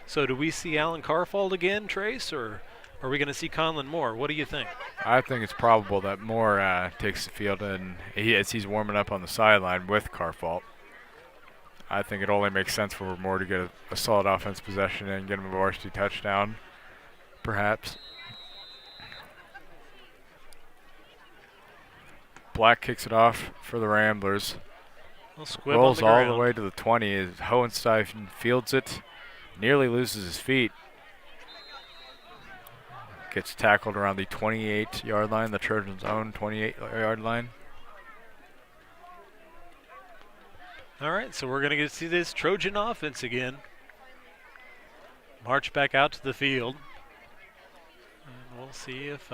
So do we see Alan Carfault again, Trace, or are we going to see Conlon Moore? What do you think? I think it's probable that Moore takes the field, and as he's warming up on the sideline with Carfault. I think it only makes sense for Moore to get a solid offense possession and get him a varsity touchdown, perhaps. Black kicks it off for the Ramblers. Rolls all the way to the 20 as Hohenstein fields it, nearly loses his feet. Gets tackled around the 28-yard line, the Trojans' own 28-yard line. All right, so we're going to get to see this Trojan offense again. March back out to the field. And we'll see if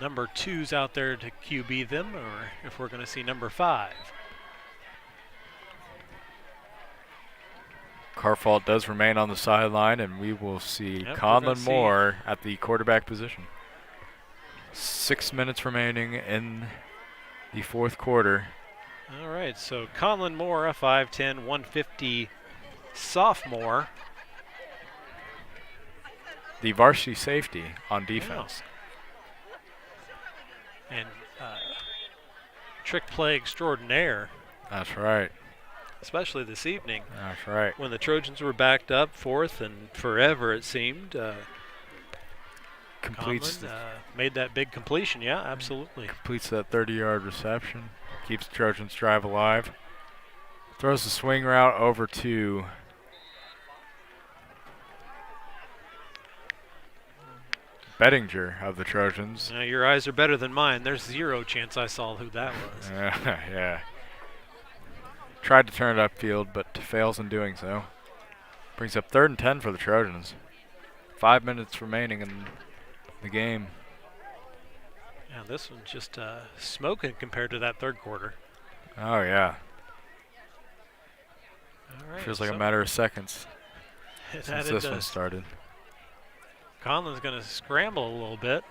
number 2's out there to QB them, or if we're going to see number 5. Carfault does remain on the sideline, and we will see Conlon Moore at the quarterback position. 6 minutes remaining in the fourth quarter. All right, so Conlon Moore, a 5'10", 150 sophomore. The varsity safety on defense. Yeah. And trick play extraordinaire. That's right. Especially this evening. That's right. When the Trojans were backed up fourth and forever, it seemed. Completes made that big completion. Yeah, absolutely. Completes that 30-yard reception. Keeps the Trojans' drive alive. Throws the swing route over to Bettinger of the Trojans. Now your eyes are better than mine. There's zero chance I saw who that was. Yeah. Tried to turn it upfield, but fails in doing so. Brings up 3rd and 10 for the Trojans. 5 minutes remaining in the game. Yeah, this one's just smoking compared to that third quarter. Oh, yeah. All right, feels like a matter of seconds since this one started. Conlon's going to scramble a little bit.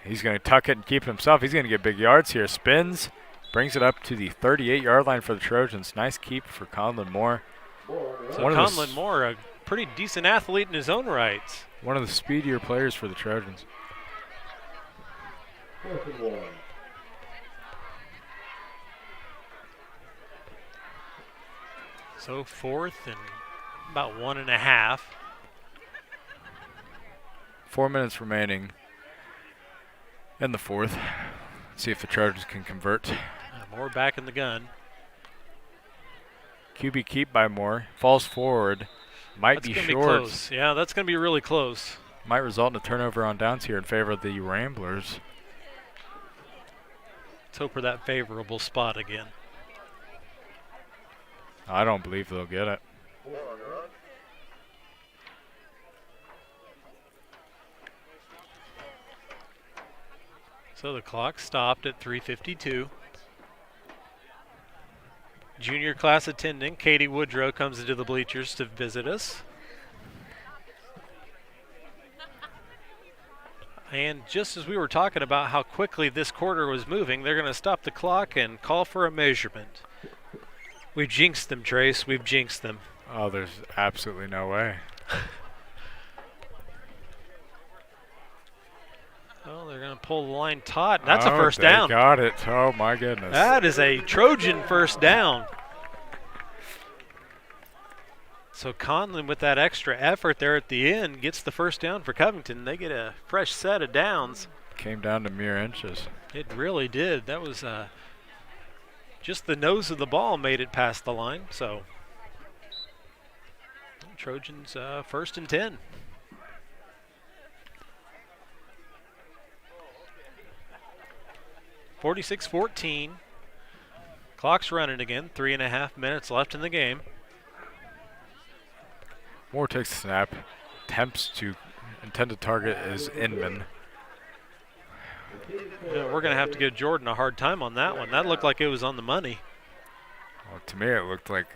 He's going to tuck it and keep it himself. He's going to get big yards here. Spins. Brings it up to the 38-yard line for the Trojans. Nice keep for Conlon Moore. So Conlon Moore, a pretty decent athlete in his own rights. One of the speedier players for the Trojans. 4th and 1. So 4th and about 1.5. 4 minutes remaining in the fourth. See if the Trojans can convert. Moore back in the gun. QB keep by Moore. Falls forward. Might be short. Close. Yeah, that's going to be really close. Might result in a turnover on downs here in favor of the Ramblers. Let's hope for that favorable spot again. I don't believe they'll get it. So the clock stopped at 3:52. Junior class attendant Katie Woodrow comes into the bleachers to visit us. And just as we were talking about how quickly this quarter was moving, they're going to stop the clock and call for a measurement. We've jinxed them, Trace. We've jinxed them. Oh, there's absolutely no way. Oh, they're going to pull the line taut. That's a Oh, first they down. got it. Oh, my goodness. That is a Trojan first down. So Conlon, with that extra effort there at the end, gets the first down for Covington. They get a fresh set of downs. Came down to mere inches. It really did. That was just the nose of the ball made it past the line. So Trojans 1st and 10. (46-14). Clock's running again. 3.5 minutes left in the game. Moore takes the snap. Attempts to intended target is Inman. We're going to have to give Jordan a hard time on that one. That looked like it was on the money. Well, to me, it looked like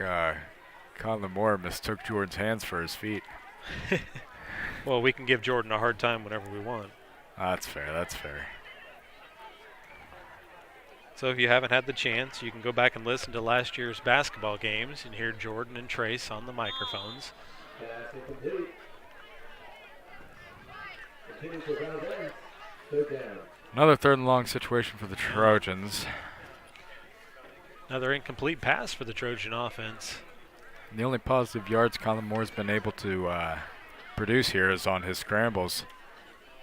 Conlon Moore mistook Jordan's hands for his feet. Well, we can give Jordan a hard time whenever we want. That's fair. That's fair. So if you haven't had the chance, you can go back and listen to last year's basketball games and hear Jordan and Trace on the microphones. Pass incomplete. Continues to round ends. Third down. Another 3rd and long situation for the Trojans. Another incomplete pass for the Trojan offense. And the only positive yards Conlon Moore's been able to produce here is on his scrambles.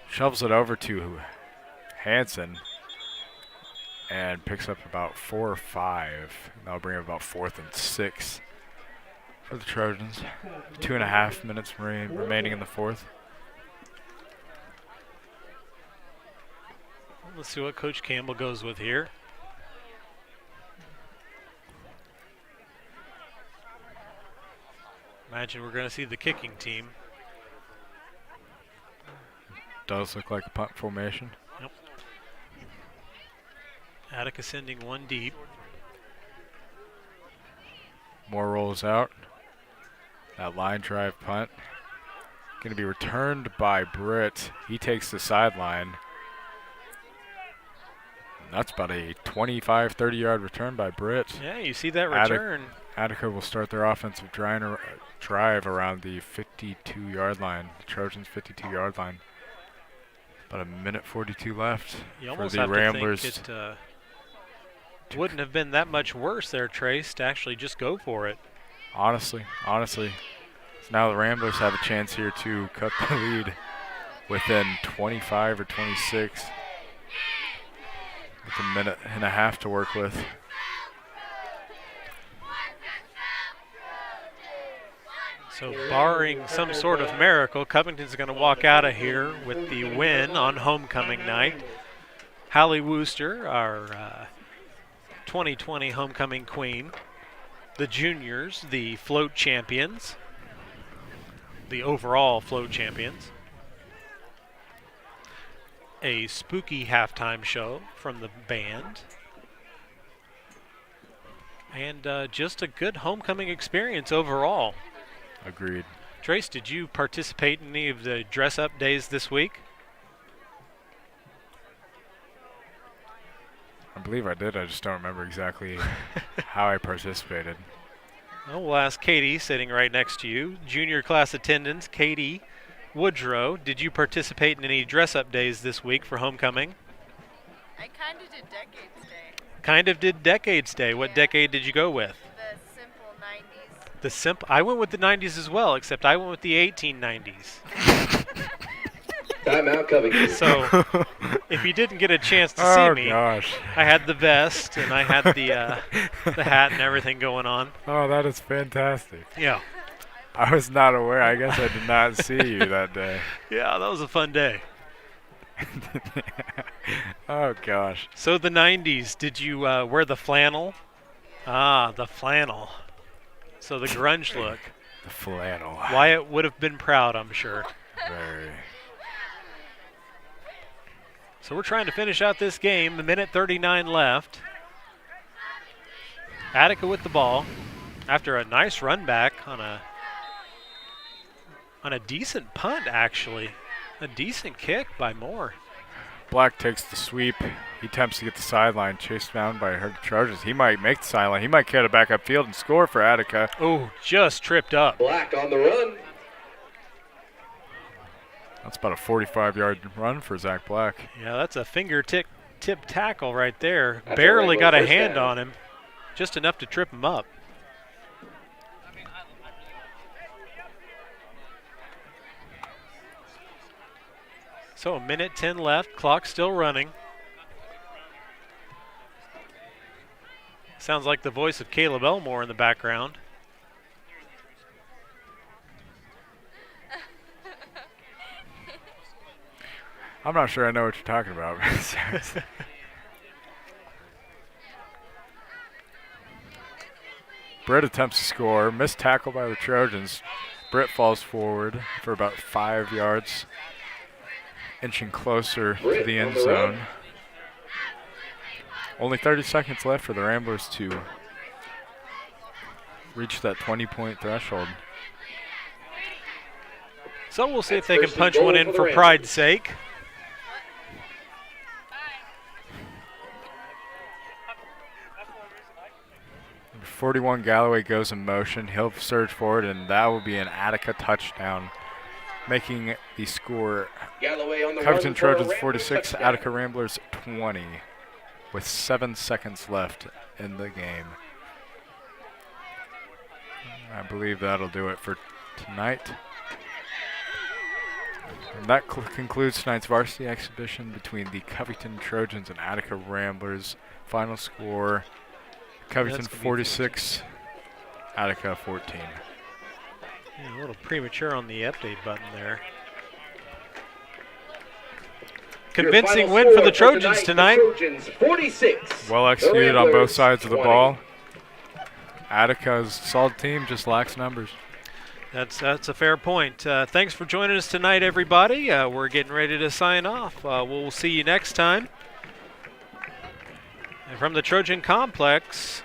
Shovels it over to Hansen and picks up about 4 or 5. That'll bring up about 4th and 6 for the Trojans. 2.5 minutes remaining in the 4th. Let's see what Coach Campbell goes with here. Imagine we're going to see the kicking team. Does look like a punt formation. Yep. Attica sending one deep. Moore rolls out. That line drive punt. Going to be returned by Britt. He takes the sideline. That's about a 25, 30-yard return by Britt. Yeah, you see that return. Attica will start their offensive drive around the 52-yard line, the Trojans' 52-yard line. About a minute 42 left You for almost the have Ramblers. to think it wouldn't have been that much worse there, Trace, to actually just go for it. Honestly. So now the Ramblers have a chance here to cut the lead within 25 or 26. With a minute and a half to work with. So barring some sort of miracle, Covington's going to walk out of here with the win on homecoming night. Hallee Wooster, our 2020 homecoming queen. The juniors, the float champions. The overall float champions. A spooky halftime show from the band. And just a good homecoming experience overall. Agreed. Trace, did you participate in any of the dress-up days this week? I believe I did. I just don't remember exactly how I participated. Well, we'll ask Katie, sitting right next to you. Junior class attendance, Katie Woodrow, did you participate in any dress-up days this week for homecoming? I kind of did Decades Day. Kind of did Decades Day. What decade did you go with? The simple 90s. I went with the 90s as well, except I went with the 1890s. Timeout, Covington. So, if you didn't get a chance to see me, Gosh. I had the vest and I had the hat and everything going on. Oh, that is fantastic. Yeah. I was not aware. I guess I did not see you that day. Yeah, that was a fun day. Oh, gosh. So the 90s, did you wear the flannel? Ah, the flannel. So the grunge look. The flannel. Wyatt would have been proud, I'm sure. Very. So we're trying to finish out this game. A minute 39 left. Attica with the ball after a nice run back on a decent punt, actually. A decent kick by Moore. Black takes the sweep. He attempts to get the sideline, chased down by her Trojans. He might make the sideline. He might get it back upfield and score for Attica. Oh, just tripped up. Black on the run. That's about a 45-yard run for Zach Black. Yeah, that's a fingertip tackle right there. That's Barely got a first hand down. on him. Just enough to trip him up. So a minute 10 left, clock still running. Sounds like the voice of Caleb Elmore in the background. I'm not sure I know what you're talking about. Britt attempts to score. Missed tackle by the Trojans. Britt falls forward for about 5 yards, inching closer to the end zone. Only 30 seconds left for the Ramblers to reach that 20-point threshold. So we'll see if they can punch one in for pride's sake. 41 Galloway goes in motion. He'll surge forward, and that will be an Attica touchdown, making the score Galloway on the Covington run for a Trojans Ramblers 46, touchdown. Attica Ramblers 20, with 7 seconds left in the game. I believe that'll do it for tonight. And that concludes tonight's varsity exhibition between the Covington Trojans and Attica Ramblers. Final score, Covington 46, Attica 14. Yeah, a little premature on the update button there. Convincing win for the Trojans tonight. Trojans 46. Well executed on both Ramblers sides of the 20. ball. Attica's a solid team, just lacks numbers. That's a fair point. Thanks for joining us tonight, everybody. We're getting ready to sign off. We'll see you next time. And from the Trojan Complex,